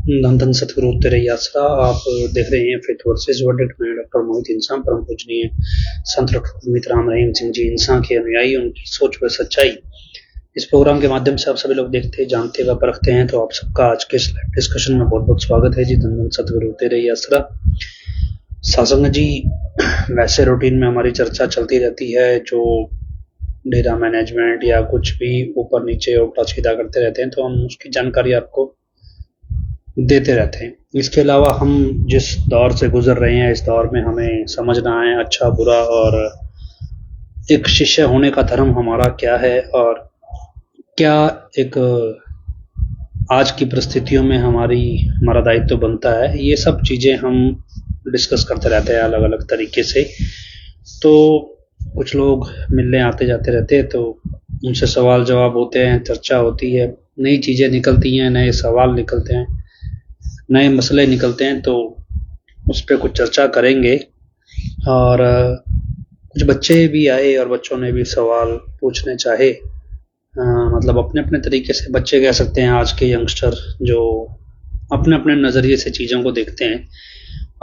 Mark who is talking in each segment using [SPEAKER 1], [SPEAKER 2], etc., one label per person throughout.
[SPEAKER 1] धन धन सतगुरु तेरे आसरा। आप देख रहे हैं फेथ वर्सेस वर्डिक्ट में डॉक्टर मोहित इंसान परम पूजनीय संत डॉक्टर अमित राम रहीम सिंह जी इंसान के अनुयायी, उनकी सोच व सच्चाई इस प्रोग्राम के माध्यम से आप सभी लोग देखते जानते व परखते हैं। तो आप सबका आज के इस डिस्कशन में बहुत बहुत स्वागत है जी। धन धन सतगुरु तेरे आसरा। सासंग जी, वैसे रूटीन में हमारी चर्चा चलती रहती है, जो डेरा मैनेजमेंट या कुछ भी ऊपर नीचे उल्टा सीधा करते रहते हैं, तो हम उसकी जानकारी आपको देते रहते हैं। इसके अलावा हम जिस दौर से गुजर रहे हैं, इस दौर में हमें समझना है अच्छा बुरा, और एक शिष्य होने का धर्म हमारा क्या है, और क्या एक आज की परिस्थितियों में हमारा दायित्व बनता है। ये सब चीजें हम डिस्कस करते रहते हैं अलग अलग तरीके से। तो कुछ लोग मिलने आते जाते रहते हैं, तो उनसे सवाल जवाब होते हैं, चर्चा होती है, नई चीजें निकलती हैं, नए सवाल निकलते हैं, नए मसले निकलते हैं, तो उस पर कुछ चर्चा करेंगे। और कुछ बच्चे भी आए और बच्चों ने भी सवाल पूछने चाहे, मतलब अपने अपने तरीके से बच्चे कह सकते हैं। आज के यंगस्टर जो अपने अपने नज़रिए से चीज़ों को देखते हैं,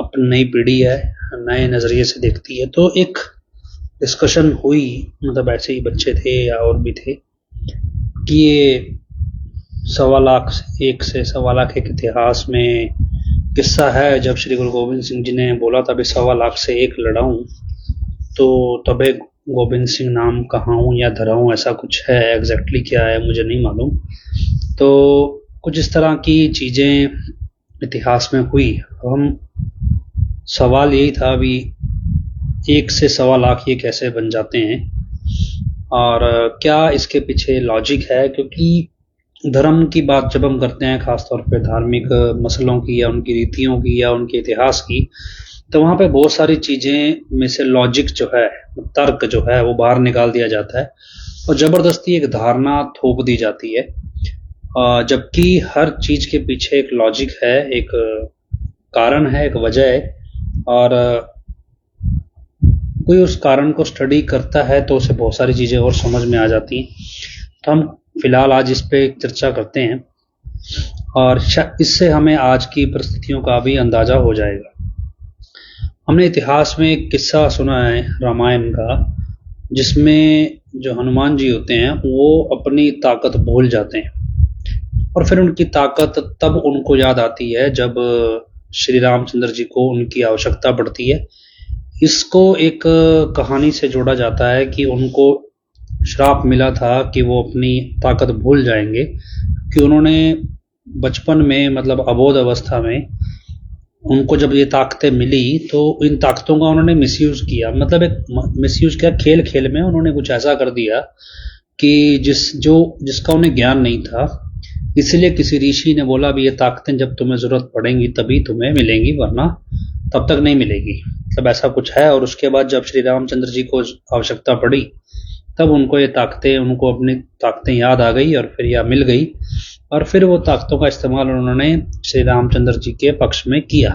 [SPEAKER 1] अपनी नई पीढ़ी है, नए नज़रिए से देखती है। तो एक डिस्कशन हुई, मतलब ऐसे ही बच्चे थे या और भी थे, कि ये 1.25 लाख एक इतिहास में किस्सा है, जब श्री गुरु गोविंद सिंह जी ने बोला था भी 1.25 से एक लड़ाऊं, तो तबे गोविंद सिंह नाम कहाऊं या धराऊं, ऐसा कुछ है। एग्जैक्टली क्या है मुझे नहीं मालूम। तो कुछ इस तरह की चीजें इतिहास में हुई। हम सवाल यही था भी 1 से 1.25 ये कैसे बन जाते हैं, और क्या इसके पीछे लॉजिक है। क्योंकि धर्म की बात जब हम करते हैं, खासतौर पे धार्मिक मसलों की या उनकी रीतियों की या उनके इतिहास की, तो वहाँ पे बहुत सारी चीज़ें में से लॉजिक जो है, तर्क जो है, वो बाहर निकाल दिया जाता है और ज़बरदस्ती एक धारणा थोप दी जाती है। जबकि हर चीज़ के पीछे एक लॉजिक है, एक कारण है, एक वजह है, और कोई उस कारण को स्टडी करता है तो उसे बहुत सारी चीज़ें और समझ में आ जाती हैं। तो हम फिलहाल आज इस पे चर्चा करते हैं, और इससे हमें आज की परिस्थितियों का भी अंदाजा हो जाएगा। हमने इतिहास में एक किस्सा सुना है रामायण का, जिसमें जो हनुमान जी होते हैं वो अपनी ताकत भूल जाते हैं, और फिर उनकी ताकत तब उनको याद आती है जब श्री रामचंद्र जी को उनकी आवश्यकता पड़ती है। इसको एक कहानी से जोड़ा जाता है कि उनको श्राप मिला था कि वो अपनी ताकत भूल जाएंगे, कि उन्होंने बचपन में, मतलब अबोध अवस्था में, उनको जब ये ताकतें मिली तो इन ताकतों का उन्होंने मिसयूज किया। मतलब एक मिसयूज किया, खेल खेल में उन्होंने कुछ ऐसा कर दिया कि जिसका उन्हें ज्ञान नहीं था। इसलिए किसी ऋषि ने बोला भी ये ताकतें जब तुम्हें जरूरत पड़ेंगी तभी तुम्हें मिलेंगी, वरना तब तक नहीं मिलेगी। मतलब ऐसा कुछ है। और उसके बाद जब श्री रामचंद्र जी को आवश्यकता पड़ी, तब उनको अपनी ताकतें याद आ गई, और फिर यह मिल गई, और फिर वो ताकतों का इस्तेमाल उन्होंने श्री रामचंद्र जी के पक्ष में किया।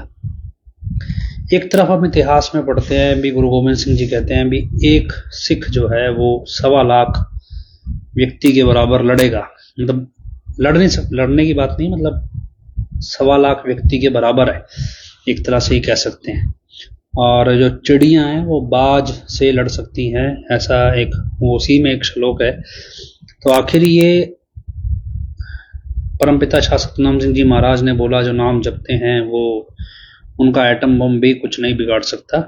[SPEAKER 1] एक तरफ हम इतिहास में पढ़ते हैं भी, गुरु गोविंद सिंह जी कहते हैं भी एक सिख जो है वो 1.25 व्यक्ति के बराबर लड़ेगा। मतलब लड़ने की बात नहीं, मतलब 1.25 व्यक्ति के बराबर है, एक तरह से ही कह सकते हैं। और जो चिड़ियां हैं वो बाज से लड़ सकती हैं, ऐसा एक उसी में एक श्लोक है। तो आखिर ये परमपिता शाह सतनाम सिंह जी महाराज ने बोला, जो नाम जपते हैं वो उनका एटम बम भी कुछ नहीं बिगाड़ सकता।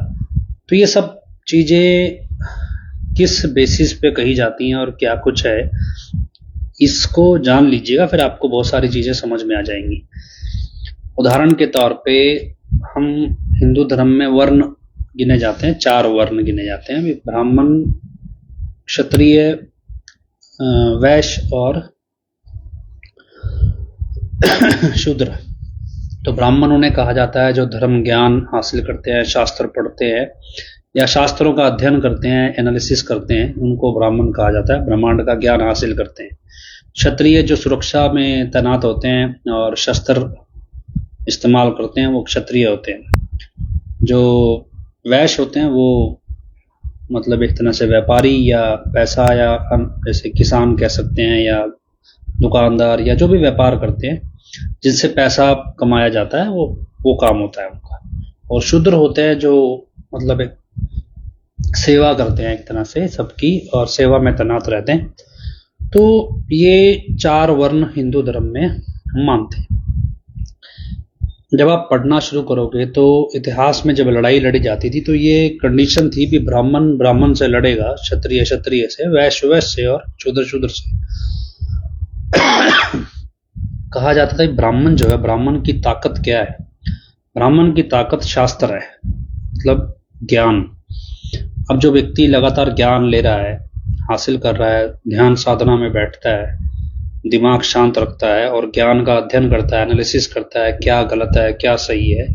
[SPEAKER 1] तो ये सब चीजें किस बेसिस पे कही जाती हैं और क्या कुछ है, इसको जान लीजिएगा, फिर आपको बहुत सारी चीजें समझ में आ जाएंगी। उदाहरण के तौर पे हम हिंदू धर्म में वर्ण गिने जाते हैं, 4 वर्ण गिने जाते हैं, ब्राह्मण, क्षत्रिय, वैश्य और शूद्र। तो ब्राह्मण उन्हें कहा जाता है जो धर्म ज्ञान हासिल करते हैं, शास्त्र पढ़ते हैं या शास्त्रों का अध्ययन करते हैं, एनालिसिस करते हैं, उनको ब्राह्मण कहा जाता है, ब्रह्मांड का ज्ञान हासिल करते हैं। क्षत्रिय जो सुरक्षा में तैनात होते हैं और शस्त्र इस्तेमाल करते हैं, वो क्षत्रिय होते हैं। जो वैश्य होते हैं वो मतलब एक तरह से व्यापारी या पैसा, या जैसे किसान कह सकते हैं, या दुकानदार, या जो भी व्यापार करते हैं, जिनसे पैसा कमाया जाता है, वो काम होता है उनका। और शूद्र होते हैं जो मतलब एक सेवा करते हैं एक तरह से सबकी, और सेवा में तैनात रहते हैं। तो ये 4 वर्ण हिंदू धर्म में हम मानते हैं। जब आप पढ़ना शुरू करोगे तो इतिहास में जब लड़ाई लड़ी जाती थी तो ये कंडीशन थी कि ब्राह्मण ब्राह्मण से लड़ेगा, क्षत्रिय क्षत्रिय से, वैश्य वैश्य से, और शूद्र शूद्र से। कहा जाता था ब्राह्मण जो है, ब्राह्मण की ताकत क्या है? ब्राह्मण की ताकत शास्त्र है, मतलब ज्ञान। अब जो व्यक्ति लगातार ज्ञान ले रहा है, हासिल कर रहा है, ध्यान साधना में बैठता है, दिमाग शांत रखता है और ज्ञान का अध्ययन करता है, एनालिसिस करता है, क्या गलत है क्या सही है,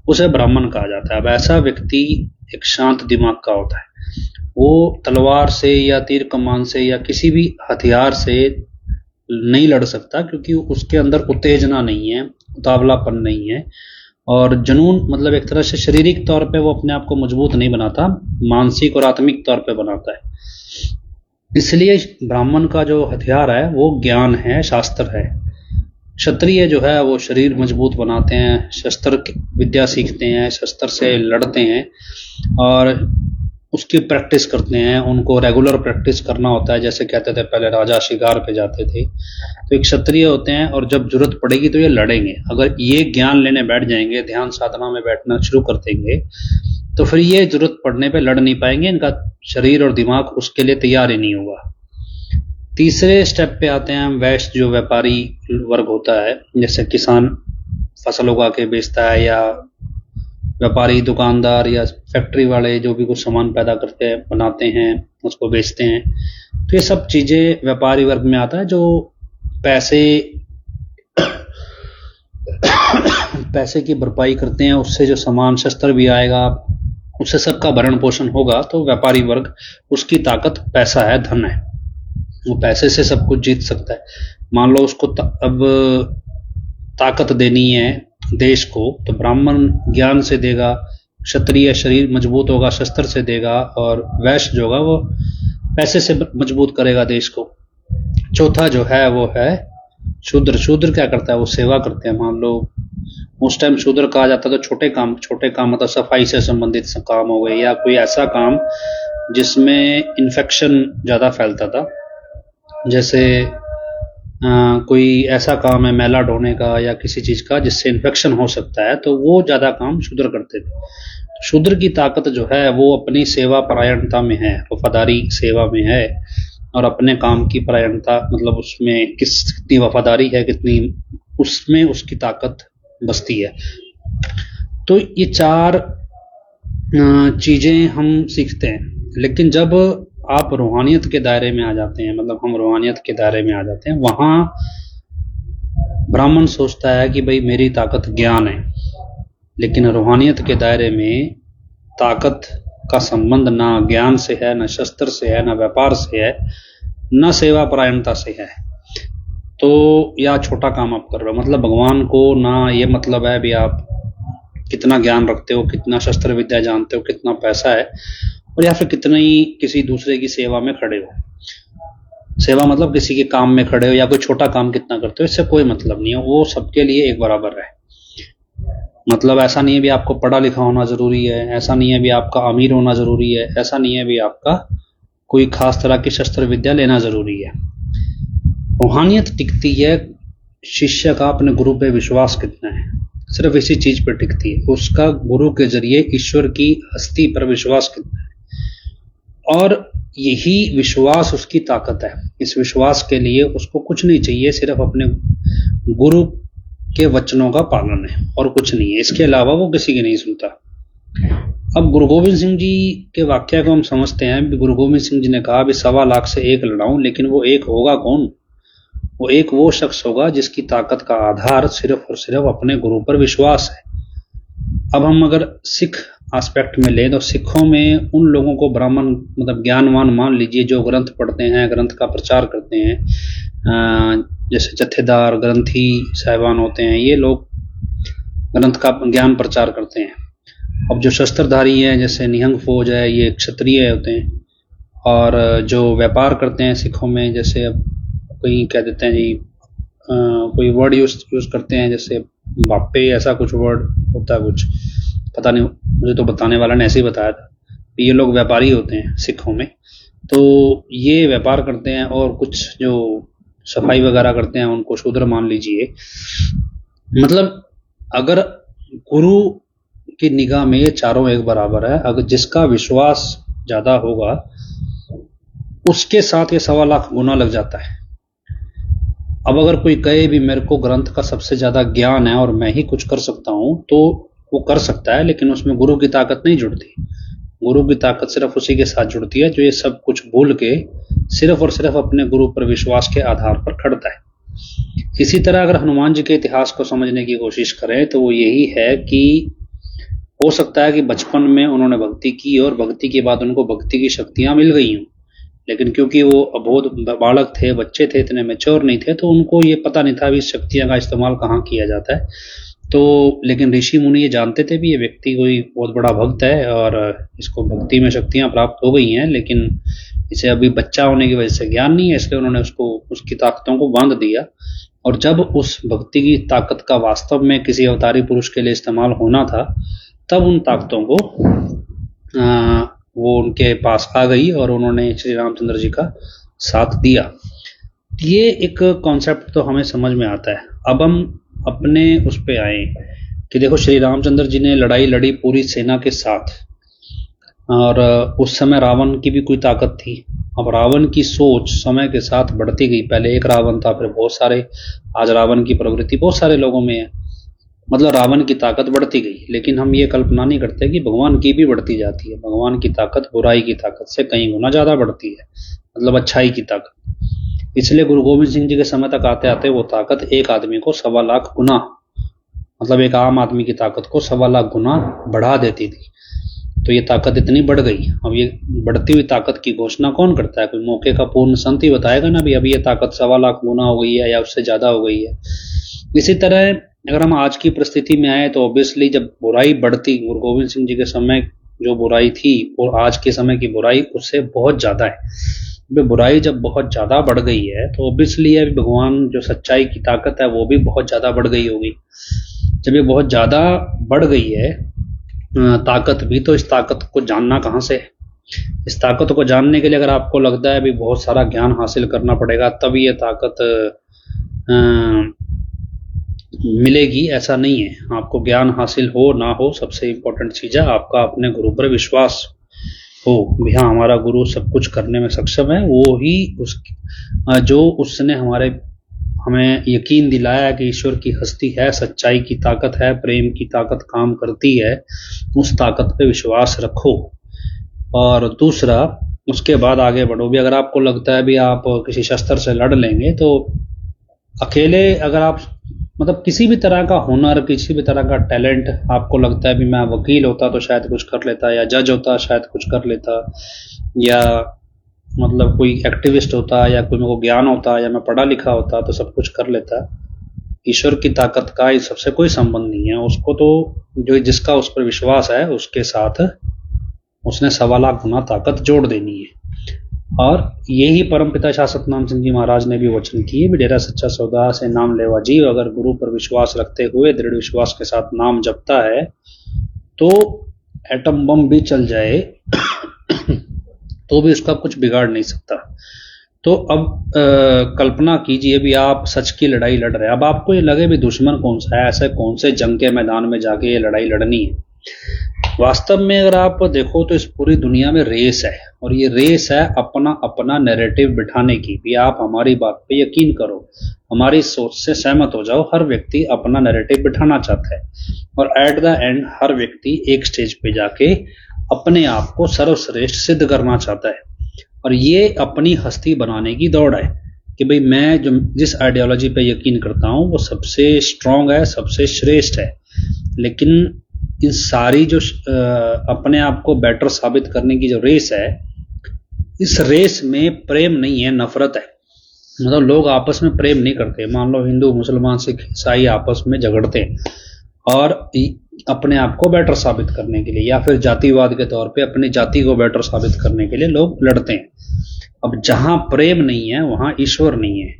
[SPEAKER 1] उसे ब्राह्मण कहा जाता है। अब ऐसा व्यक्ति एक शांत दिमाग का होता है। वो तलवार से या तीर कमान से या किसी भी हथियार से नहीं लड़ सकता, क्योंकि उसके अंदर उत्तेजना नहीं है, उतावलापन नहीं है, और जुनून, मतलब एक तरह से शारीरिक तौर पे वो अपने आप को मजबूत नहीं बनाता, मानसिक और आत्मिक तौर पे बनाता है। इसलिए ब्राह्मण का जो हथियार है वो ज्ञान है, शास्त्र है। क्षत्रिय जो है वो शरीर मजबूत बनाते हैं, शस्त्र विद्या सीखते हैं, शस्त्र से लड़ते हैं और उसकी प्रैक्टिस करते हैं। उनको रेगुलर प्रैक्टिस करना होता है। जैसे कहते थे पहले राजा शिकार पे जाते थे, तो एक क्षत्रिय होते हैं और जब जरूरत पड़ेगी तो ये लड़ेंगे। अगर ये ज्ञान लेने बैठ जाएंगे, ध्यान साधना में बैठना शुरू कर देंगे, तो फिर ये जरूरत पड़ने पे लड़ नहीं पाएंगे। इनका शरीर और दिमाग उसके लिए तैयार ही नहीं होगा। तीसरे स्टेप पे आते हैं वैश्य, जो व्यापारी वर्ग होता है। जैसे किसान फसल उगा के बेचता है, या व्यापारी दुकानदार या फैक्ट्री वाले जो भी कुछ सामान पैदा करते हैं, बनाते हैं, उसको बेचते हैं। तो ये सब चीजें व्यापारी वर्ग में आता है, जो पैसे की भरपाई करते हैं। उससे जो सामान शस्त्र भी आएगा, उससे सबका भरण पोषण होगा। तो व्यापारी वर्ग, उसकी ताकत पैसा है, धन है, वो पैसे से सब कुछ जीत सकता है। मान लो उसको अब ताकत देनी है देश को, तो ब्राह्मण ज्ञान से देगा, क्षत्रिय शरीर मजबूत होगा, शस्त्र से देगा, और वैश्य जो होगा वो पैसे से मजबूत करेगा देश को। चौथा जो है वो है शूद्र। शूद्र क्या करता है? वो सेवा करते हैं। मान लो उस टाइम शूद्र कहा जाता था छोटे काम मतलब सफाई से संबंधित काम हो गए, या कोई ऐसा काम जिसमें इन्फेक्शन ज्यादा फैलता था। जैसे कोई ऐसा काम है मैला ढोने का या किसी चीज का जिससे इन्फेक्शन हो सकता है, तो वो ज्यादा काम शूद्र करते थे। शूद्र की ताकत जो है वो अपनी सेवा परायणता में है, वफादारी सेवा में है, और अपने काम की परायणता, मतलब उसमें कितनी वफादारी है, कितनी उसमें उसकी ताकत बसती है। तो ये 4 चीजें हम सीखते हैं। लेकिन जब आप रूहानियत के दायरे में आ जाते हैं, मतलब हम रूहानियत के दायरे में आ जाते हैं, वहां ब्राह्मण सोचता है कि भाई मेरी ताकत ज्ञान है। लेकिन रूहानियत के दायरे में ताकत का संबंध ना ज्ञान से है, ना शस्त्र से है, ना व्यापार से है, ना सेवा परायणता से है। तो या छोटा काम आप कर रहे हो, मतलब भगवान को ना ये मतलब है भी आप कितना ज्ञान रखते हो, कितना शस्त्र विद्या जानते हो, कितना पैसा है, और या फिर कितना ही किसी दूसरे की सेवा में खड़े हो। सेवा मतलब किसी के काम में खड़े हो, या कोई छोटा काम कितना करते हो, इससे कोई मतलब नहीं है। वो सबके लिए एक बराबर है। मतलब ऐसा नहीं है भी आपको पढ़ा लिखा होना जरूरी है, ऐसा नहीं है भी आपका अमीर होना जरूरी है, ऐसा नहीं है भी आपका कोई खास तरह की शस्त्र विद्या लेना जरूरी है। रूहानियत टिकती है शिष्य का अपने गुरु पे विश्वास कितना है, सिर्फ इसी चीज पर टिकती है। उसका गुरु के जरिए ईश्वर की हस्ती पर विश्वास कितना है, और यही विश्वास उसकी ताकत है। इस विश्वास के लिए उसको कुछ नहीं चाहिए, सिर्फ अपने गुरु के वचनों का पालन है और कुछ नहीं है। इसके अलावा वो किसी की नहीं सुनता। अब गुरु गोविंद सिंह जी के वाक्य को हम समझते हैं। गुरु गोविंद सिंह जी ने कहा भी 1.25 लाख से एक लड़ाऊं, लेकिन वो एक होगा कौन? वो एक वो शख्स होगा जिसकी ताकत का आधार सिर्फ और सिर्फ अपने गुरु पर विश्वास है। अब हम अगर सिख एस्पेक्ट में लें तो सिखों में उन लोगों को ब्राह्मण मतलब ज्ञानवान मान लीजिए, जो ग्रंथ पढ़ते हैं, ग्रंथ का प्रचार करते हैं। जैसे जत्थेदार ग्रंथी साहिबान होते हैं, ये लोग ग्रंथ का ज्ञान प्रचार करते हैं। अब जो शस्त्रधारी हैं, जैसे निहंग फौज है, ये क्षत्रिय होते हैं। और जो व्यापार करते हैं सिखों में, जैसे अब कोई कह देते हैं जी कोई वर्ड यूज करते हैं, जैसे बापे, ऐसा कुछ वर्ड होता है, कुछ पता नहीं, मुझे तो बताने वाला ने ऐसे ही बताया था। ये लोग व्यापारी होते हैं सिखों में, तो ये व्यापार करते हैं, और कुछ जो सफाई वगैरह करते हैं उनको शूद्र मान लीजिए। मतलब अगर गुरु की निगाह में ये चारों एक बराबर है, अगर जिसका विश्वास ज्यादा होगा उसके साथ ये 1.25 लाख गुना लग जाता है। अब अगर कोई कहे भी मेरे को ग्रंथ का सबसे ज्यादा ज्ञान है और मैं ही कुछ कर सकता हूं, तो वो कर सकता है, लेकिन उसमें गुरु की ताकत नहीं जुड़ती। गुरु की ताकत सिर्फ उसी के साथ जुड़ती है जो ये सब कुछ भूल के सिर्फ और सिर्फ अपने गुरु पर विश्वास के आधार पर खड़ता है। इसी तरह अगर हनुमान जी के इतिहास को समझने की कोशिश करें तो वो यही है कि हो सकता है कि बचपन में उन्होंने भक्ति की और भक्ति के बाद उनको भक्ति की शक्तियां मिल गई हूं, लेकिन क्योंकि वो अबोध बालक थे, बच्चे थे, इतने मैच्योर नहीं थे, तो उनको ये पता नहीं था भी इस शक्तियां का इस्तेमाल कहाँ किया जाता है। तो लेकिन ऋषि मुनि ये जानते थे भी ये व्यक्ति कोई बहुत बड़ा भक्त है और इसको भक्ति में शक्तियां प्राप्त हो गई हैं, लेकिन इसे अभी बच्चा होने की वजह से ज्ञान नहीं है, इसलिए उन्होंने उसको उसकी ताकतों को बांध दिया। और जब उस भक्ति की ताकत का वास्तव में किसी अवतारी पुरुष के लिए इस्तेमाल होना था, तब उन ताकतों को वो उनके पास आ गई और उन्होंने श्री रामचंद्र जी का साथ दिया। ये एक कॉन्सेप्ट तो हमें समझ में आता है। अब हम अपने उस पे आए कि देखो श्री रामचंद्र जी ने लड़ाई लड़ी पूरी सेना के साथ, और उस समय रावण की भी कोई ताकत थी। अब रावण की सोच समय के साथ बढ़ती गई, पहले एक रावण था, फिर बहुत सारे, आज रावण की प्रवृत्ति बहुत सारे लोगों में है, मतलब रावण की ताकत बढ़ती गई। लेकिन हम ये कल्पना नहीं करते कि भगवान की भी बढ़ती जाती है। भगवान की ताकत बुराई की ताकत से कई गुना ज्यादा बढ़ती है, मतलब अच्छाई की ताकत। इसलिए गुरु गोविंद सिंह जी के समय तक आते आते वो ताकत एक आदमी को 1.25 लाख गुना, मतलब एक आम आदमी की ताकत को 1.25 लाख गुना बढ़ा देती थी। तो ये ताकत इतनी बढ़ गई। अब ये बढ़ती हुई ताकत की घोषणा कौन करता है? कोई मौके का पूर्ण संत ही बताएगा ना भी अभी ये ताकत 1.25 लाख गुना हो गई है या उससे ज्यादा हो गई है। इसी तरह अगर हम आज की परिस्थिति में आए तो ऑब्वियसली जब बुराई बढ़ती, गुरु गोविंद सिंह जी के समय जो बुराई थी और आज के समय की बुराई उससे बहुत ज्यादा है। बुराई जब बहुत ज्यादा बढ़ गई है तो ऑब्वियसली अभी भगवान जो सच्चाई की ताकत है वो भी बहुत ज्यादा बढ़ गई होगी। जब ये बहुत ज्यादा बढ़ गई है ताकत भी, तो इस ताकत को जानना कहाँ से है? इस ताकत को जानने के लिए अगर आपको लगता है भी बहुत सारा ज्ञान हासिल करना पड़ेगा तभी ये ताकत मिलेगी, ऐसा नहीं है। आपको ज्ञान हासिल हो ना हो, सबसे इंपॉर्टेंट चीज है आपका अपने गुरु पर विश्वास हो भी हाँ हमारा गुरु सब कुछ करने में सक्षम है। वो ही जो उसने हमें यकीन दिलाया कि ईश्वर की हस्ती है, सच्चाई की ताकत है, प्रेम की ताकत काम करती है, उस ताकत पे विश्वास रखो। और दूसरा, उसके बाद आगे बढ़ो भी। अगर आपको लगता है भी आप किसी शस्त्र से लड़ लेंगे तो अकेले, अगर आप मतलब किसी भी तरह का हुनर, किसी भी तरह का टैलेंट आपको लगता है भी मैं वकील होता तो शायद कुछ कर लेता, या जज होता शायद कुछ कर लेता, या मतलब कोई एक्टिविस्ट होता, या कोई मेरे को ज्ञान होता, या मैं पढ़ा लिखा होता तो सब कुछ कर लेता। ईश्वर की ताकत का इस सबसे कोई संबंध नहीं है। उसको तो जो जिसका उस पर विश्वास है उसके साथ उसने 1.25 लाख गुना ताकत जोड़ देनी है। और यही परमपिता शाह सतनाम सिंह जी महाराज ने भी वचन किए भी डेरा सच्चा सौदा से नाम लेवा जीव। अगर गुरु पर विश्वास रखते हुए दृढ़ विश्वास के साथ नाम जपता है तो एटम बम भी चल जाए तो भी उसका कुछ बिगाड़ नहीं सकता। तो अब कल्पना कीजिए भी आप सच की लड़ाई लड़ रहे हैं। अब आपको ये लगे भी दुश्मन कौन सा है, ऐसे कौन से जंग के मैदान में जाके ये लड़ाई लड़नी है। वास्तव में अगर आप देखो तो इस पूरी दुनिया में रेस है, और ये रेस है अपना अपना नैरेटिव बिठाने की भी। आप हमारी बात पे यकीन करो, हमारी सोच से सहमत हो जाओ। हर व्यक्ति अपना नैरेटिव बिठाना चाहता है और एट द एंड हर व्यक्ति एक स्टेज पे जाके अपने आप को सर्वश्रेष्ठ सिद्ध करना चाहता है। और ये अपनी हस्ती बनाने की दौड़ है कि भाई मैं जो जिस आइडियोलॉजी पे यकीन करता हूं वो सबसे स्ट्रांग है, सबसे श्रेष्ठ है। लेकिन इन सारी जो अपने आप को बेटर साबित करने की जो रेस है, इस रेस में प्रेम नहीं है, नफरत है। मतलब लोग आपस में प्रेम नहीं करते। मान लो हिंदू, मुसलमान, सिख, ईसाई आपस में झगड़ते हैं और अपने आप को बेटर साबित करने के लिए, या फिर जातिवाद के तौर पे अपनी जाति को बेटर साबित करने के लिए लोग लड़ते हैं। अब जहां प्रेम नहीं है वहां ईश्वर नहीं है।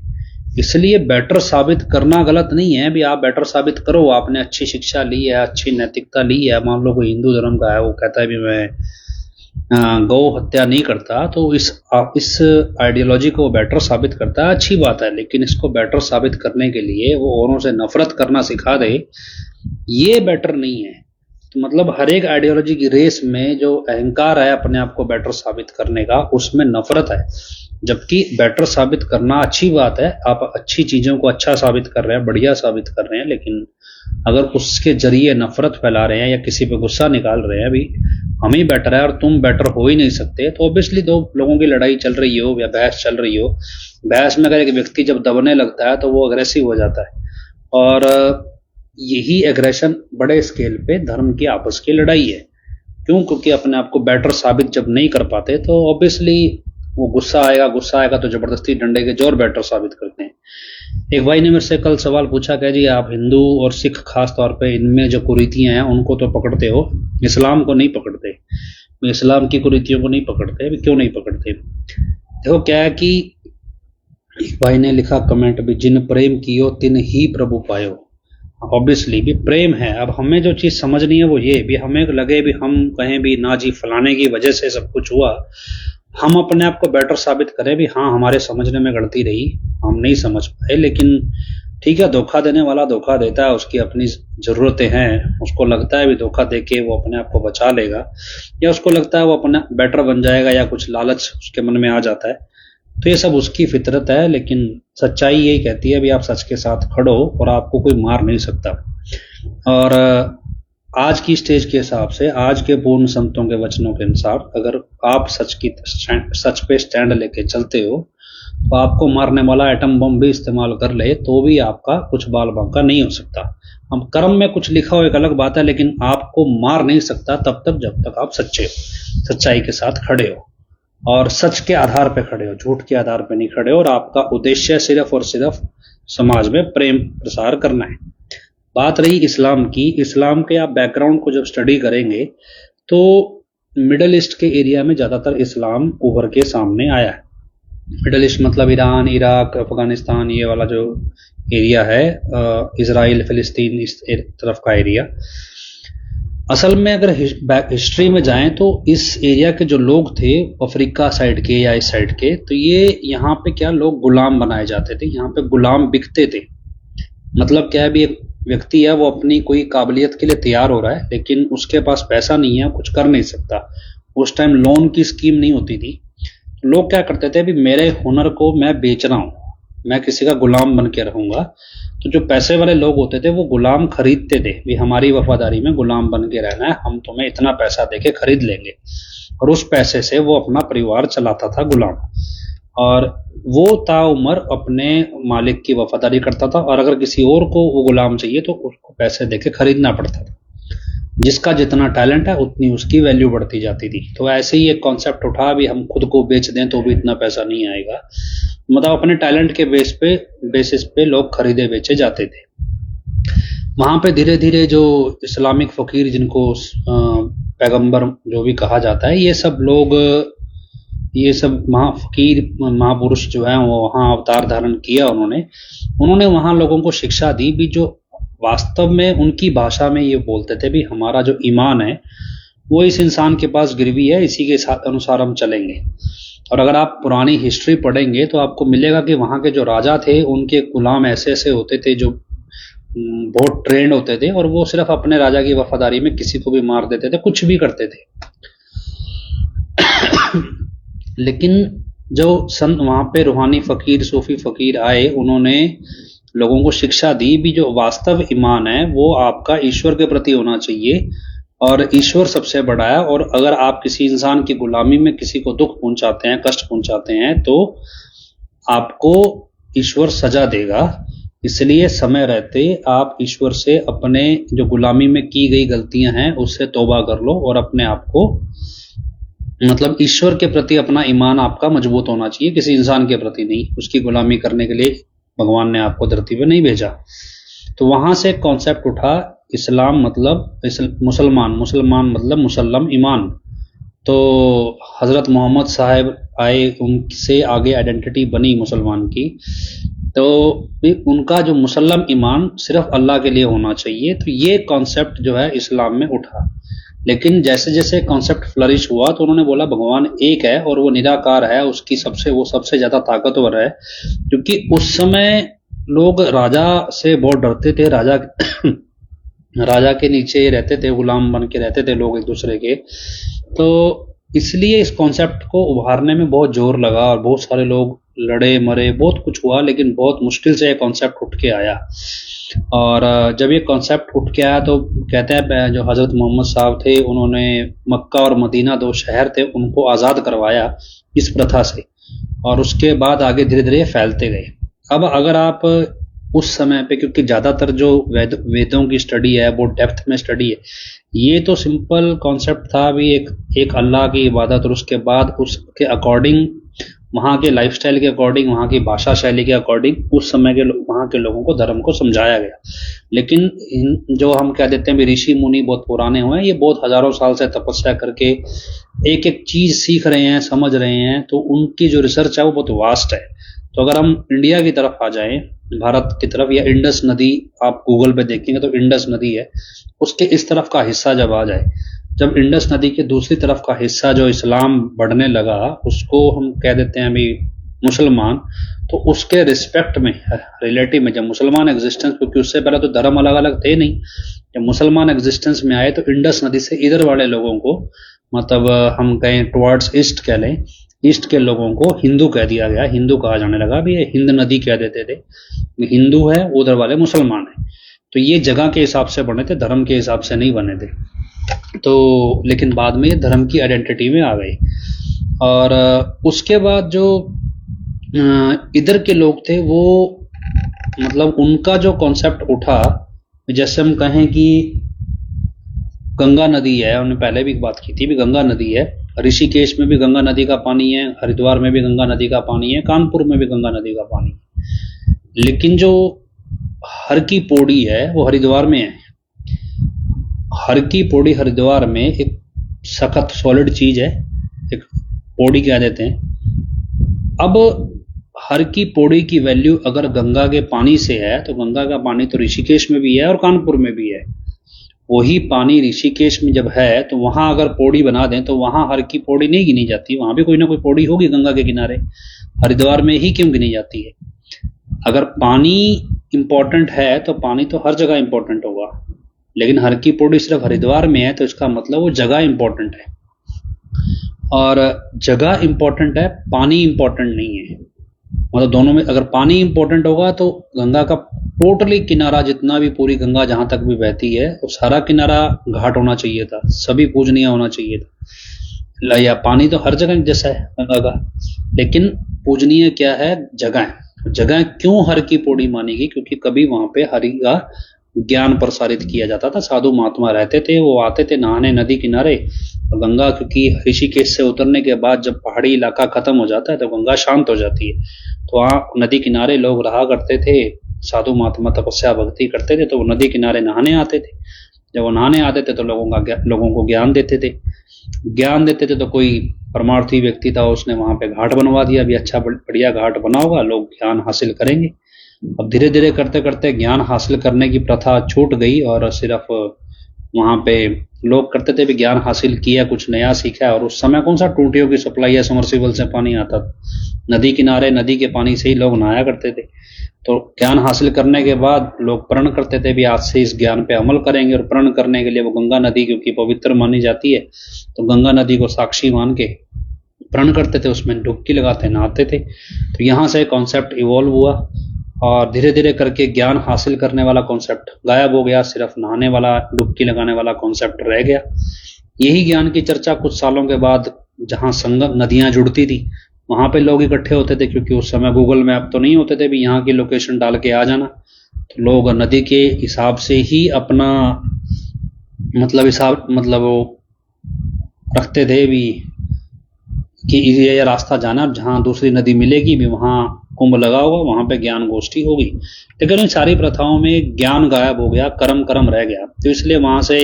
[SPEAKER 1] इसलिए बेटर साबित करना गलत नहीं है। भी आप बेटर साबित करो, आपने अच्छी शिक्षा ली है, अच्छी नैतिकता ली है। मान लो कोई हिंदू धर्म का है, वो कहता है भी मैं गौ हत्या नहीं करता, तो इस आइडियोलॉजी को बेटर साबित करता है, अच्छी बात है। लेकिन इसको बेटर साबित करने के लिए वो औरों से नफरत करना सिखा दे, ये बेटर नहीं है। तो मतलब हर एक आइडियोलॉजी की रेस में जो अहंकार है अपने आप को बेटर साबित करने का, उसमें नफरत है। जबकि बेटर साबित करना अच्छी बात है, आप अच्छी चीजों को अच्छा साबित कर रहे हैं, बढ़िया साबित कर रहे हैं। लेकिन अगर उसके जरिए नफरत फैला रहे हैं या किसी पे गुस्सा निकाल रहे हैं, अभी हम ही बेटर है और तुम बेटर हो ही नहीं सकते, तो ऑब्वियसली दो लोगों की लड़ाई चल रही हो या बहस चल रही हो, बहस में अगर एक व्यक्ति जब दबने लगता है तो वो अग्रेसिव हो जाता है। और यही एग्रेशन बड़े स्केल पे धर्म की आपस की लड़ाई है। क्यों? क्योंकि अपने आप को बेटर साबित जब नहीं कर पाते तो ऑब्वियसली वो गुस्सा आएगा तो जबरदस्ती डंडे के जोर बेटर साबित करते हैं। एक भाई ने मेरे से कल सवाल पूछा कि जी आप हिंदू और सिख खास तौर पे इनमें जो कुरीतियां हैं उनको तो पकड़ते हो, इस्लाम को नहीं पकड़ते। इस्लाम की कुरीतियों को नहीं पकड़ते। क्यों नहीं पकड़ते? देखो क्या है कि एक भाई ने लिखा कमेंट भी, जिन प्रेम कियो तिन ही प्रभु पायो। ऑब्वियसली भी प्रेम है। अब हमें जो चीज समझनी है वो ये भी, हमें लगे भी हम कहें भी ना जी फलाने की वजह से सब कुछ हुआ, हम अपने आप को बेटर साबित करें भी हाँ हमारे समझने में गलती रही, हम नहीं समझ पाए। लेकिन ठीक है, धोखा देने वाला धोखा देता है, उसकी अपनी जरूरतें हैं, उसको लगता है भी धोखा देके वो अपने आप को बचा लेगा, या उसको लगता है वो अपना बेटर बन जाएगा, या कुछ लालच उसके मन में आ जाता है। तो ये सब उसकी फितरत है। लेकिन सच्चाई यही कहती है भी आप सच के साथ खड़ो और आपको कोई मार नहीं सकता। और आज की स्टेज के हिसाब से, आज के पूर्ण संतों के वचनों के अनुसार, अगर आप सच पे स्टैंड लेके चलते हो तो आपको मारने वाला एटम बम भी इस्तेमाल कर ले तो भी आपका कुछ बाल बांका नहीं हो सकता। हम कर्म में कुछ लिखा हो एक अलग बात है, लेकिन आपको मार नहीं सकता तब तक जब तक आप सच्चे हो, सच्चाई के साथ खड़े हो और सच के आधार पे खड़े हो, झूठ के आधार पे नहीं खड़े हो। और आपका उद्देश्य सिर्फ और सिर्फ समाज में प्रेम प्रसार करना है। बात रही इस्लाम की, इस्लाम के आप बैकग्राउंड को जब स्टडी करेंगे तो मिडल ईस्ट के एरिया में ज्यादातर इस्लाम उभर के सामने आया है। मिडल ईस्ट मतलब ईरान, इराक, अफगानिस्तान, ये वाला जो एरिया है, इजराइल, फिलिस्तीन, इस तरफ का एरिया। असल में अगर हिस्ट्री में जाएं तो इस एरिया के जो लोग थे, अफ्रीका साइड के या इस साइड के, तो ये यहाँ पे क्या लोग गुलाम बनाए जाते थे, यहाँ पे गुलाम बिकते थे। मतलब क्या है भी, एक व्यक्ति है वो अपनी कोई काबिलियत के लिए तैयार हो रहा है लेकिन उसके पास पैसा नहीं है, कुछ कर नहीं सकता। उस टाइम लोन की स्कीम नहीं होती थी। लोग क्या करते थे भी, मेरे हुनर को मैं बेच रहा हूँ, मैं किसी का गुलाम बन के रहूंगा। तो जो पैसे वाले लोग होते थे वो गुलाम खरीदते थे भी, हमारी वफादारी में गुलाम बन के रहना है, हम तुम्हें इतना पैसा देके खरीद लेंगे। और उस पैसे से वो अपना परिवार चलाता था, गुलाम। और वो ताउम्र अपने मालिक की वफादारी करता था, और अगर किसी और को वो गुलाम चाहिए तो उसको पैसे देके खरीदना पड़ता था। जिसका जितना टैलेंट है उतनी उसकी वैल्यू बढ़ती जाती थी। तो ऐसे ही एक कॉन्सेप्ट उठा भी, हम खुद को बेच दें तो भी इतना पैसा नहीं आएगा। मतलब अपने टैलेंट के बेसिस पे लोग खरीदे बेचे जाते थे। वहां पे धीरे धीरे जो इस्लामिक फकीर, जिनको पैगंबर जो भी कहा जाता है, ये सब लोग, ये सब फकीर महापुरुष जो है वो वहां अवतार धारण किया। उन्होंने वहां लोगों को शिक्षा दी भी, जो वास्तव में उनकी भाषा में ये बोलते थे भी, हमारा जो ईमान है वो इस इंसान के पास गिरवी है, इसी के साथ अनुसार हम चलेंगे। और अगर आप पुरानी हिस्ट्री पढ़ेंगे तो आपको मिलेगा कि वहां के जो राजा थे उनके गुलाम ऐसे ऐसे होते थे जो बहुत ट्रेंड होते थे, और वो सिर्फ अपने राजा की वफादारी में किसी को भी मार देते थे, कुछ भी करते थे। लेकिन जो संत वहां पे रूहानी फकीर, सूफी फकीर आए, उन्होंने लोगों को शिक्षा दी भी, जो वास्तव ईमान है वो आपका ईश्वर के प्रति होना चाहिए, और ईश्वर सबसे बड़ा है। और अगर आप किसी इंसान की गुलामी में किसी को दुख पहुंचाते हैं, कष्ट पहुंचाते हैं, तो आपको ईश्वर सजा देगा। इसलिए समय रहते आप ईश्वर से अपने जो गुलामी में की गई गलतियां हैं उससे तौबा कर लो, और अपने आप को, मतलब ईश्वर के प्रति अपना ईमान आपका मजबूत होना चाहिए, किसी इंसान के प्रति नहीं। उसकी गुलामी करने के लिए भगवान ने आपको धरती पे नहीं भेजा। तो वहां से कॉन्सेप्ट उठा, इस्लाम मतलब मुसलमान, मुसलमान मतलब मुसल्लम, ईमान। तो हजरत मोहम्मद साहब आए, उनसे आगे आइडेंटिटी बनी मुसलमान की। तो उनका जो मुसल्लम ईमान सिर्फ अल्लाह के लिए होना चाहिए। तो ये कॉन्सेप्ट जो है इस्लाम में उठा। लेकिन जैसे जैसे कॉन्सेप्ट फ्लरिश हुआ तो उन्होंने बोला भगवान एक है और वो निराकार है, उसकी वो सबसे ज्यादा ताकतवर है। क्योंकि उस समय लोग राजा से बहुत डरते थे, राजा के नीचे रहते थे, गुलाम बन के रहते थे लोग एक दूसरे के। तो इसलिए इस कॉन्सेप्ट को उभारने में बहुत जोर लगा और बहुत सारे लोग लड़े मरे, बहुत कुछ हुआ, लेकिन बहुत मुश्किल से ये कॉन्सेप्ट उठ के आया। और जब ये कॉन्सेप्ट उठ के आया तो कहते हैं जो हजरत मोहम्मद साहब थे उन्होंने मक्का और मदीना, 2 शहर थे, उनको आज़ाद करवाया इस प्रथा से, और उसके बाद आगे धीरे धीरे फैलते गए। अब अगर आप उस समय पे, क्योंकि ज़्यादातर जो वेदों की स्टडी है वो डेप्थ में स्टडी है, ये तो सिंपल कॉन्सेप्ट था भी एक अल्लाह की इबादत, और उसके बाद उसके अकॉर्डिंग, वहाँ के लाइफस्टाइल के अकॉर्डिंग, वहाँ की भाषा शैली के अकॉर्डिंग उस समय के वहाँ के लोगों को धर्म को समझाया गया। लेकिन जो हम कह देते हैं भी ऋषि मुनि बहुत पुराने हुए हैं, ये बहुत हजारों साल से तपस्या करके एक एक चीज सीख रहे हैं, समझ रहे हैं, तो उनकी जो रिसर्च है वो बहुत वास्ट है। तो अगर हम इंडिया की तरफ आ जाएं, भारत की तरफ, या इंडस नदी आप गूगल पे देखेंगे तो इंडस नदी है, उसके इस तरफ का हिस्सा जब आ जाए, जब इंडस नदी के दूसरी तरफ का हिस्सा जो इस्लाम बढ़ने लगा, उसको हम कह देते हैं अभी मुसलमान, तो उसके रिस्पेक्ट में, रिलेटिव में, जब मुसलमान एग्जिस्टेंस, क्योंकि उससे पहले तो धर्म अलग अलग थे नहीं, जब मुसलमान एग्जिस्टेंस में आए तो इंडस नदी से इधर वाले लोगों को, मतलब हम कहें टुवर्ड्स ईस्ट कह लें, ईस्ट के लोगों को हिंदू कह दिया गया, हिंदू कहा जाने लगा। भी ये हिंद नदी कह देते थे, हिंदू है, उधर वाले मुसलमान है। तो ये जगह के हिसाब से बने थे, धर्म के हिसाब से नहीं बने थे। तो लेकिन बाद में धर्म की आइडेंटिटी में आ गए। और उसके बाद जो इधर के लोग थे वो, मतलब उनका जो कॉन्सेप्ट उठा, जैसे हम कहें कि गंगा नदी है, उन्होंने पहले भी बात की थी भी गंगा नदी है, ऋषिकेश में भी गंगा नदी का पानी है, हरिद्वार में भी गंगा नदी का पानी है, कानपुर में भी गंगा नदी का पानी है। लेकिन जो हर की पौड़ी है वो हरिद्वार में है। हर की पौड़ी हरिद्वार में एक सख्त सॉलिड चीज है, एक पौड़ी कह देते हैं। अब हर की पौड़ी की वैल्यू अगर गंगा के पानी से है, तो गंगा का पानी तो ऋषिकेश में भी है और कानपुर में भी है। वही पानी ऋषिकेश में जब है तो वहां अगर पौड़ी बना दें तो वहां हर की पौड़ी नहीं गिनी जाती, वहां भी कोई ना कोई पौड़ी होगी गंगा के किनारे, हरिद्वार में ही क्यों गिनी जाती है? अगर पानी इंपॉर्टेंट है तो पानी तो हर जगह इंपॉर्टेंट होगा, लेकिन हर की पौड़ी सिर्फ हरिद्वार में है तो इसका मतलब वो जगह इंपॉर्टेंट है। और जगह इंपॉर्टेंट है, पानी इंपॉर्टेंट नहीं है। मतलब दोनों में अगर पानी इंपॉर्टेंट होगा तो गंगा का टोटली किनारा, जितना भी पूरी गंगा जहां तक भी बहती है, वो सारा किनारा घाट होना चाहिए था, सभी पूजनीय होना चाहिए था। या पानी तो हर जगह जैसा है गंगा का, लेकिन पूजनीय क्या है? जगह। जगह क्यों हर की पौड़ी मानी गई? क्योंकि कभी वहां पे हरि का ज्ञान प्रसारित किया जाता था, साधु महात्मा रहते थे, वो आते थे नहाने नदी किनारे। गंगा, क्योंकि ऋषिकेश से उतरने के बाद जब पहाड़ी इलाका खत्म हो जाता है तो गंगा शांत हो जाती है, तो वहाँ नदी किनारे लोग रहा करते थे, साधु महात्मा तपस्या भक्ति करते थे, तो वो नदी किनारे नहाने आते थे। जब वो नहाने आते थे तो लोगों को ज्ञान देते थे। तो कोई परमार्थी व्यक्ति था, उसने वहां पे घाट बनवा दिया, भी अच्छा बढ़िया घाट बना होगा, लोग ज्ञान हासिल करेंगे। अब धीरे धीरे करते करते ज्ञान हासिल करने की प्रथा छूट गई और सिर्फ वहां पे लोग करते थे भी ज्ञान हासिल किया, कुछ नया सीखा। और उस समय कौन सा टूटियों की सप्लाई या समरसीबल से पानी आता था? नदी किनारे नदी के पानी से ही लोग नहाया करते थे। तो ज्ञान हासिल करने के बाद लोग प्रण करते थे भी आज से इस ज्ञान पे अमल करेंगे, और प्रण करने के लिए वो गंगा नदी, क्योंकि पवित्र मानी जाती है, तो गंगा नदी को साक्षी मान के प्रण करते थे, उसमें डुबकी लगाते नहाते थे। तो यहाँ से कॉन्सेप्ट इवॉल्व हुआ और धीरे धीरे करके ज्ञान हासिल करने वाला कॉन्सेप्ट गायब हो गया, सिर्फ नहाने वाला, डुबकी लगाने वाला कॉन्सेप्ट रह गया। यही ज्ञान की चर्चा कुछ सालों के बाद जहां संगम नदियां जुड़ती थी वहां पे लोग इकट्ठे होते थे, क्योंकि उस समय गूगल मैप तो नहीं होते थे भी यहाँ की लोकेशन डाल के आ जाना। तो लोग नदी के हिसाब से ही अपना मतलब वो रखते थे भी कि ये रास्ता जाना, जहां दूसरी नदी मिलेगी भी वहां कुंभ लगा होगा, वहां पे ज्ञान गोष्ठी होगी। लेकिन इन सारी प्रथाओं में ज्ञान गायब हो गया, कर्म रह गया। तो इसलिए वहां से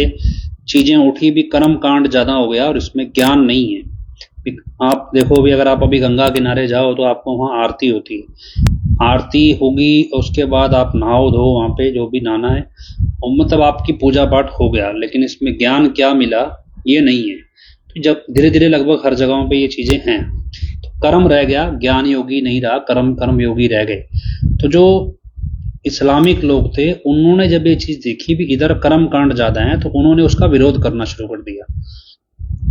[SPEAKER 1] चीजें उठी भी, कर्म कांड ज्यादा हो गया और इसमें ज्ञान नहीं है। आप देखो भी, अगर आप अभी गंगा किनारे जाओ तो आपको वहां आरती होती है, आरती होगी, उसके बाद आप नहाओ धो वहाँ पे जो भी नहाना है, और मतलब आपकी पूजा पाठ हो गया, लेकिन इसमें ज्ञान क्या मिला ये नहीं है। तो जब धीरे धीरे लगभग हर जगहों पे ये चीजें हैं, तो कर्म रह गया, ज्ञान योगी नहीं रहा, कर्म योगी रह गए। तो जो इस्लामिक लोग थे उन्होंने जब ये चीज देखी भी इधर कर्म कांड ज्यादा है, तो उन्होंने उसका विरोध करना शुरू कर दिया।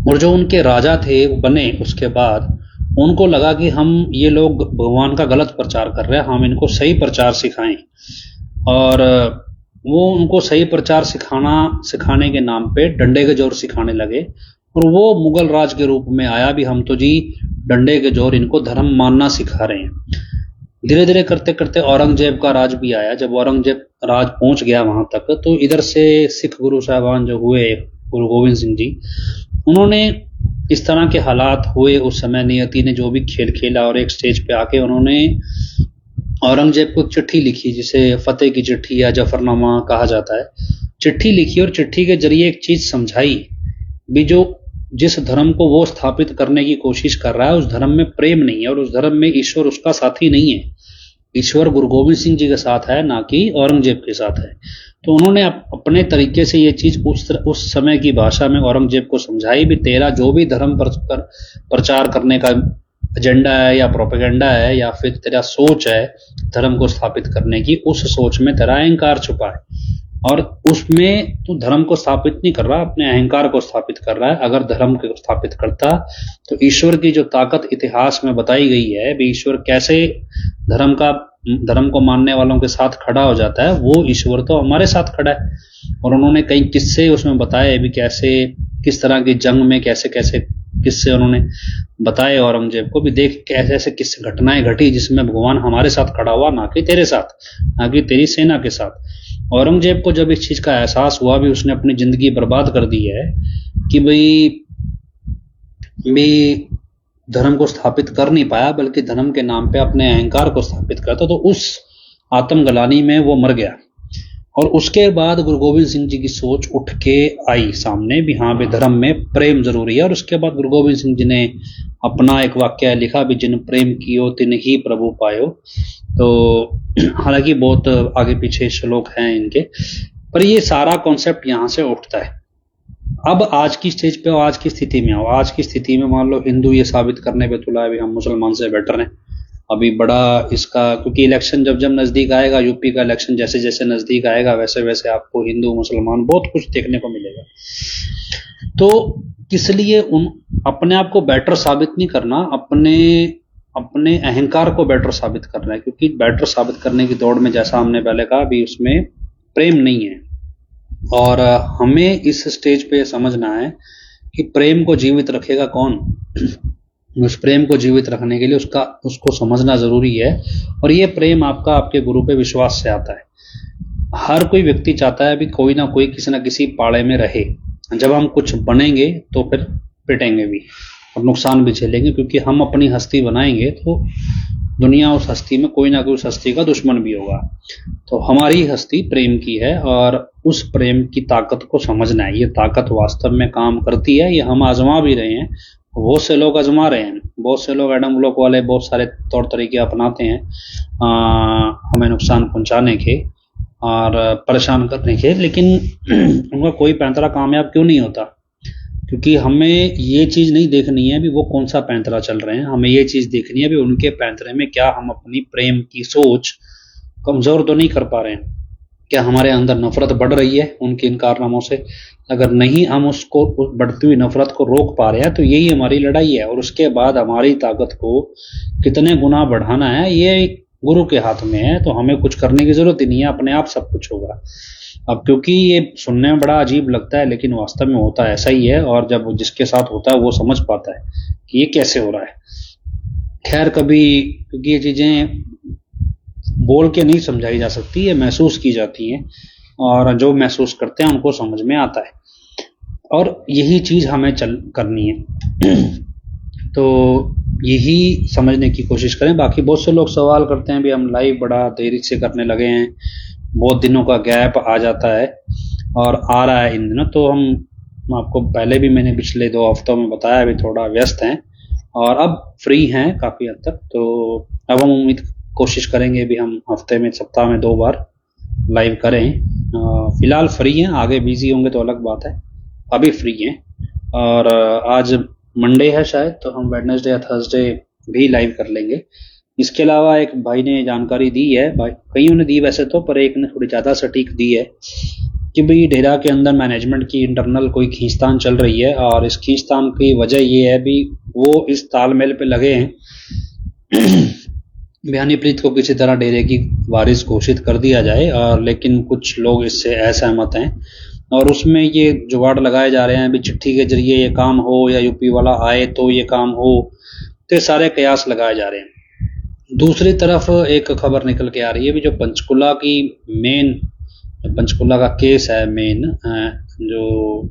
[SPEAKER 1] और जो उनके राजा थे बने उसके बाद, उनको लगा कि हम ये लोग भगवान का गलत प्रचार कर रहे हैं, हम इनको सही प्रचार सिखाएं। और वो उनको सही प्रचार सिखाने के नाम पे डंडे के जोर सिखाने लगे। और वो मुगल राज के रूप में आया भी, हम तो जी डंडे के जोर इनको धर्म मानना सिखा रहे हैं। धीरे धीरे करते करते औरंगजेब का राज भी आया। जब औरंगजेब राज पहुंच गया वहां तक, तो इधर से सिख गुरु साहबान जो हुए, गुरु गोविंद सिंह जी, उन्होंने इस तरह के हालात हुए उस समय, नियति ने जो भी खेल खेला, और एक स्टेज पे आके उन्होंने औरंगजेब को चिट्ठी लिखी, जिसे फतेह की चिट्ठी या जफरनामा कहा जाता है। चिट्ठी लिखी और चिट्ठी के जरिए एक चीज समझाई भी, जो जिस धर्म को वो स्थापित करने की कोशिश कर रहा है उस धर्म में प्रेम नहीं है, और उस धर्म में ईश्वर उसका साथी नहीं है। ईश्वर गुरु गोविंद सिंह जी के साथ है, ना कि औरंगजेब के साथ है। तो उन्होंने अपने तरीके से ये चीज उस समय की भाषा में औरंगजेब को समझाई भी, तेरा जो भी धर्म प्रचार करने का एजेंडा है या प्रोपेगेंडा है, या फिर तेरा सोच है धर्म को स्थापित करने की, उस सोच में तेरा अहंकार छुपा है, और उसमें तू धर्म को स्थापित नहीं कर रहा, अपने अहंकार को स्थापित कर रहा है। अगर धर्म को स्थापित करता तो ईश्वर की जो ताकत इतिहास में बताई गई है, ईश्वर कैसे धर्म को मानने वालों के साथ खड़ा हो जाता है, वो ईश्वर तो हमारे साथ खड़ा है। और उन्होंने कई किस्से उसमें बताए भी, कैसे किस तरह की जंग में कैसे कैसे किस्से उन्होंने बताए औरंगजेब को भी, देख कैसे ऐसे किस्से घटनाएं घटी जिसमें भगवान हमारे साथ खड़ा हुआ, ना कि तेरे साथ, ना कि तेरी सेना के साथ। औरंगजेब को जब इस चीज का एहसास हुआ भी, उसने अपनी जिंदगी बर्बाद कर दी है कि भाई धर्म को स्थापित कर नहीं पाया, बल्कि धर्म के नाम पे अपने अहंकार को स्थापित करता, तो उस आत्मग्लानि में वो मर गया। और उसके बाद गुरु गोविंद सिंह जी की सोच उठ के आई सामने भी, हाँ भी धर्म में प्रेम जरूरी है। और उसके बाद गुरु गोविंद सिंह जी ने अपना एक वाक्य लिखा भी, जिन प्रेम कियो तिन ही प्रभु पायो। तो हालांकि बहुत आगे पीछे श्लोक हैं इनके, पर ये सारा कॉन्सेप्ट यहाँ से उठता है। अब आज की स्टेज पे, आज की स्थिति में, आज की स्थिति में मान लो हिंदू ये साबित करने पे तुला है भी हम मुसलमान से बेटर हैं। अभी बड़ा इसका, क्योंकि इलेक्शन जब जब नजदीक आएगा, यूपी का इलेक्शन जैसे जैसे नजदीक आएगा, वैसे वैसे आपको हिंदू मुसलमान बहुत कुछ देखने को मिलेगा। तो इसलिए अपने आप को बेटर साबित नहीं करना, अपने अहंकार को बेटर साबित करना है। क्योंकि बेटर साबित करने की दौड़ में, जैसा हमने पहले कहा भी, उसमें प्रेम नहीं है। और हमें इस स्टेज पे समझना है कि प्रेम को जीवित रखेगा कौन। उस प्रेम को जीवित रखने के लिए उसको समझना जरूरी है। और ये प्रेम आपका आपके गुरु पे विश्वास से आता है। हर कोई व्यक्ति चाहता है भी कोई ना कोई किसी ना किसी पाड़े में रहे। जब हम कुछ बनेंगे तो फिर पिटेंगे भी और नुकसान भी झेलेंगे, क्योंकि हम अपनी हस्ती बनाएंगे तो दुनिया उस हस्ती में कोई ना कोई उस हस्ती का दुश्मन भी होगा। तो हमारी हस्ती प्रेम की है, और उस प्रेम की ताकत को समझना है। ये ताकत वास्तव में काम करती है, ये हम आजमा भी रहे हैं, बहुत से लोग आजमा रहे हैं। बहुत से लोग एडम ब्लॉक वाले बहुत सारे तौर तरीके अपनाते हैं हमें नुकसान पहुंचाने के और परेशान करने के, लेकिन उनका कोई पैंतरा कामयाब क्यों नहीं होता? क्योंकि हमें ये चीज नहीं देखनी है भी वो कौन सा पैंतरा चल रहे हैं, हमें ये चीज देखनी है भी उनके पैंतरे में क्या हम अपनी प्रेम की सोच कमजोर तो नहीं कर पा रहे हैं, क्या हमारे अंदर नफरत बढ़ रही है उनके इन कारनामों से। अगर नहीं हम उसको बढ़ती हुई नफरत को रोक पा रहे हैं तो यही हमारी लड़ाई है। और उसके बाद हमारी ताकत को कितने गुना बढ़ाना है ये गुरु के हाथ में है। तो हमें कुछ करने की जरूरत ही नहीं है, अपने आप सब कुछ होगा। अब क्योंकि ये सुनने में बड़ा अजीब लगता है, लेकिन वास्तव में होता ऐसा ही है। और जब जिसके साथ होता है वो समझ पाता है कि ये कैसे हो रहा है। खैर कभी, क्योंकि ये चीजें बोल के नहीं समझाई जा सकती, ये महसूस की जाती हैं, और जो महसूस करते हैं उनको समझ में आता है। और यही चीज हमें करनी है। तो यही समझने की कोशिश करें। बाकी बहुत से लोग सवाल करते हैं भी हम लाइव बड़ा देरी से करने लगे हैं, बहुत दिनों का गैप आ जाता है और आ रहा है इन दिनों। तो हम आपको पहले भी मैंने पिछले 2 हफ्तों में बताया भी थोड़ा व्यस्त हैं और अब फ्री हैं काफी हद तक। तो अब हम उम्मीद कोशिश करेंगे भी हम हफ्ते में, सप्ताह में 2 बार लाइव करें। फिलहाल फ्री हैं, आगे बिजी होंगे तो अलग बात है, अभी फ्री हैं। और आज मंडे है शायद, तो हम वेडनेसडे या थर्सडे भी लाइव कर लेंगे। इसके अलावा एक भाई ने जानकारी दी है, भाई कईयों ने दी वैसे तो, पर एक ने थोड़ी ज़्यादा सटीक दी है कि भाई डेरा के अंदर मैनेजमेंट की इंटरनल कोई खींचतान चल रही है, और इस खींचतान की वजह ये है भी वो इस तालमेल पे लगे हैं बिहानीप्रीत को किसी तरह डेरे की वारिस घोषित कर दिया जाए, और लेकिन कुछ लोग इससे असहमत हैं, और उसमें ये जुगाड़ लगाए जा रहे हैं भी चिट्ठी के जरिए ये काम हो या यूपी वाला आए तो ये काम हो, तो सारे कयास लगाए जा रहे हैं। दूसरी तरफ एक खबर निकल के आ रही है भी जो पंचकुला की मेन, पंचकुला का केस है मेन, जो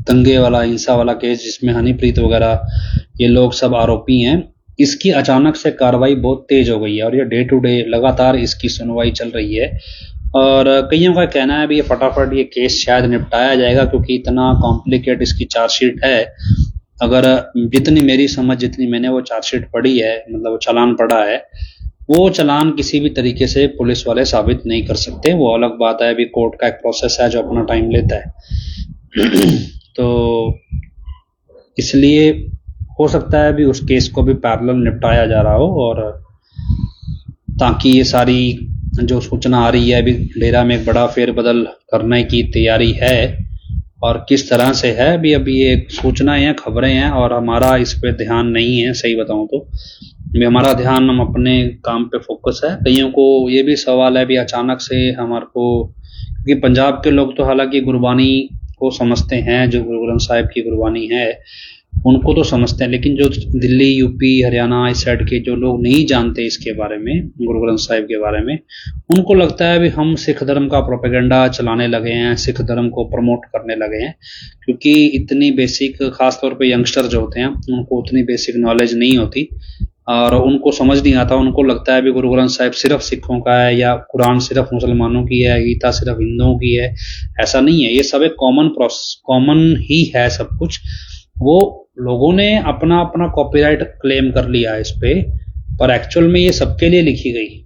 [SPEAKER 1] दंगे वाला, हिंसा वाला केस जिसमें हनीप्रीत वगैरह ये लोग सब आरोपी हैं, इसकी अचानक से कार्रवाई बहुत तेज हो गई है, और ये डे टू डे लगातार इसकी सुनवाई चल रही है। और कईयों का कहना है भी ये फटाफट ये केस शायद निपटाया जाएगा, क्योंकि इतना कॉम्प्लिकेट इसकी चार्जशीट है। अगर जितनी मेरी समझ, जितनी मैंने वो चार्जशीट पढ़ी है, मतलब वो चालान पढ़ा है, वो चालान किसी भी तरीके से पुलिस वाले साबित नहीं कर सकते। वो अलग बात है, अभी कोर्ट का एक प्रोसेस है जो अपना टाइम लेता है तो इसलिए हो सकता है भी उस केस को भी पैरेलल निपटाया जा रहा हो, और ताकि ये सारी जो सूचना आ रही है अभी डेरा में एक बड़ा फेरबदल करने की तैयारी है, और किस तरह से है भी अभी ये सूचनाएं हैं, खबरें हैं, और हमारा इस पे ध्यान नहीं है। सही बताऊं तो हमारा ध्यान, हम अपने काम पे फोकस है। कईयों को ये भी सवाल है भी अचानक से हमारे को, क्योंकि पंजाब के लोग तो हालांकि गुरबानी को समझते हैं, जो गुरु ग्रंथ साहिब की गुरबानी है उनको तो समझते हैं, लेकिन जो दिल्ली, यूपी, हरियाणा इस साइड के जो लोग नहीं जानते इसके बारे में, गुरु ग्रंथ साहिब के बारे में, उनको लगता है भी हम सिख धर्म का प्रोपेगेंडा चलाने लगे हैं, सिख धर्म को प्रमोट करने लगे हैं, क्योंकि इतनी बेसिक, खासतौर पे यंगस्टर जो होते हैं उनको उतनी बेसिक नॉलेज नहीं होती, और उनको समझ नहीं आता। उनको लगता है भी गुरु ग्रंथ साहिब सिर्फ सिखों का है, या कुरान सिर्फ मुसलमानों की है, गीता सिर्फ हिंदुओं की है। ऐसा नहीं है, ये सब एक कॉमन ही है सब कुछ। वो लोगों ने अपना अपना कॉपीराइट क्लेम कर लिया है इस पे, पर एक्चुअल में ये सबके लिए लिखी गई।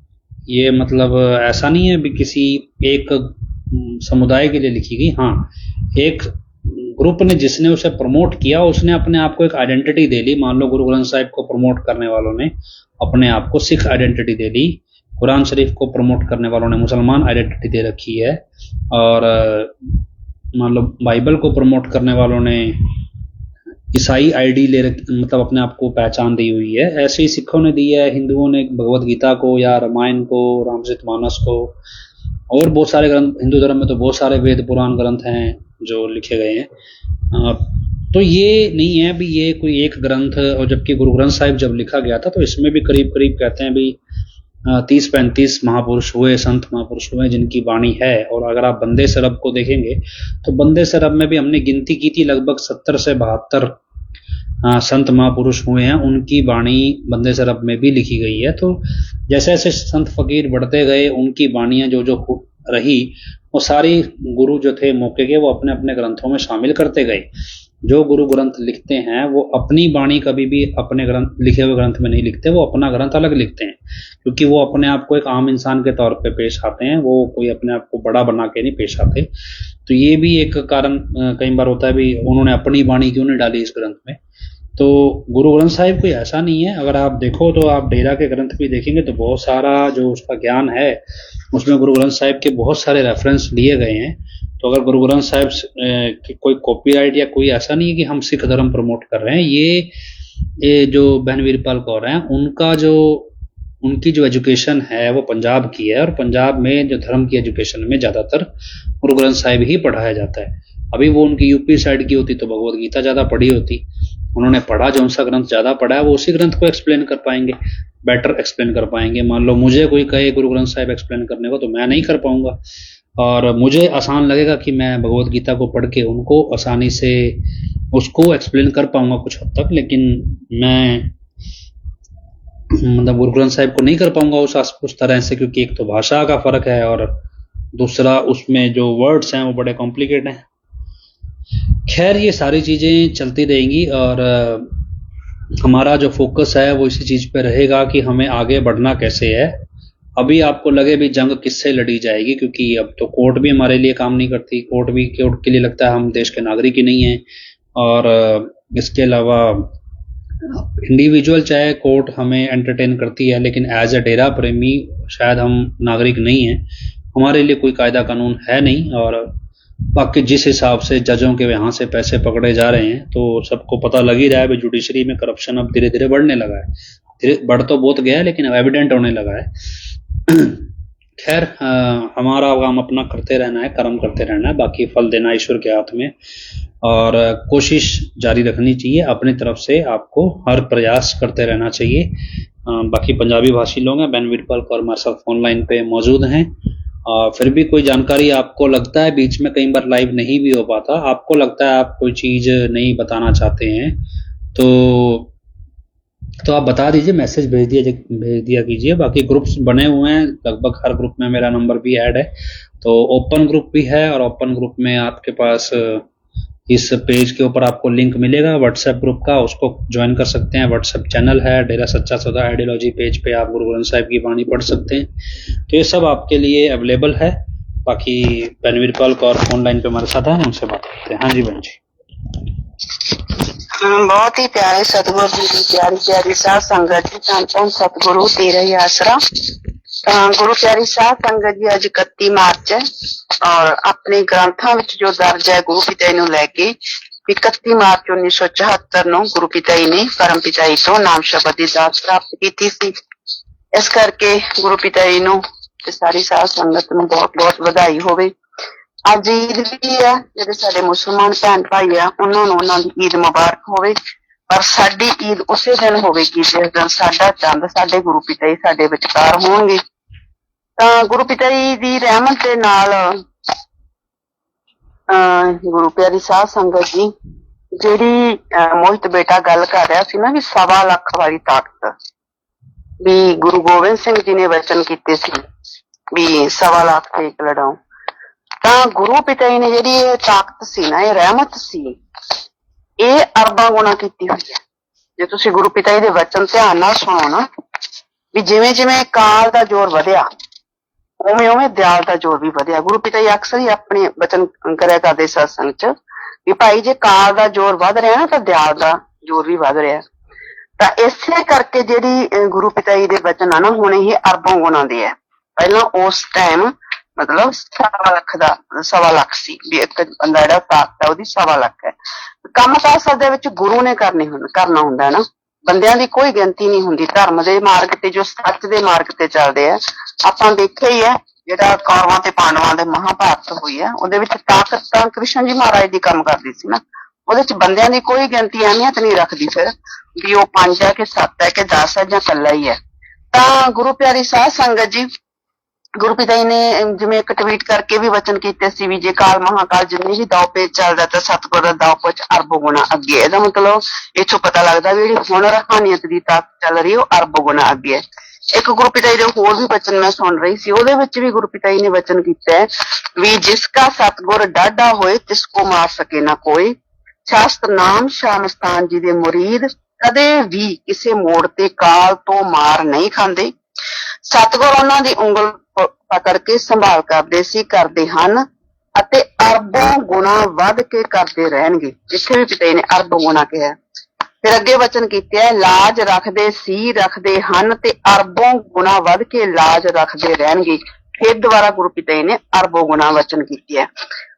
[SPEAKER 1] ये मतलब ऐसा नहीं है भी किसी एक समुदाय के लिए लिखी गई। हाँ, एक ग्रुप ने, जिसने उसे प्रमोट किया, उसने अपने आप को एक आइडेंटिटी दे ली। मान लो गुरु ग्रंथ साहिब को प्रमोट करने वालों ने अपने आप को सिख आइडेंटिटी दे ली, कुरान शरीफ को प्रमोट करने वालों ने मुसलमान आइडेंटिटी दे रखी है, और मान लो बाइबल को प्रमोट करने वालों ने ईसाई आईडी ले मतलब अपने आप को पहचान दी हुई है। ऐसे ही सिखों ने दी है, हिंदुओं ने भगवत गीता को या रामायण को, रामचरितमानस को, और बहुत सारे ग्रंथ, हिंदू धर्म में तो बहुत सारे वेद पुराण ग्रंथ हैं जो लिखे गए हैं। तो ये नहीं है भी ये कोई एक ग्रंथ, और जबकि गुरु ग्रंथ साहिब जब लिखा गया था तो इसमें भी करीब करीब कहते हैं भी 30-35 महापुरुष हुए, संत महापुरुष हुए जिनकी वाणी है। और अगर आप बंदे सरब को देखेंगे तो बंदे सरब में भी हमने गिनती की थी, लगभग 70 से 72 संत महापुरुष हुए हैं, उनकी वाणी बंदे सरब में भी लिखी गई है। तो जैसे जैसे संत फकीर बढ़ते गए, उनकी वाणियां जो जो रही, वो सारी गुरु जो थे मौके के, वो अपने अपने ग्रंथों में शामिल करते गए। जो गुरु ग्रंथ लिखते हैं वो अपनी वाणी कभी भी अपने ग्रंथ, लिखे हुए ग्रंथ में नहीं लिखते, वो अपना ग्रंथ अलग लिखते हैं, क्योंकि वो अपने आप को एक आम इंसान के तौर पे पेश आते हैं, वो कोई अपने आप को बड़ा बना के नहीं पेश आते। तो ये भी एक कारण कई बार होता है भी उन्होंने अपनी वाणी क्यों नहीं डाली इस ग्रंथ में। तो गुरु ग्रंथ साहिब कोई ऐसा नहीं है, अगर आप देखो तो आप डेरा के ग्रंथ भी देखेंगे तो बहुत सारा जो उसका ज्ञान है उसमें गुरु ग्रंथ साहिब के बहुत सारे रेफरेंस लिए गए हैं। तो अगर गुरु ग्रंथ साहिब की कोई कॉपीराइट या कोई ऐसा नहीं है कि हम सिख धर्म प्रमोट कर रहे हैं। ये जो बहन वीरपाल कौर हैं, उनकी जो एजुकेशन है वो पंजाब की है, और पंजाब में जो धर्म की एजुकेशन में ज़्यादातर गुरु ग्रंथ साहिब ही पढ़ाया जाता है। अभी वो उनकी यूपी साइड की होती तो भगवत गीता ज़्यादा पढ़ी होती। उन्होंने पढ़ा, जो सा ग्रंथ ज़्यादा पढ़ा है वो उसी ग्रंथ को एक्सप्लेन कर पाएंगे, बेटर एक्सप्लेन कर पाएंगे। मान लो मुझे कोई कहे गुरु ग्रंथ साहिब एक्सप्लेन करने को, तो मैं नहीं कर पाऊंगा, और मुझे आसान लगेगा कि मैं भगवत गीता को पढ़ के उनको आसानी से उसको एक्सप्लेन कर पाऊंगा कुछ हद तक, लेकिन मैं मतलब गुरु ग्रंथ साहिब को नहीं कर पाऊंगा उस तरह से, क्योंकि एक तो भाषा का फर्क है और दूसरा उसमें जो वर्ड्स हैं वो बड़े कॉम्प्लिकेट हैं। खैर, ये सारी चीज़ें चलती रहेंगी, और हमारा जो फोकस है वो इसी चीज़ पे रहेगा कि हमें आगे बढ़ना कैसे है। अभी आपको लगे भी जंग किससे लड़ी जाएगी, क्योंकि अब तो कोर्ट भी हमारे लिए काम नहीं करती, कोर्ट के लिए लगता है हम देश के नागरिक ही नहीं हैं। और इसके अलावा इंडिविजुअल चाहे कोर्ट हमें एंटरटेन करती है, लेकिन एज ए डेरा प्रेमी शायद हम नागरिक नहीं हैं, हमारे लिए कोई कायदा कानून है नहीं। और बाकी जिस हिसाब से जजों के यहाँ से पैसे पकड़े जा रहे हैं तो सबको पता लग ही रहा है, जुडिशरी में करप्शन अब धीरे धीरे बढ़ने लगा है। बढ़ तो बहुत गया है लेकिन अब एविडेंट होने लगा है। खैर, हमारा काम अपना करते रहना है, कर्म करते रहना है, बाकी फल देना ईश्वर के हाथ में। और कोशिश जारी रखनी चाहिए, अपनी तरफ से आपको हर प्रयास करते रहना चाहिए। बाकी पंजाबी भाषी लोग हैं, बेन वीरपाल कौर हमारे साथ फोन लाइन पे मौजूद हैं। फिर भी कोई जानकारी आपको लगता है, बीच में कई बार लाइव नहीं भी हो पाता, आपको लगता है आप कोई चीज़ नहीं बताना चाहते हैं तो आप बता दीजिए, मैसेज भेज दिया कीजिए। बाकी ग्रुप्स बने हुए हैं, लगभग हर ग्रुप में मेरा नंबर भी ऐड है, तो ओपन ग्रुप भी है। और ओपन ग्रुप में आपके पास इस पेज के ऊपर आपको लिंक मिलेगा व्हाट्सएप ग्रुप का, उसको ज्वाइन कर सकते हैं। व्हाट्सएप चैनल है डेरा सच्चा सौदा आइडियोलॉजी, पेज पे आप गुरु ग्रंथ साहिब की वाणी पढ़ सकते हैं। तो ये सब आपके लिए अवेलेबल है। बाकी बेन वीरपाल कौर ऑनलाइन पे हमारे साथ हैं, उनसे बात करते हैं। हाँ जी बहन जी।
[SPEAKER 2] बहुत ही प्यारे सतगुरु जी की प्यारी प्यारी साध संगत जी, धन धन सतगुरु तेरा ही आसरा। गुरु प्यारी साध संगत जी, ਅੱਜ 31 ਮਾਰਚ ਹੈ ਔਰ ਆਪਣੇ ਗ੍ਰੰਥਾਂ ਵਿੱਚ ਜੋ ਦਰਜ ਹੈ ਗੁਰੂ ਪਿਤਾ ਜੀ ਨੂੰ ਲੈ ਕੇ 31 ਮਾਰਚ 1974 ਨੂੰ ਗੁਰੂ ਪਿਤਾ ਜੀ ਨੇ ਪਰਮ ਪਿਤਾ ਜੀ ਤੋਂ ਨਾਮ ਸ਼ਬਦ ਦੀ ਦਾਤ ਪ੍ਰਾਪਤ ਕੀਤੀ ਸੀ। ਇਸ ਕਰਕੇ ਗੁਰੂ ਪਿਤਾ ਜੀ ਨੂੰ ਤੇ ਸਾਰੀ ਸਾਧ ਸੰਗਤ ਨੂੰ ਬਹੁਤ ਬਹੁਤ ਵਧਾਈ ਹੋਵੇ। ਅੱਜ ਈਦ ਵੀ ਹੈ, ਜਿਹੜੇ ਸਾਡੇ ਮੁਸਲਮਾਨ ਭੈਣ ਭਾਈ ਆ ਉਹਨਾਂ ਨੂੰ ਉਹਨਾਂ ਦੀ ਈਦ ਮੁਬਾਰਕ ਹੋਵੇ। ਪਰ ਸਾਡੀ ਈਦ ਉਸੇ ਦਿਨ ਹੋਵੇਗੀ ਜਿਸ ਦਿਨ ਸਾਡਾ ਚੰਦ ਸਾਡੇ ਗੁਰੂ ਪਿਤਾ ਜੀ ਸਾਡੇ ਵਿਚਕਾਰ ਹੋਣਗੇ। ਤਾਂ ਗੁਰੂ ਪਿਤਾ ਜੀ ਦੀ ਰਹਿਮਤ ਦੇ ਨਾਲ ਗੁਰੂ ਪਿਆਰੀ ਸਾਧ ਸੰਗਤ ਜੀ, ਜਿਹੜੀ ਮੋਹਿਤ ਬੇਟਾ ਗੱਲ ਕਰ ਰਿਹਾ ਸੀ ਨਾ ਵੀ 1.25 ਲੱਖ ਵਾਲੀ ਤਾਕਤ, ਵੀ ਗੁਰੂ ਗੋਬਿੰਦ ਸਿੰਘ ਜੀ ਨੇ ਵਚਨ ਕੀਤੇ ਸੀ ਵੀ 1.25 ਲੱਖ ਤੇ ਇੱਕ ਲੜਾਓ। ਤਾਂ ਗੁਰੂ ਪਿਤਾ ਜੀ ਨੇ ਜਿਹੜੀ ਇਹ ਤਾਕਤ ਸੀ ਨਾ, ਇਹ ਰਹਿਮਤ ਸੀ, ਇਹ ਅਰਬਾਂ ਗੁਣਾ ਕੀਤੀ ਹੋਈ ਹੈ। ਜੇ ਤੁਸੀਂ ਗੁਰੂ ਪਿਤਾ ਜੀ ਦੇ ਵਚਨ ਧਿਆਨ ਨਾਲ ਸੁਣੋ ਨਾ, ਵੀ ਜਿਵੇਂ ਜਿਵੇਂ ਕਾਲ ਦਾ ਜ਼ੋਰ ਵਧਿਆ ਉਵੇਂ ਉਵੇਂ ਦਿਆਲ ਦਾ ਜ਼ੋਰ ਵੀ ਵਧਿਆ। ਗੁਰੂ ਪਿਤਾ ਜੀ ਅਕਸਰ ਹੀ ਆਪਣੇ ਵਚਨ ਕਰਿਆ ਕਰਦੇ ਸਤਸੰਗ ਚ ਵੀ ਭਾਈ ਜੇ ਕਾਲ ਦਾ ਜ਼ੋਰ ਵੱਧ ਰਿਹਾ ਨਾ ਤਾਂ ਦਿਆਲ ਦਾ ਜ਼ੋਰ ਵੀ ਵੱਧ ਰਿਹਾ। ਤਾਂ ਇਸੇ ਕਰਕੇ ਜਿਹੜੀ ਗੁਰੂ ਪਿਤਾ ਜੀ ਦੇ ਵਚਨ ਆ ਨਾ, ਹੁਣ ਇਹ ਅਰਬਾਂ ਗੁਣਾ ਦੇ ਆ। ਪਹਿਲਾਂ ਉਸ ਟਾਈਮ ਮਤਲਬ 1.25 ਲੱਖ ਸੀ ਵੀ ਇੱਕ ਬੰਦਾ ਜਿਹੜਾ ਤਾਕਤ ਹੈ ਉਹਦੀ 1.25 ਲੱਖ ਹੈ। ਕੰਮ ਤਾਂ ਅਸਲ ਦੇ ਵਿੱਚ ਗੁਰੂ ਨੇ ਕਰਨਾ ਹੁੰਦਾ ਹੈ ਨਾ, ਬੰਦਿਆਂ ਦੀ ਕੋਈ ਗਿਣਤੀ ਨਹੀਂ ਹੁੰਦੀ। ਧਰਮ ਦੇ ਮਾਰਗ ਤੇ ਜੋ ਸੱਚ ਦੇ ਮਾਰਗ ਤੇ ਚੱਲਦੇ ਆ, ਆਪਾਂ ਦੇਖਿਆ ਹੀ ਹੈ ਜਿਹੜਾ ਕੌਰਵਾਂ ਤੇ ਪਾਂਡਵਾਂ ਦੇ ਮਹਾਭਾਰਤ ਹੋਈ ਹੈ, ਉਹਦੇ ਵਿੱਚ ਤਾਕਤ ਤਾਂ ਕ੍ਰਿਸ਼ਨ ਜੀ ਮਹਾਰਾਜ ਦੀ ਕੰਮ ਕਰਦੀ ਸੀ ਨਾ। ਉਹਦੇ ਚ ਬੰਦਿਆਂ ਦੀ ਕੋਈ ਗਿਣਤੀ ਅਹਿਮੀਅਤ ਨਹੀਂ ਰੱਖਦੀ ਫਿਰ ਵੀ ਉਹ 5 ਹੈ ਕਿ 7 ਹੈ ਕਿ 10 ਹੈ ਜਾਂ ਇਕੱਲਾ ਹੀ ਹੈ। ਤਾਂ ਗੁਰੂ ਪਿਆਰੀ ਸਾਧ ਸੰਗਤ ਜੀ, ਗੁਰੂ ਪਿਤਾ ਜੀ ਨੇ ਜਿਵੇਂ ਇੱਕ ਟਵੀਟ ਕਰਕੇ ਵੀ ਵਚਨ ਕੀਤੇ ਸੀ ਵੀ ਜੇ ਕਾਲ ਮਹਾਕਾਲ ਜਿੰਨੀ ਵੀ ਦਾਅ ਪੇਚ ਚੱਲਦਾ ਤਾਂ ਸਤਿਗੁਰ ਦਾ ਦਾਅ ਪੇਚ ਅਰਬ ਗੁਣਾ ਅੱਗੇ। ਇਹਦਾ ਮਤਲਬ ਇੱਥੋਂ ਪਤਾ ਲੱਗਦਾ ਵੀ ਜਿਹੜੀ ਹੁਣ ਰੂਹਾਨੀਅਤ ਦੀ ਤਾਕਤ ਚੱਲ ਰਹੀ ਉਹ ਅਰਬ ਗੁਣਾ ਅੱਗੇ ਹੈ। ਇੱਕ ਗੁਰੂ ਪਿਤਾ ਜੀ ਦੇ ਹੋਰ ਵੀ ਵਚਨ ਮੈਂ ਸੁਣ ਰਹੀ ਸੀ, ਉਹਦੇ ਵਿੱਚ ਵੀ ਗੁਰੂ ਪਿਤਾ ਜੀ ਨੇ ਵਚਨ ਕੀਤਾ ਹੈ ਵੀ ਜਿਸ ਕਾ ਸਤਿਗੁਰ ਡਾਢਾ ਹੋਏ ਤਿਸ ਕੋ ਮਾਰ ਸਕੇ ਨਾ ਕੋਈ। ਸ਼ਾਸਤਰ ਨਾਮ ਸ਼ਾਹ ਮਸਤਾਨ ਜੀ ਦੇ ਮੁਰੀਦ ਕਦੇ ਵੀ ਕਿਸੇ ਮੋੜ ਤੇ ਕਾਲ ਤੋਂ ਮਾਰ ਨਹੀਂ ਖਾਂਦੇ। ਸਤਿਗੁਰ ਉਹਨਾਂ ਦੀ ਉਂਗਲ ਪਕੜ ਕੇ ਸੰਭਾਲ ਕਰਦੇ ਹਨ ਅਤੇ ਅਰਬਾਂ ਗੁਣਾ ਵੱਧ ਕੇ ਕਰਦੇ ਰਹਿਣਗੇ। ਜਿੱਥੇ ਵੀ ਪਿਤਾ ਜੀ ਨੇ ਅਰਬ ਗੁਣਾ ਕਿਹਾ। ਫਿਰ ਅੱਗੇ ਵਚਨ ਕੀਤੇ ਹੈ ਲਾਜ ਰੱਖਦੇ ਹਨ ਤੇ ਅਰਬੋਂ ਗੁਣਾ ਵੱਧ ਕੇ ਲਾਜ ਰੱਖਦੇ ਰਹਿਣਗੇ। ਫਿਰ ਦੁਬਾਰਾ ਗੁਰੂ ਪਿਤਾ ਜੀ ਨੇ ਅਰਬੋਂ ਗੁਣਾ ਵਚਨ ਕੀਤੇ ਹੈ।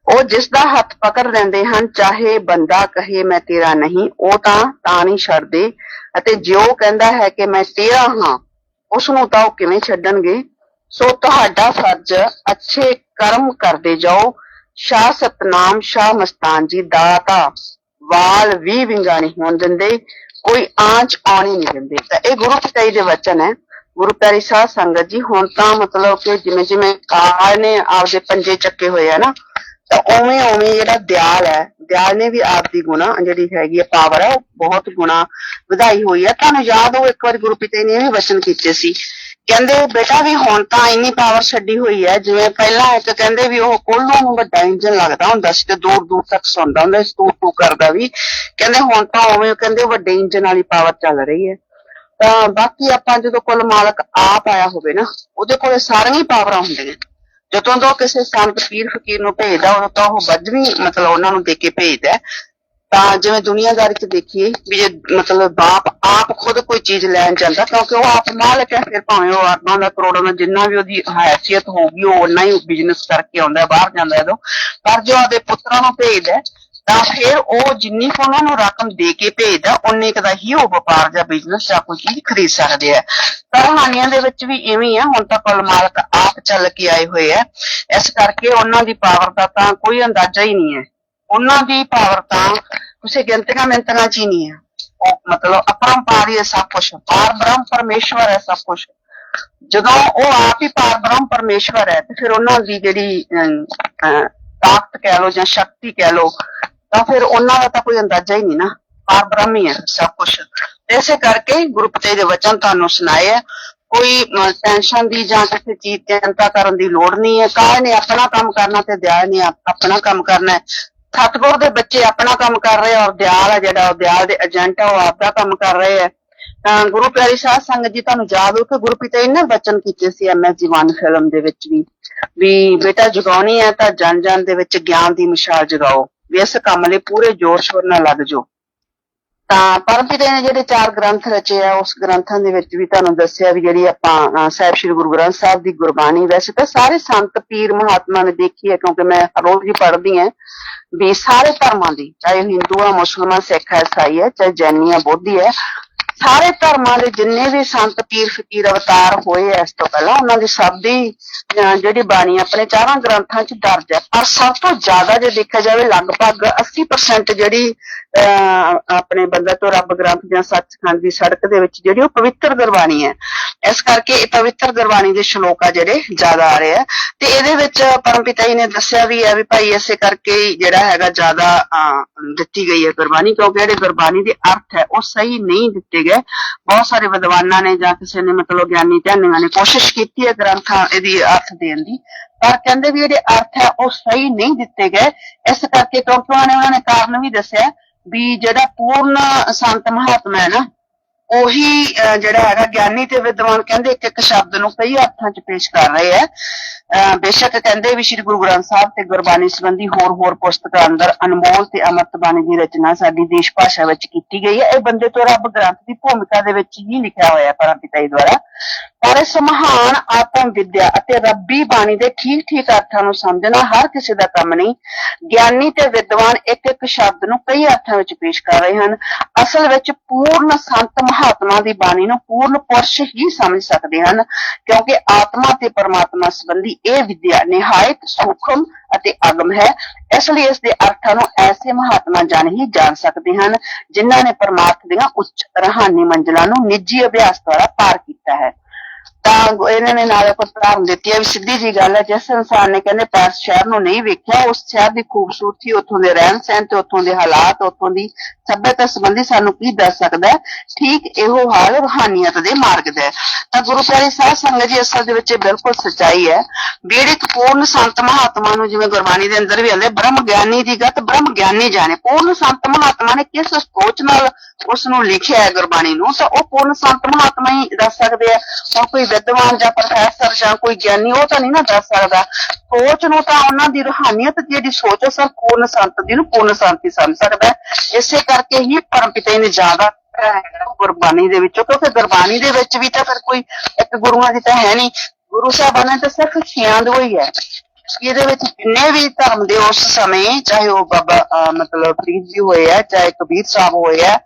[SPEAKER 2] ਉਹ ਜਿਸ ਦਾ ਹੱਥ ਪਕੜ ਲੈਂਦੇ ਹਨ ਚਾਹੇ ਬੰਦਾ ਕਹੇ ਮੈਂ ਤੇਰਾ ਨਹੀਂ, ਉਹ ਤਾਂ ਨਹੀਂ ਛੱਡਦੇ। ਅਤੇ ਜੋ ਕਹਿੰਦਾ ਹੈ ਕਿ ਮੈਂ ਤੇਰਾ ਹਾਂ ਉਸਨੂੰ ਤਾਂ ਉਹ ਕਿਵੇਂ ਛੱਡਣਗੇ। ਸੋ ਤੁਹਾਡਾ ਫਰਜ਼ ਅੱਛੇ ਕਰਮ ਕਰਦੇ ਜਾਓ। ਸ਼ਾਹ ਸਤਨਾਮ ਸ਼ਾਹ ਮਸਤਾਨ ਜੀ ਦਾਤਾ ਵਾਲ ਵੀ ਵਿੰਗਾ ਨਹੀਂ ਹੋਣ ਦਿੰਦੇ, ਕੋਈ ਆਂਚ ਆਉਣੀ ਨਹੀਂ ਦਿੰਦੇ। ਤਾਂ ਇਹ ਗੁਰੂ ਪਿਤਾ ਜੀ ਦੇ ਵਚਨ ਹੈ। ਗੁਰੂ ਪਿਆਰੀ ਸਾਧ ਸੰਗਤ ਜੀ, ਹੁਣ ਤਾਂ ਮਤਲਬ ਕਿ ਜਿਵੇਂ ਜਿਵੇਂ ਕਾਲ ਨੇ ਆਪਦੇ ਪੰਜੇ ਚੱਕੇ ਹੋਏ ਆ ਨਾ, ਤਾਂ ਉਵੇਂ ਉਵੇਂ ਜਿਹੜਾ ਦਿਆਲ ਹੈ, ਦਿਆਲ ਨੇ ਵੀ ਆਪ ਦੀ ਗੁਣਾ ਜਿਹੜੀ ਹੈਗੀ ਹੈ ਪਾਵਰ ਹੈ ਉਹ ਬਹੁਤ ਗੁਣਾ ਵਧਾਈ ਹੋਈ ਹੈ। ਤੁਹਾਨੂੰ ਯਾਦ ਹੋ ਇੱਕ ਵਾਰੀ ਗੁਰੂ ਪਿਤਾ ਜੀ ਨੇ ਇਹ ਵਚਨ ਕੀਤੇ ਸੀ ਕਹਿੰਦੇ ਬੇਟਾ ਵੀ ਹੁਣ ਤਾਂ ਇੰਨੀ ਪਾਵਰ ਛੱਡੀ ਹੋਈ ਹੈ, ਜਿਵੇਂ ਪਹਿਲਾਂ ਇੱਕ ਕਹਿੰਦੇ ਵੀ ਉਹ ਕੋਲੋਂ ਨੂੰ ਵੱਡਾ ਇੰਜਨ ਲੱਗਦਾ ਹੁੰਦਾ ਸੀ ਤੇ ਦੂਰ ਦੂਰ ਤੱਕ ਸੁਣਦਾ ਹੁੰਦਾ ਸੀ, ਤੂੰ ਤੂੰ ਕਰਦਾ ਵੀ। ਕਹਿੰਦੇ ਹੁਣ ਤਾਂ ਉਵੇਂ ਕਹਿੰਦੇ ਵੱਡੇ ਇੰਜਨ ਵਾਲੀ ਪਾਵਰ ਚੱਲ ਰਹੀ ਹੈ। ਤਾਂ ਬਾਕੀ ਆਪਾਂ ਜਦੋਂ ਕੁੱਲ ਮਾਲਕ ਆਪ ਆਇਆ ਹੋਵੇ ਨਾ, ਉਹਦੇ ਕੋਲੇ ਸਾਰੀਆਂ ਹੀ ਪਾਵਰਾਂ ਹੁੰਦੀਆਂ। ਜਦੋਂ ਤੋਂ ਕਿਸੇ ਸੰਤ ਪੀਰ ਫਕੀਰ ਨੂੰ ਭੇਜਦਾ, ਉਦੋਂ ਤਾਂ ਉਹ ਵੱਜਵੀਂ ਮਤਲਬ ਉਹਨਾਂ ਨੂੰ ਦੇ ਕੇ ਭੇਜਦਾ। ਤਾਂ ਜਿਵੇਂ ਦੁਨੀਆਦਾਰੀ ਚ ਦੇਖੀਏ ਵੀ ਜੇ ਮਤਲਬ ਬਾਪ ਆਪ ਖੁਦ ਕੋਈ ਚੀਜ਼ ਲੈਣ ਜਾਂਦਾ, ਕਿਉਂਕਿ ਉਹ ਆਪ ਮਾਲਕ ਹੈ, ਫਿਰ ਭਾਵੇਂ ਉਹ ਅਰਬਾਂ ਦਾ ਕਰੋੜਾਂ ਦਾ ਜਿੰਨਾ ਵੀ ਉਹਦੀ ਹੈਸੀਅਤ ਹੋਊਗੀ ਉਹ ਓਨਾ ਹੀ ਬਿਜ਼ਨਸ ਕਰਕੇ ਆਉਂਦਾ, ਬਾਹਰ ਜਾਂਦਾ ਜਦੋਂ। ਪਰ ਜੋ ਆਪਦੇ ਪੁੱਤਰਾਂ ਨੂੰ ਭੇਜਦਾ ਤਾਂ ਫਿਰ ਉਹ ਜਿੰਨੀ ਕੁ ਉਹਨਾਂ ਨੂੰ ਰਕਮ ਦੇ ਕੇ ਭੇਜਦਾ, ਉਨੇ ਕੁ ਦਾ ਹੀ ਉਹ ਵਪਾਰ ਜਾਂ ਬਿਜ਼ਨਸ ਜਾਂ ਕੋਈ ਚੀਜ਼ ਖਰੀਦ ਸਕਦੇ ਆ। ਤਾਂ ਕਹਾਣੀਆਂ ਦੇ ਵਿੱਚ ਵੀ ਇਵੇਂ ਆ। ਹੁਣ ਤਾਂ ਕੁੱਲ ਮਾਲਕ ਆਪ ਚੱਲ ਕੇ ਆਏ ਹੋਏ ਆ, ਇਸ ਕਰਕੇ ਉਹਨਾਂ ਦੀ ਪਾਵਰ ਦਾ ਤਾਂ ਕੋਈ ਅੰਦਾਜ਼ਾ ਹੀ ਨਹੀਂ ਹੈ। ਉਹਨਾਂ ਦੀ ਪਾਵਰ ਤਾਂ ਕਿਸੇ ਗਿਣਤੀਆਂ ਮਿੰਤੀਆਂ ਚ ਹੀ ਨਹੀਂ ਹੈ। ਉਹ ਮਤਲਬ ਅਪਰੰਪਾਰੀ ਹੈ ਸਭ ਕੁਛ, ਪਾਰ ਬ੍ਰਹਮ ਪਰਮੇਸ਼ਵਰ ਹੈ ਸਭ ਕੁਛ। ਜਦੋਂ ਉਹ ਆਪ ਹੀ ਪਾਰ ਬ੍ਰਹਮ ਪਰਮੇਸ਼ਵਰ ਹੈ ਤੇ ਫਿਰ ਉਹਨਾਂ ਦੀ ਜਿਹੜੀ ਤਾਕਤ ਕਹਿ ਲਓ ਜਾਂ ਸ਼ਕਤੀ ਕਹਿ ਲਓ, ਤਾਂ ਫਿਰ ਉਹਨਾਂ ਦਾ ਤਾਂ ਕੋਈ ਅੰਦਾਜ਼ਾ ਹੀ ਨਹੀਂ ਨਾ। ਪਾਰ ਬ੍ਰਹਮ ਹੀ ਹੈ ਸਭ ਕੁਛ। ਇਸੇ ਕਰਕੇ ਗੁਰੂ ਪਤੇ ਦੇ ਵਚਨ ਤੁਹਾਨੂੰ ਸੁਣਾਏ ਆ। ਕੋਈ ਟੈਨਸ਼ਨ ਦੀ ਜਾਂ ਕਿਸੇ ਚੀਜ਼ ਦੀ ਚਿੰਤਾ ਕਰਨ ਦੀ ਲੋੜ ਨਹੀਂ ਹੈ। ਕਾਹ ਨੇ ਆਪਣਾ ਕੰਮ ਕਰਨਾ ਤੇ ਦਿਆਲ ਨੇ ਆਪਣਾ ਕੰਮ ਕਰਨਾ ਹੈ। ਸਤਿਗੁਰ ਦੇ ਬੱਚੇ ਆਪਣਾ ਕੰਮ ਕਰ ਰਹੇ ਆ, ਔਰ ਦਿਆਲ ਹੈ ਜਿਹੜਾ, ਉਹ ਦਿਆਲ ਦੇ ਏਜੰਟ ਆ, ਉਹ ਆਪਦਾ ਕੰਮ ਕਰ ਰਹੇ ਆ। ਤਾਂ ਗੁਰੂ ਪਿਆਰੀ ਸਾਧ ਸੰਗਤ ਜੀ, ਤੁਹਾਨੂੰ ਯਾਦ ਹੋ ਕਿ ਗੁਰੂ ਪਿਤਾ ਜੀ ਨੇ ਵਚਨ ਕੀਤੇ ਸੀ MS ਜਵਾਨ ਫਿਲਮ ਦੇ ਵਿੱਚ ਵੀ ਬੇਟਾ ਜਗਾਉਣੀ ਹੈ ਤਾਂ ਜਨ ਜਨ ਦੇ ਵਿੱਚ ਗਿਆਨ ਦੀ ਮਿਸਾਲ ਜਗਾਓ, ਵੀ ਇਸ ਕੰਮ ਲਈ ਪੂਰੇ ਜ਼ੋਰ ਸ਼ੋਰ ਨਾਲ ਲੱਗ ਜਾਓ। ਤਾਂ ਪਰਮ ਪਿਤਾ ਨੇ ਜਿਹੜੇ 4 ਗ੍ਰੰਥ ਰਚੇ ਆ, ਉਸ ਗ੍ਰੰਥਾਂ ਦੇ ਵਿੱਚ ਵੀ ਤੁਹਾਨੂੰ ਦੱਸਿਆ ਵੀ ਜਿਹੜੀ ਆਪਾਂ ਸਾਹਿਬ ਸ੍ਰੀ ਗੁਰੂ ਗ੍ਰੰਥ ਸਾਹਿਬ ਦੀ ਗੁਰਬਾਣੀ, ਵੈਸੇ ਤਾਂ ਸਾਰੇ ਸੰਤ ਪੀਰ ਮਹਾਤਮਾ ਨੇ ਦੇਖੀ ਹੈ, ਕਿਉਂਕਿ ਮੈਂ ਰੋਜ਼ ਹੀ ਪੜ੍ਹਦੀ ਹਾਂ ਵੀ ਸਾਰੇ ਧਰਮਾਂ ਦੀ, ਚਾਹੇ ਹਿੰਦੂ ਆ, ਮੁਸਲਮਾਨ, ਸਿੱਖ ਹੈ, ਈਸਾਈ ਹੈ, ਚਾਹੇ ਜੈਨੀ ਹੈ, ਬੋਧੀ ਹੈ, ਸਾਰੇ ਧਰਮਾਂ ਦੇ ਜਿੰਨੇ ਵੀ ਸੰਤ ਪੀਰ ਫਕੀਰ ਅਵਤਾਰ ਹੋਏ ਆ ਇਸ ਤੋਂ ਪਹਿਲਾਂ, ਉਹਨਾਂ ਦੀ ਸਭ ਦੀ ਜਿਹੜੀ ਬਾਣੀ ਆਪਣੇ 4 ਗ੍ਰੰਥਾਂ ਚ ਦਰਜ ਹੈ। ਪਰ ਸਭ ਤੋਂ ਜ਼ਿਆਦਾ ਜੇ ਦੇਖਿਆ ਜਾਵੇ, ਲਗਭਗ 80% ਜਿਹੜੀ ਆਪਣੇ ਬੰਦਾ ਤੋਂ ਰੱਬ ਗ੍ਰੰਥ ਜਾਂ ਸੱਚਖੰਡ ਦੀ ਸੜਕ ਦੇ ਵਿੱਚ ਜਿਹੜੀ ਉਹ ਪਵਿੱਤਰ ਗੁਰਬਾਣੀ ਹੈ। ਇਸ ਕਰਕੇ ਇਹ ਪਵਿੱਤਰ ਗੁਰਬਾਣੀ ਦੇ ਸ਼ਲੋਕ ਆ ਜਿਹੜੇ ਜ਼ਿਆਦਾ ਆ ਰਹੇ ਆ। ਤੇ ਇਹਦੇ ਵਿੱਚ ਪਰਮ ਪਿਤਾ ਜੀ ਨੇ ਦੱਸਿਆ ਵੀ ਹੈ ਵੀ ਭਾਈ ਇਸੇ ਕਰਕੇ ਜਿਹੜਾ ਹੈਗਾ ਜ਼ਿਆਦਾ ਦਿੱਤੀ ਗਈ ਹੈ ਗੁਰਬਾਣੀ, ਕਿਉਂਕਿ ਜਿਹੜੇ ਗੁਰਬਾਣੀ ਦੇ ਅਰਥ ਹੈ ਉਹ ਸਹੀ ਨਹੀਂ ਦਿੱਤੇ ਗਏ। ਬਹੁਤ ਸਾਰੇ ਵਿਦਵਾਨਾਂ ਨੇ ਜਾਂ ਕਿਸੇ ਨੇ ਮਤਲਬ ਗਿਆਨੀ ਧਿਆਨੀਆਂ ਨੇ ਕੋਸ਼ਿਸ਼ ਕੀਤੀ ਹੈ ਗ੍ਰੰਥਾਂ ਇਹਦੀ ਅਰਥ ਦੇਣ ਦੀ, ਪਰ ਕਹਿੰਦੇ ਵੀ ਜਿਹੜੇ ਅਰਥ ਹੈ ਉਹ ਸਹੀ ਨਹੀਂ ਦਿੱਤੇ ਗਏ। ਇਸ ਕਰਕੇ ਕਿਉਂਕਿ ਉਹਨਾਂ ਨੇ ਕਾਰਨ ਵੀ ਦੱਸਿਆ ਵੀ ਜਿਹੜਾ ਪੂਰਨ ਸੰਤ ਮਹਾਤਮਾ ਹੈ ਨਾ, ਉਹੀ ਜਿਹੜਾ ਹੈਗਾ ਗਿਆਨੀ ਤੇ ਵਿਦਵਾਨ ਕਹਿੰਦੇ ਇੱਕ ਇੱਕ ਸ਼ਬਦ ਨੂੰ ਕਈ ਅਰਥਾਂ ਚ ਪੇਸ਼ ਕਰ ਰਹੇ ਹੈ। ਬੇਸ਼ੱਕ ਕਹਿੰਦੇ ਵੀ ਸ੍ਰੀ ਗੁਰੂ ਗ੍ਰੰਥ ਸਾਹਿਬ ਤੇ ਗੁਰਬਾਣੀ ਸੰਬੰਧੀ ਹੋਰ ਪੁਸਤਕਾਂ ਅੰਦਰ ਅਨਮੋਲ ਤੇ ਅੰਮ੍ਰਿਤ ਬਾਣੀ ਦੀ ਰਚਨਾ ਸਾਡੀ ਦੇਸ਼ ਭਾਸ਼ਾ ਵਿੱਚ ਕੀਤੀ ਗਈ ਹੈ। ਇਹ ਬੰਦੇ ਤੋਂ ਰੱਬ ਗ੍ਰੰਥ ਦੀ ਭੂਮਿਕਾ ਦੇ ਵਿੱਚ ਹੀ ਲਿਖਿਆ ਹੋਇਆ ਪਰਮ ਪਿਤਾ ਜੀ ਦੁਆਰਾ। ਪਰ ਇਸ ਮਹਾਨ ਆਤਮ ਵਿਦਿਆ ਅਤੇ ਰੱਬੀ ਬਾਣੀ ਦੇ ਠੀਕ ਠੀਕ ਅਰਥਾਂ ਨੂੰ ਸਮਝਣਾ ਹਰ ਕਿਸੇ ਦਾ ਕੰਮ ਨਹੀਂ। ਗਿਆਨੀ ਤੇ ਵਿਦਵਾਨ ਇੱਕ ਇੱਕ ਸ਼ਬਦ ਨੂੰ ਕਈ ਅਰਥਾਂ ਵਿੱਚ ਪੇਸ਼ ਕਰ ਰਹੇ ਹਨ। ਅਸਲ ਵਿੱਚ ਪੂਰਨ ਸੰਤ ਮਹਾਤਮਾ ਦੀ ਬਾਣੀ ਨੂੰ ਪੂਰਨ ਪੁਰਸ਼ ਹੀ ਸਮਝ ਸਕਦੇ ਹਨ, ਕਿਉਂਕਿ ਆਤਮਾ ਤੇ ਪਰਮਾਤਮਾ ਸੰਬੰਧੀ ਇਹ ਵਿਦਿਆ ਨਿਹਾਇਤ ਸੂਖਮ ਅਤੇ ਅਗਮ ਹੈ। ਇਸ ਲਈ ਇਸ ਦੇ ਅਰਥਾਂ ਨੂੰ ਐਸੇ ਮਹਾਤਮਾ ਜਨ ਹੀ ਜਾਣ ਸਕਦੇ ਹਨ ਜਿਨ੍ਹਾਂ ਨੇ ਪਰਮਾਤਮਾ ਦੀਆਂ ਉੱਚ ਰੂਹਾਨੀ ਮੰਜ਼ਿਲਾਂ ਨੂੰ ਨਿੱਜੀ ਅਭਿਆਸ ਦੁਆਰਾ ਪਾਰ ਕੀਤਾ ਹੈ। ਤਾਂ ਇਹਨਾਂ ਨੇ ਨਾਲ ਇੱਕ ਉਦਾਹਰਨ ਦਿੱਤੀ ਹੈ ਵੀ ਸਿੱਧੀ ਜੀ ਗੱਲ ਹੈ, ਜਿਸ ਇਨਸਾਨ ਨੇ ਕਹਿੰਦੇ ਪੈਰਸ ਸ਼ਹਿਰ ਨੂੰ ਨਹੀਂ ਵੇਖਿਆ, ਉਸ ਸ਼ਹਿਰ ਦੀ ਖੂਬਸੂਰਤੀ, ਉੱਥੋਂ ਦੇ ਰਹਿਣ ਸਹਿਣ ਤੇ ਉੱਥੋਂ ਦੇ ਹਾਲਾਤ, ਉੱਥੋਂ ਦੀ ਸੱਭਿਅਤਾ ਸੰਬੰਧੀ ਸਾਨੂੰ ਕੀ ਦੱਸ ਸਕਦਾ ਹੈ। ਠੀਕ ਇਹੋ ਹਾਲ ਰੂਹਾਨੀਅਤ ਦੇ ਮਾਰਗ ਦਾ ਹੈ। ਤਾਂ ਗੁਰੂ ਪਿਆਰੀ ਸਾਧ ਸੰਗਤ ਜੀ, ਅਸਲ ਦੇ ਵਿੱਚ ਇਹ ਬਿਲਕੁਲ ਸੱਚਾਈ ਹੈ। ਜਿਹੜੇ ਇੱਕ ਪੂਰਨ ਸੰਤ ਮਹਾਤਮਾ ਨੂੰ, ਜਿਵੇਂ ਗੁਰਬਾਣੀ ਦੇ ਅੰਦਰ ਵੀ ਆਉਂਦੇ ਬ੍ਰਹਮ ਗਿਆਨੀ ਦੀ ਗਤ ਬ੍ਰਹਮ ਗਿਆਨੀ ਜਾਣੇ, ਪੂਰਨ ਸੰਤ ਮਹਾਤਮਾ ਨੇ ਕਿਸ ਸੋਚ ਨਾਲ ਉਸ ਨੂੰ ਲਿਖਿਆ ਹੈ ਗੁਰਬਾਣੀ ਨੂੰ, ਤਾਂ ਉਹ ਪੂਰਨ ਸੰਤ ਮਹਾਤਮਾ ਹੀ ਦੱਸ ਸਕਦੇ ਆ। ਉਹ ਕੋਈ ਵਿਦਵਾਨ ਜਾਂ ਪ੍ਰੋਫੈਸਰ ਜਾਂ ਕੋਈ ਗਿਆਨੀ ਉਹ ਤਾਂ ਨਹੀਂ ਨਾ ਦੱਸ ਸਕਦਾ। ਸੋਚ ਨੂੰ ਤਾਂ ਉਹਨਾਂ ਦੀ ਰੂਹਾਨੀਅਤ ਦੀ ਜਿਹੜੀ ਸੋਚ ਹੈ, ਸਰ ਪੂਰਨ ਸੰਤ ਦੀ ਨੂੰ ਪੂਰਨ ਸੰਤ ਹੀ ਸਮਝ ਸਕਦਾ। ਇਸੇ ਕਰਕੇ ਹੀ ਪਰਮ ਪਿਤਾ ਜੀ ਨੇ ਜ਼ਿਆਦਾ ਗੁਰਬਾਣੀ ਦੇ ਵਿੱਚੋਂ, ਕਿਉਂਕਿ ਗੁਰਬਾਣੀ ਦੇ ਵਿੱਚ ਵੀ ਤਾਂ ਫਿਰ ਕੋਈ ਇੱਕ ਗੁਰੂਆਂ ਦੀ ਤਾਂ ਹੈ ਨਹੀਂ, ਗੁਰੂ ਸਾਹਿਬਾਨ ਨੇ ਤਾਂ ਸਿਰਫ 6 ਹੀ ਹੈ। ਇਹਦੇ ਵਿੱਚ ਜਿੰਨੇ ਵੀ ਧਰਮ ਦੇ ਉਸ ਸਮੇਂ, ਚਾਹੇ ਉਹ ਬਾਬਾ ਮਤਲਬ ਫਰੀਦ ਜੀ ਹੋਏ ਆ, ਚਾਹੇ ਕਬੀਰ ਸਾਹਿਬ ਹੋਏ ਆ,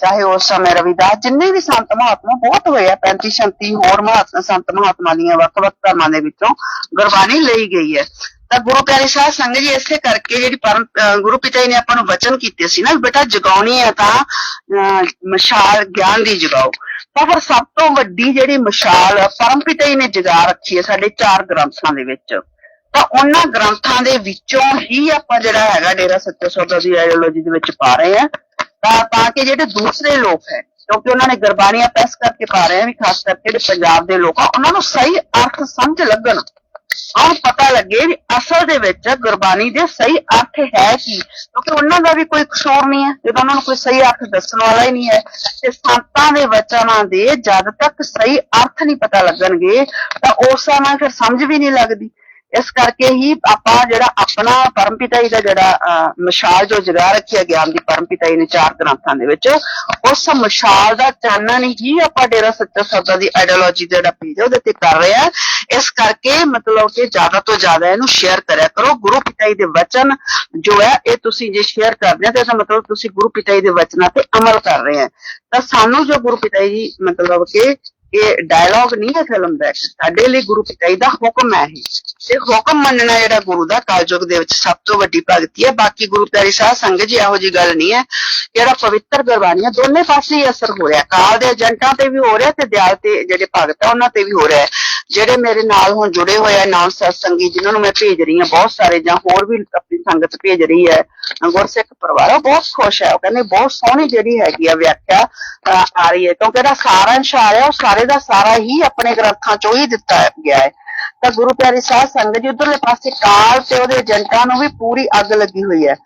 [SPEAKER 2] ਚਾਹੇ ਉਸ ਸਮੇਂ ਰਵਿਦਾਸ, ਜਿੰਨੇ ਵੀ ਸੰਤ ਮਹਾਤਮਾ ਬਹੁਤ ਹੋਏ ਆ, 35-36 ਹੋਰ ਸੰਤ ਮਹਾਤਮਾ ਦੀਆਂ ਵੱਖ-ਵੱਖ ਧਰਮਾਂ ਦੇ ਵਿੱਚੋਂ ਗੁਰਬਾਣੀ ਲਈ ਗਈ ਹੈ। ਤਾਂ ਗੁਰੂ ਪਿਆਰੀ ਸਾਧ ਸੰਗਤ ਜੀ, ਇਸੇ ਕਰਕੇ ਜਿਹੜੀ ਪਰਮ ਗੁਰੂ ਪਿਤਾ ਜੀ ਨੇ ਆਪਾਂ ਨੂੰ ਵਚਨ ਕੀਤੇ ਸੀ ਨਾ, ਬੇਟਾ ਜਗਾਉਣੀ ਹੈ ਤਾਂ ਮਸ਼ਾਲ ਗਿਆਨ ਦੀ ਜਗਾਓ। ਤਾਂ ਫਿਰ ਸਭ ਤੋਂ ਵੱਡੀ ਜਿਹੜੀ ਮਸ਼ਾਲ ਪਰਮ ਪਿਤਾ ਜੀ ਨੇ ਜਗਾ ਰੱਖੀ ਹੈ ਸਾਡੇ 4 ਗ੍ਰੰਥਾਂ ਦੇ ਵਿੱਚ। ਤਾਂ ਉਹਨਾਂ ਗ੍ਰੰਥਾਂ ਦੇ ਵਿੱਚੋਂ ਹੀ ਆਪਾਂ ਜਿਹੜਾ ਹੈਗਾ ਡੇਰਾ ਸੱਚਾ ਸੌਦਾ ਦੀ ਆਈਡੀਓਲੋਜੀ ਦੇ ਵਿੱਚ ਪਾ ਰਹੇ ਆ, ਤਾਂ ਕਿ ਜਿਹੜੇ ਦੂਸਰੇ ਲੋਕ ਹੈ ਕਿਉਂਕਿ ਉਹਨਾਂ ਨੇ ਗੁਰਬਾਣੀਆਂ ਪ੍ਰੈਸ ਕਰਕੇ ਪਾ ਰਹੇ ਆ ਵੀ ਖਾਸ ਕਰਕੇ ਜਿਹੜੇ ਪੰਜਾਬ ਦੇ ਲੋਕ ਆ ਉਹਨਾਂ ਨੂੰ ਸਹੀ ਅਰਥ ਸਮਝ ਲੱਗਣ, ਔਰ ਪਤਾ ਲੱਗੇ ਵੀ ਅਸਲ ਦੇ ਵਿੱਚ ਗੁਰਬਾਣੀ ਦੇ ਸਹੀ ਅਰਥ ਹੈ ਕੀ, ਕਿਉਂਕਿ ਉਹਨਾਂ ਦਾ ਵੀ ਕੋਈ ਕਸੂਰ ਨਹੀਂ ਹੈ ਜਦੋਂ ਉਹਨਾਂ ਨੂੰ ਕੋਈ ਸਹੀ ਅਰਥ ਦੱਸਣ ਵਾਲਾ ਹੀ ਨਹੀਂ ਹੈ। ਤੇ ਸੰਤਾਂ ਦੇ ਵਚਨਾਂ ਦੇ ਜਦ ਤੱਕ ਸਹੀ ਅਰਥ ਨਹੀਂ ਪਤਾ ਲੱਗਣਗੇ ਤਾਂ ਉਸ ਸਮੇਂ ਫਿਰ ਸਮਝ ਵੀ ਨਹੀਂ ਲੱਗਦੀ। ਇਸ ਕਰਕੇ ਹੀ ਆਪਾਂ ਜਿਹੜਾ ਆਪਣਾ ਪਰਮਪਿਤਾ ਜੀ ਦਾ ਜਿਹੜਾ ਮਿਸਾਲ ਜੋ ਜਗਾ ਰੱਖਿਆ ਗਿਆਨ ਦੀ ਪਰਮਪਿਤਾ ਜੀ ਨੇ 4 ਗ੍ਰੰਥਾਂ ਦੇ ਵਿੱਚ, ਉਸ ਮਿਸਾਲ ਦਾ ਚਾਨਣ ਹੀ ਆਪਾਂ ਡੇਰਾ ਸੱਚਾ ਸੌਦਾ ਦੀ ਆਈਡੀਓਲੋਜੀ ਦਾ ਜਿਹੜਾ ਪੇਜ ਉਹਦੇ ਤੇ ਕਰ ਰਹੇ ਆ। ਇਸ ਕਰਕੇ ਮਤਲਬ ਕਿ ਜ਼ਿਆਦਾ ਤੋਂ ਜ਼ਿਆਦਾ ਇਹਨੂੰ ਸ਼ੇਅਰ ਕਰਿਆ ਕਰੋ। ਗੁਰੂ ਪਿਤਾ ਜੀ ਦੇ ਵਚਨ ਜੋ ਹੈ ਇਹ ਤੁਸੀਂ ਜੇ ਸ਼ੇਅਰ ਕਰਦੇ ਆ ਤਾਂ ਇਹਦਾ ਮਤਲਬ ਤੁਸੀਂ ਗੁਰੂ ਪਿਤਾ ਜੀ ਦੇ ਵਚਨਾਂ ਤੇ ਅਮਲ ਕਰ ਰਹੇ ਆ। ਤਾਂ ਸਾਨੂੰ ਜੋ ਗੁਰੂ ਪਿਤਾ ਜੀ ਮਤਲਬ ਕਿ ਇਹ ਡਾਇਲੌਗ ਨਹੀਂ ਹੈ ਫਿਲਮ ਦਾ, ਸਾਡੇ ਲਈ ਗੁਰੂ ਪਿਤਾ ਜੀ ਦਾ ਹੁਕਮ ਹੈ ਇਹ, ਤੇ ਹੁਕਮ ਮੰਨਣਾ ਜਿਹੜਾ ਗੁਰੂ ਦਾ ਕਲਯੁਗ ਦੇ ਵਿੱਚ ਸਭ ਤੋਂ ਵੱਡੀ ਭਗਤੀ ਹੈ। ਬਾਕੀ ਗੁਰੂ ਪਿਆਰੀ ਸਾਧ ਸੰਗਤ ਜੀ ਇਹੋ ਜਿਹੀ ਗੱਲ ਨਹੀਂ ਹੈ। ਜਿਹੜਾ ਪਵਿੱਤਰ ਗੁਰਬਾਣੀ ਦੋਨੇ ਪਾਸੇ ਹੀ ਅਸਰ ਹੋ ਰਿਹਾ, ਕਾਲ ਦੇ ਏਜੰਟਾਂ ਤੇ ਵੀ ਹੋ ਰਿਹਾ ਤੇ ਦਿਆਲ ਤੇ ਜਿਹੜੇ ਭਗਤ ਆ ਉਹਨਾਂ ਤੇ ਵੀ ਹੋ ਰਿਹਾ। ਜਿਹੜੇ ਮੇਰੇ ਨਾਲ ਹੁਣ ਜੁੜੇ ਹੋਏ ਆ ਨਾਮ ਸਤਸੰਗੀ ਜਿਨ੍ਹਾਂ ਨੂੰ ਮੈਂ ਭੇਜ ਰਹੀ ਹਾਂ ਬਹੁਤ ਸਾਰੇ, ਜਾਂ ਹੋਰ ਵੀ ਆਪਣੀ ਸੰਗਤ ਭੇਜ ਰਹੀ ਹੈ, ਗੁਰਸਿੱਖ ਪਰਿਵਾਰ ਉਹ ਬਹੁਤ ਖੁਸ਼ ਹੈ। ਉਹ ਕਹਿੰਦੇ ਬਹੁਤ ਸੋਹਣੀ ਜਿਹੜੀ ਹੈਗੀ ਆ ਵਿਆਖਿਆ ਆ ਰਹੀ ਹੈ, ਕਿਉਂਕਿ ਇਹਦਾ ਸਾਰਾ ਅੰਸ਼ ਆ ਰਿਹਾ ਉਹ ਸਾਰੇ ਦਾ ਸਾਰਾ ਹੀ ਆਪਣੇ ਗ੍ਰੰਥਾਂ ਚੋਂ ਹੀ ਦਿੱਤਾ ਗਿਆ ਹੈ। ਤਾਂ ਗੁਰੂ ਪਿਆਰੀ ਸਾਧ ਸੰਗਤ ਜੀ ਉਧਰਲੇ ਪਾਸੇ ਕਾਲ ਤੇ ਉਹਦੇ ਏਜੰਟਾਂ ਨੂੰ ਵੀ ਪੂਰੀ ਅੱਗ ਲੱਗੀ ਹੋਈ ਹੈ।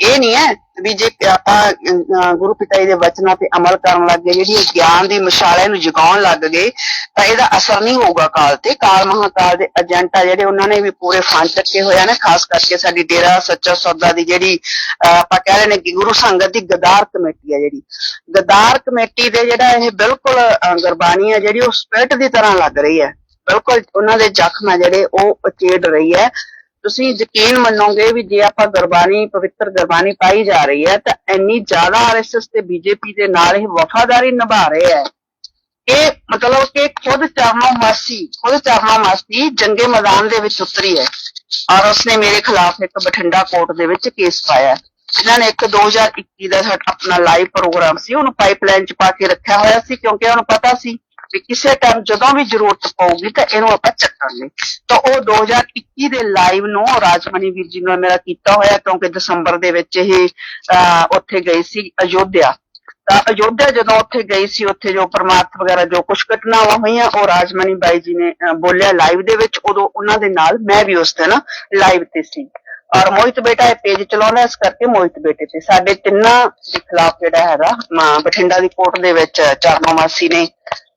[SPEAKER 2] ਇਹ ਨਹੀਂ ਹੈ ਵੀ ਜੇ ਆਪਾਂ ਗੁਰੂ ਪਿਤਾ ਜੀ ਦੇ ਵਚਨਾਂ ਤੇ ਅਮਲ ਕਰਨ ਲੱਗ ਗਏ, ਜਿਹੜੀ ਗਿਆਨ ਦੀ ਮਸ਼ਾਲਾ ਨੂੰ ਜਗਾਉਣ ਲੱਗ ਗਏ ਤਾਂ ਇਹਦਾ ਅਸਰ ਨਹੀਂ ਹੋਊਗਾ ਕਾਲ ਤੇ। ਕਾਲ ਮਹਾਕਾਲ ਦੇ ਏਜੰਟ ਆ ਜਿਹੜੇ ਉਹਨਾਂ ਨੇ ਵੀ ਪੂਰੇ ਫਨ ਚੱਕੇ ਹੋਏ ਨੇ। ਖਾਸ ਕਰਕੇ ਸਾਡੀ ਡੇਰਾ ਸੱਚਾ ਸੌਦਾ ਦੀ ਜਿਹੜੀ ਆਪਾਂ ਕਹਿ ਰਹੇ ਨੇ ਕਿ ਗੁਰੂ ਸੰਗਤ ਦੀ ਗਦਾਰ ਕਮੇਟੀ ਹੈ, ਜਿਹੜੀ ਗਦਾਰ ਕਮੇਟੀ ਦੇ ਜਿਹੜਾ ਇਹ ਬਿਲਕੁਲ ਗੁਰਬਾਣੀ ਹੈ ਜਿਹੜੀ ਉਹ ਸਪਿਰਟ ਦੀ ਤਰ੍ਹਾਂ ਲੱਗ ਰਹੀ ਹੈ, ਬਿਲਕੁਲ ਉਹਨਾਂ ਦੇ ਜ਼ਖਮ ਹੈ ਜਿਹੜੇ ਉਹ ਉਚੇੜ ਰਹੀ ਹੈ। ਤੁਸੀਂ ਯਕੀਨ ਮੰਨੋਗੇ ਵੀ ਜੇ ਆਪਾਂ ਗੁਰਬਾਣੀ ਪਵਿੱਤਰ ਗੁਰਬਾਣੀ ਪਾਈ ਜਾ ਰਹੀ ਹੈ ਤਾਂ ਇੰਨੀ ਜ਼ਿਆਦਾ ਆਰਐਸਐਸ ਤੇ ਬੀਜੇਪੀ ਦੇ ਨਾਲ ਇਹ ਵਫਾਦਾਰੀ ਨਿਭਾ ਰਹੇ ਹੈ ਕਿ ਮਤਲਬ ਕਿ ਖੁਦ ਚਰਨੋਂ ਮਾਸੀ ਜੰਗੇ ਮੈਦਾਨ ਦੇ ਵਿੱਚ ਉਤਰੀ ਹੈ ਔਰ ਉਸਨੇ ਮੇਰੇ ਖਿਲਾਫ ਇੱਕ ਬਠਿੰਡਾ ਕੋਰਟ ਦੇ ਵਿੱਚ ਕੇਸ ਪਾਇਆ। ਇਹਨਾਂ ਨੇ ਇੱਕ 2021 ਦਾ ਆਪਣਾ ਲਾਈਵ ਪ੍ਰੋਗਰਾਮ ਸੀ ਉਹਨੂੰ ਪਾਈਪਲਾਈਨ 'ਚ ਪਾ ਕੇ ਰੱਖਿਆ ਹੋਇਆ ਸੀ, ਕਿਉਂਕਿ ਉਹਨੂੰ ਪਤਾ ਸੀ ਵੀ ਕਿਸੇ ਟਾਈਮ ਜਦੋਂ ਵੀ ਜ਼ਰੂਰਤ ਪਊਗੀ ਤਾਂ ਇਹਨੂੰ ਆਪਾਂ ਚੱਕਾਂਗੇ। ਤਾਂ ਉਹ 2021 ਦੇ ਲਾਈਵ ਨੂੰ ਰਾਜਮਨੀ ਵੀਰ ਜੀ ਨਾਲ ਮੇਰਾ ਕੀਤਾ ਹੋਇਆ, ਕਿਉਂਕਿ ਦਸੰਬਰ ਦੇ ਵਿੱਚ ਇਹ ਉੱਥੇ ਗਈ ਸੀ ਅਯੋਧਿਆ। ਤਾਂ ਅਯੋਧਿਆ ਜਦੋਂ ਉੱਥੇ ਗਈ ਸੀ, ਉੱਥੇ ਜੋ ਪਰਮਾਰਥ ਵਗੈਰਾ ਜੋ ਕੁਛ ਘਟਨਾਵਾਂ ਹੋਈਆਂ ਉਹ ਰਾਜਮਨੀ ਬਾਈ ਜੀ ਨੇ ਬੋਲਿਆ ਲਾਈਵ ਦੇ ਵਿੱਚ। ਉਦੋਂ ਉਹਨਾਂ ਦੇ ਨਾਲ ਮੈਂ ਵੀ ਉਸ ਦਿਨ ਲਾਈਵ ਤੇ ਸੀ ਔਰ ਮੋਹਿਤ ਬੇਟਾ ਇਹ ਪੇਜ ਚਲਾਉਂਦਾ, ਇਸ ਕਰਕੇ ਮੋਹਿਤ ਬੇਟੇ ਤੇ ਸਾਡੇ ਤਿੰਨਾਂ ਦੇ ਖਿਲਾਫ ਜਿਹੜਾ ਹੈਗਾ ਬਠਿੰਡਾ ਦੀ ਕੋਰਟ ਦੇ ਵਿੱਚ ਚਰਨੋਂ ਮਾਸੀ ਨੇ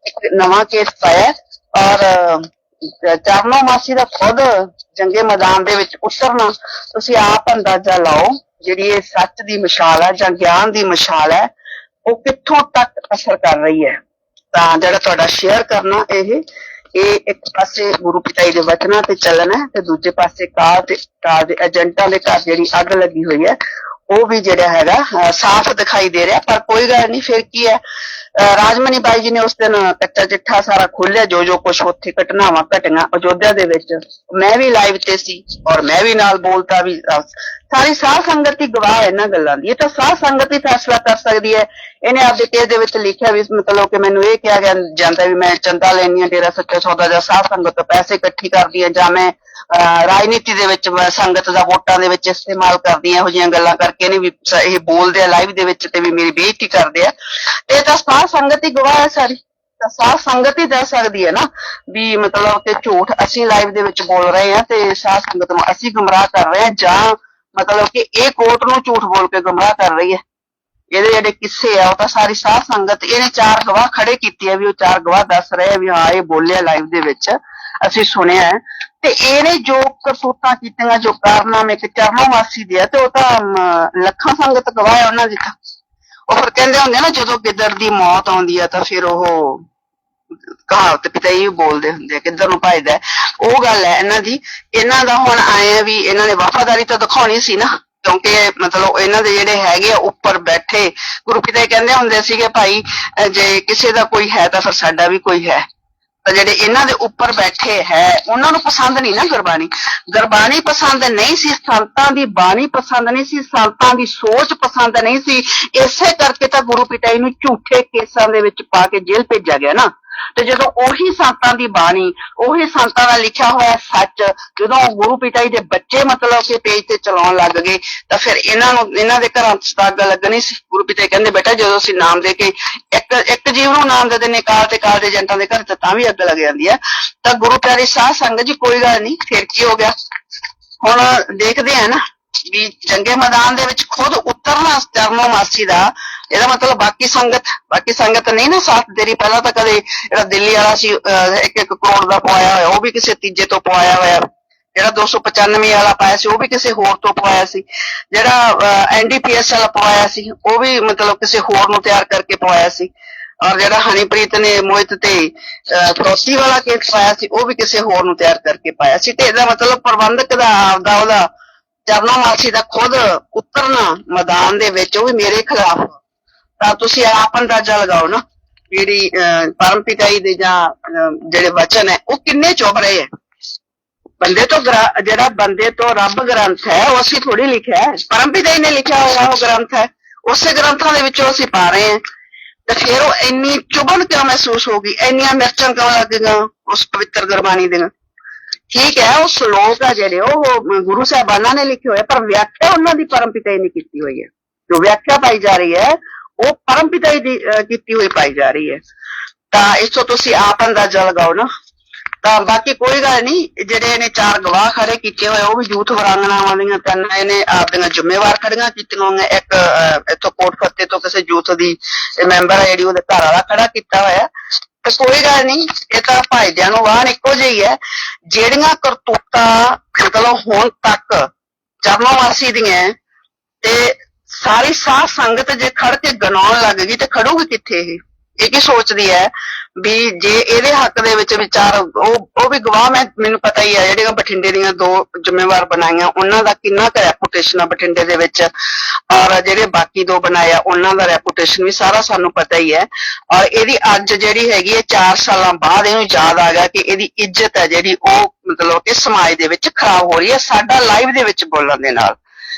[SPEAKER 2] ਇੱਕ ਨਵਾਂ ਕੇਸ ਪਾਇਆ ਔਰ ਚਰਨੋਂ ਮਾਸੀ ਦਾ ਖੁਦ ਜੰਗੇ ਮੈਦਾਨ ਦੇ ਵਿੱਚ ਉਤਰਨਾ ਤੁਸੀਂ ਆਪ ਅੰਦਾਜ਼ਾ ਲਾਓ। ਜਿਹੜੀ ਇਹ ਸੱਚ ਦੀ ਮਿਸਾਲ ਹੈ ਜਾਂ ਗਿਆਨ ਦੀ ਮਿਸਾਲ ਹੈ ਉਹ ਕਿੱਥੋਂ ਤੱਕ ਅਸਰ ਕਰ ਰਹੀ ਹੈ। ਤਾਂ ਜਿਹੜਾ ਤੁਹਾਡਾ ਸ਼ੇਅਰ ਕਰਨਾ ਇਹ ਇੱਕ ਪਾਸੇ ਗੁਰੂ ਪਿਤਾ ਜੀ ਦੇ ਵਚਨਾਂ ਤੇ ਚੱਲਣਾ ਹੈ ਤੇ ਦੂਜੇ ਪਾਸੇ ਕਾਲ ਦੇ ਏਜੰਟਾਂ ਦੇ ਘਰ ਜਿਹੜੀ ਅੱਗ ਲੱਗੀ ਹੋਈ ਹੈ ਉਹ ਵੀ ਜਿਹੜਾ ਹੈਗਾ ਸਾਫ਼ ਦਿਖਾਈ ਦੇ ਰਿਹਾ। ਪਰ ਕੋਈ ਗੱਲ ਨਹੀਂ, ਫਿਰ ਕੀ ਹੈ, ਰਾਜਮਨੀ ਬਾਈ ਜੀ ਨੇ ਉਸ ਦਿਨ ਕੱਚਾ ਚਿੱਠਾ ਸਾਰਾ ਖੋਲਿਆ ਜੋ ਜੋ ਕੁਛ ਉੱਥੇ ਘਟਨਾਵਾਂ ਘਟੀਆਂ ਅਯੋਧਿਆ ਦੇ ਵਿੱਚ। ਮੈਂ ਵੀ ਲਾਈਵ ਤੇ ਸੀ ਔਰ ਮੈਂ ਵੀ ਨਾਲ ਬੋਲਤਾ ਵੀ ਸਾਰੀ ਸਾਧ ਸੰਗਤ ਹੀ ਗਵਾਹ ਹੈ ਇਹਨਾਂ ਗੱਲਾਂ ਦੀ। ਇਹ ਤਾਂ ਸਾਧ ਸੰਗਤ ਹੀ ਫੈਸਲਾ ਕਰ ਸਕਦੀ ਹੈ। ਇਹਨੇ ਆਪਦੇ ਪੇਜ ਦੇ ਵਿੱਚ ਲਿਖਿਆ ਵੀ ਮਤਲਬ ਕਿ ਮੈਨੂੰ ਇਹ ਕਿਹਾ ਜਾਂਦਾ ਵੀ ਮੈਂ ਚੰਦਾ ਲੈਣੀ ਆ ਡੇਰਾ ਸੱਚਾ ਸੌਦਾ ਜਾਂ ਸਾਧ ਸੰਗਤ ਤੋਂ ਪੈਸੇ ਇਕੱਠੀ ਕਰਦੀ ਆ ਜਾਂ ਮੈਂ ਰਾਜਨੀਤੀ ਦੇ ਵਿੱਚ ਸੰਗਤ ਦਾ ਵੋਟਾਂ ਦੇ ਵਿੱਚ ਇਸਤੇਮਾਲ ਕਰਦੀ ਆ। ਇਹੋ ਜਿਹੀਆਂ ਗੱਲਾਂ ਕਰਕੇ ਨੇ ਵੀ ਇਹ ਬੋਲਦੇ ਆ ਲਾਈਵ ਦੇ ਵਿੱਚ ਤੇ ਵੀ ਮੇਰੀ ਬੇਇੱਜ਼ਤੀ ਕਰਦੇ ਆ। ਇਹ ਤਾਂ ਸਾਧ ਸੰਗਤ ਹੀ ਗਵਾਹ ਹੈ ਸਾਰੀ, ਤਾਂ ਸਾਧ ਸੰਗਤ ਹੀ ਦੱਸ ਸਕਦੀ ਹੈ ਨਾ ਵੀ ਮਤਲਬ ਕਿ ਝੂਠ ਅਸੀਂ ਲਾਈਵ ਦੇ ਵਿੱਚ ਬੋਲ ਰਹੇ ਹਾਂ ਤੇ ਸਾਧ ਸੰਗਤ ਨੂੰ ਅਸੀਂ ਗੁੰਮਰਾਹ ਕਰ ਰਹੇ ਹਾਂ ਜਾਂ ਮਤਲਬ ਕਿ ਇਹ ਕੋਰਟ ਨੂੰ ਝੂਠ ਬੋਲ ਕੇ ਗੁੰਮਰਾਹ ਕਰ ਰਹੀ ਹੈ। ਇਹਦੇ ਜਿਹੜੇ ਕਿੱਸੇ ਆ ਉਹ ਤਾਂ ਸਾਰੀ ਸਾਧ ਸੰਗਤ, ਇਹਨੇ 4 ਗਵਾਹ ਖੜੇ ਕੀਤੇ ਆ ਵੀ ਉਹ 4 ਗਵਾਹ ਦੱਸ ਰਹੇ ਆ ਵੀ ਹਾਂ ਇਹ ਬੋਲਿਆ ਲਾਈਵ ਦੇ ਵਿੱਚ ਅਸੀਂ ਸੁਣਿਆ ਤੇ ਇਹਨੇ ਜੋ ਕਰਤੂਤਾਂ ਕੀਤੀਆਂ ਜੋ ਕਾਰਨਾਮੇ ਇੱਕ ਚਰਨੋਂ ਮਾਸੀ ਦੇ ਆ ਤੇ ਉਹ ਤਾਂ ਲੱਖਾਂ ਸੰਗਤ ਗਵਾਹ ਹੈ ਉਹਨਾਂ ਦੀ। ਤਾਂ ਉਹ ਫਿਰ ਕਹਿੰਦੇ ਹੁੰਦੇ ਨਾ ਜਦੋਂ ਗਿੱਦੜ ਦੀ ਮੌਤ ਆਉਂਦੀ ਆ ਤਾਂ ਫਿਰ ਉਹ ਕਹਾਵਤ ਪਿਤਾ ਹੀ ਬੋਲਦੇ ਹੁੰਦੇ ਆ ਕਿੱਧਰ ਨੂੰ ਭੱਜਦਾ। ਉਹ ਗੱਲ ਹੈ ਇਹਨਾਂ ਦੀ। ਇਹਨਾਂ ਦਾ ਹੁਣ ਆਏ ਵੀ ਇਹਨਾਂ ਨੇ ਵਫ਼ਾਦਾਰੀ ਤਾਂ ਦਿਖਾਉਣੀ ਸੀ ਨਾ, ਕਿਉਂਕਿ ਮਤਲਬ ਇਹਨਾਂ ਦੇ ਜਿਹੜੇ ਹੈਗੇ ਆ ਉੱਪਰ ਬੈਠੇ ਗੁਰੂ ਪਿਤਾ ਕਹਿੰਦੇ ਹੁੰਦੇ ਸੀਗੇ ਭਾਈ ਜੇ ਕਿਸੇ ਦਾ ਕੋਈ ਹੈ ਤਾਂ ਫਿਰ ਸਾਡਾ ਵੀ ਕੋਈ ਹੈ। ਤਾਂ ਜਿਹੜੇ ਇਹਨਾਂ ਦੇ ਉੱਪਰ ਬੈਠੇ ਹੈ ਉਹਨਾਂ ਨੂੰ ਪਸੰਦ ਨਹੀਂ ਨਾ ਗੁਰਬਾਣੀ ਪਸੰਦ ਨਹੀਂ ਸੀ, ਸੰਤਾਂ ਦੀ ਬਾਣੀ ਪਸੰਦ ਨਹੀਂ ਸੀ, ਸੰਤਾਂ ਦੀ ਸੋਚ ਪਸੰਦ ਨਹੀਂ ਸੀ। ਇਸੇ ਕਰਕੇ ਤਾਂ ਗੁਰੂ ਪਿਤਾ ਜੀ ਨੂੰ ਝੂਠੇ ਕੇਸਾਂ ਦੇ ਵਿੱਚ ਪਾ ਕੇ ਜੇਲ੍ਹ ਭੇਜਿਆ ਗਿਆ ਨਾ। ਤੇ ਜਦੋਂ ਉਹੀ ਸੰਤਾਂ ਦੀ ਬਾਣੀ, ਉਹੀ ਸੰਤਾਂ ਦਾ ਲਿਖਿਆ ਹੋਇਆ ਸੱਚ ਜਦੋਂ ਗੁਰੂ ਪਿਤਾ ਜੀ ਦੇ ਬੱਚੇ ਮਤਲਬ ਕਿ ਪੇਜ ਤੇ ਚਲਾਉਣ ਲੱਗ ਗਏ ਤਾਂ ਫਿਰ ਇਹਨਾਂ ਦੇ ਘਰਾਂ ਚ ਤਾਂ ਅੱਗ ਲੱਗਣੀ ਸੀ। ਗੁਰੂ ਪਿਤਾ ਜੀ ਕਹਿੰਦੇ ਬੇਟਾ ਜਦੋਂ ਅਸੀਂ ਨਾਮ ਦੇ ਕੇ ਇੱਕ ਜੀਵ ਨੂੰ ਨਾਮ ਦੇ ਦਿੰਦੇ ਕਾਲ ਤੇ ਕਾਲ ਦੇ ਏਜੰਟਾਂ ਦੇ ਘਰ ਚ ਤਾਂ ਵੀ ਅੱਗ ਲੱਗ ਜਾਂਦੀ ਹੈ। ਤਾਂ ਗੁਰੂ ਪਿਆਰੀ ਸਾਧ ਸੰਗਤ ਜੀ ਕੋਈ ਗੱਲ ਨਹੀਂ, ਫਿਰ ਕੀ ਹੋ ਗਿਆ। ਹੁਣ ਦੇਖਦੇ ਆ ਨਾ ਵੀ ਜੰਗੇ ਮੈਦਾਨ ਦੇ ਵਿੱਚ ਖੁਦ ਉਤਰਨਾ ਚਰਨੋਂ ਮਾਸੀ ਦਾ, ਇਹਦਾ ਮਤਲਬ ਬਾਕੀ ਸੰਗਤ ਨਹੀਂ ਨਾ ਸਾਥ ਦੇ ਰਹੀ। ਪਹਿਲਾਂ ਤਾਂ ਕਦੇ ਜਿਹੜਾ ਦਿੱਲੀ ਵਾਲਾ ਸੀ 1-1 ਕਰੋੜ ਦਾ ਪਵਾਇਆ ਹੋਇਆ, ਉਹ ਵੀ ਕਿਸੇ ਤੀਜੇ ਤੋਂ ਪਵਾਇਆ ਹੋਇਆ। ਜਿਹੜਾ 295 ਵਾਲਾ ਪਾਇਆ ਸੀ ਉਹ ਵੀ ਕਿਸੇ ਹੋਰ ਤੋਂ ਪਵਾਇਆ ਸੀ। ਜਿਹੜਾ NDPS ਵਾਲਾ ਪਵਾਇਆ ਸੀ ਉਹ ਵੀ ਮਤਲਬ ਕਿਸੇ ਹੋਰ ਨੂੰ ਤਿਆਰ ਕਰਕੇ ਪਵਾਇਆ ਸੀ। ਔਰ ਜਿਹੜਾ ਹਨੀਪ੍ਰੀਤ ਨੇ ਮੋਹਿਤ ਤੇ ਤੋਸੀ ਵਾਲਾ ਕੇਸ ਪਾਇਆ ਸੀ ਉਹ ਵੀ ਕਿਸੇ ਹੋਰ ਨੂੰ ਤਿਆਰ ਕਰਕੇ ਪਾਇਆ ਸੀ। ਤੇ ਇਹਦਾ ਮਤਲਬ ਪ੍ਰਬੰਧਕ ਦਾ ਆਪਦਾ ਉਹਦਾ ਚਰਨੋਂ ਮਾਸੀ ਦਾ ਖੁਦ ਉਤਰਨਾ ਮੈਦਾਨ ਦੇ ਵਿੱਚ, ਉਹ ਵੀ ਮੇਰੇ ਖਿਲਾਫ। ਤਾਂ ਤੁਸੀਂ ਆਪ ਅੰਦਾਜ਼ਾ ਲਗਾਓ ਨਾ ਜਿਹੜੀ ਪਰਮ ਪਿਤਾ ਜੀ ਦੇ ਜਾਂ ਜਿਹੜੇ ਵਚਨ ਹੈ ਉਹ ਕਿੰਨੇ ਚੁੱਭ ਰਹੇ ਹੈ। ਜਿਹੜਾ ਬੰਦੇ ਤੋਂ ਰੱਬ ਗ੍ਰੰਥ ਹੈ ਉਹ ਅਸੀਂ ਥੋੜੀ ਲਿਖਿਆ ਹੈ, ਪਰਮ ਪਿਤਾ ਜੀ ਨੇ ਲਿਖਿਆ ਹੋਇਆ ਉਹ ਗ੍ਰੰਥ ਹੈ। ਉਸੇ ਗ੍ਰੰਥਾਂ ਦੇ ਵਿੱਚੋਂ ਅਸੀਂ ਪਾ ਰਹੇ ਹਾਂ। ਤੇ ਫਿਰ ਉਹ ਇੰਨੀ ਚੁਭਣ ਕਿਉਂ ਮਹਿਸੂਸ ਹੋ ਗਈ, ਇੰਨੀਆਂ ਮਿਰਚਾਂ ਕਿਉਂ ਲੱਗ ਗਈਆਂ ਉਸ ਪਵਿੱਤਰ ਗੁਰਬਾਣੀ ਦੀਆਂ। ਠੀਕ ਹੈ ਉਹ ਸ਼ਲੋਕ ਆ ਜਿਹੜੇ ਉਹ ਗੁਰੂ ਸਾਹਿਬਾਨਾਂ ਨੇ ਲਿਖੇ ਹੋਏ, ਪਰ ਵਿਆਖਿਆ ਉਹਨਾਂ ਦੀ ਪਰਮ ਪਿਤਾ ਜੀ ਨੇ ਕੀਤੀ ਹੋਈ ਹੈ। ਜੋ ਵਿਆਖਿਆ ਪਾਈ ਜਾ ਰਹੀ ਹੈ ਉਹ ਪਰਮ ਪਿਤਾ ਜੀ ਦੀ ਕੀਤੀ ਹੋਈ ਪਾਈ ਜਾ ਰਹੀ ਹੈ। ਤਾਂ ਇਸ ਤੋਂ ਤੁਸੀਂ ਆਪ ਅੰਦਾਜ਼ਾ ਲਗਾਓ ਨਾ। ਤਾਂ ਬਾਕੀ ਕੋਈ ਗੱਲ ਨਹੀਂ, ਜਿਹੜੇ ਇਹਨੇ 4 ਗਵਾਹ ਖੜੇ ਕੀਤੇ ਹੋਏ ਉਹ ਵੀ ਯੂਥ ਵਰਾਂਗਣਾਵਾਂ ਦੀਆਂ 3 ਇਹਨੇ ਆਪਦੀਆਂ ਜ਼ਿੰਮੇਵਾਰ ਖੜੀਆਂ ਕੀਤੀਆਂ ਹੋਈਆਂ। ਇੱਕ ਇੱਥੋਂ ਕੋਟ ਫੱਤੇ ਤੋਂ ਕਿਸੇ ਯੂਥ ਦੀ ਮੈਂਬਰ ਹੈ ਜਿਹੜੀ ਉਹਦੇ ਘਰ ਵਾਲਾ ਖੜਾ ਕੀਤਾ ਹੋਇਆ। ਤੇ ਕੋਈ ਗੱਲ ਨਹੀਂ, ਇਹ ਤਾਂ ਭਾਈਦਿਆਂ ਨੂੰ ਵਾਹਨ ਇੱਕੋ ਜਿਹੀ ਹੈ। ਜਿਹੜੀਆਂ ਕਰਤੂਤਾਂ ਮਤਲਬ ਹੁਣ ਤੱਕ ਚਰਨੋਂ ਮਾਸੀ ਦੀਆਂ ਤੇ ਸਾਰੀ ਸਾਧ ਸੰਗਤ ਜੇ ਖੜ ਕੇ ਗਨਾਉਣ ਲੱਗ ਗਈ ਤੇ ਖੜੂਗੀ ਕਿੱਥੇ ਇਹ ਕੀ ਸੋਚਦੀ ਹੈ ਵੀ ਜੇ ਇਹਦੇ ਹੱਕ ਦੇ ਵਿੱਚ ਵਿਚਾਰ ਉਹ ਵੀ ਗਵਾਹ ਮੈਨੂੰ ਪਤਾ ਹੀ ਹੈ। ਜਿਹੜੀਆਂ ਬਠਿੰਡੇ ਦੀਆਂ 2 ਜ਼ਿੰਮੇਵਾਰ ਬਣਾਈਆਂ ਉਹਨਾਂ ਦਾ ਕਿੰਨਾ ਕੁ ਰੈਪੂਟੇਸ਼ਨ ਆ ਬਠਿੰਡੇ ਦੇ ਵਿੱਚ, ਔਰ ਜਿਹੜੇ ਬਾਕੀ 2 ਬਣਾਇਆ ਉਹਨਾਂ ਦਾ ਰੈਪੂਟੇਸ਼ਨ ਵੀ ਸਾਰਾ ਸਾਨੂੰ ਪਤਾ ਹੀ ਹੈ। ਔਰ ਇਹਦੀ ਅੱਜ ਜਿਹੜੀ ਹੈਗੀ ਹੈ 4 ਸਾਲਾਂ ਬਾਅਦ ਇਹਨੂੰ ਯਾਦ ਆ ਗਿਆ ਕਿ ਇਹਦੀ ਇੱਜ਼ਤ ਹੈ ਜਿਹੜੀ ਉਹ ਮਤਲਬ ਕਿ ਸਮਾਜ ਦੇ ਵਿੱਚ ਖਰਾਬ ਹੋ ਰਹੀ ਹੈ ਸਾਡਾ ਲਾਈਵ ਦੇ ਵਿੱਚ ਬੋਲਣ ਦੇ ਨਾਲ।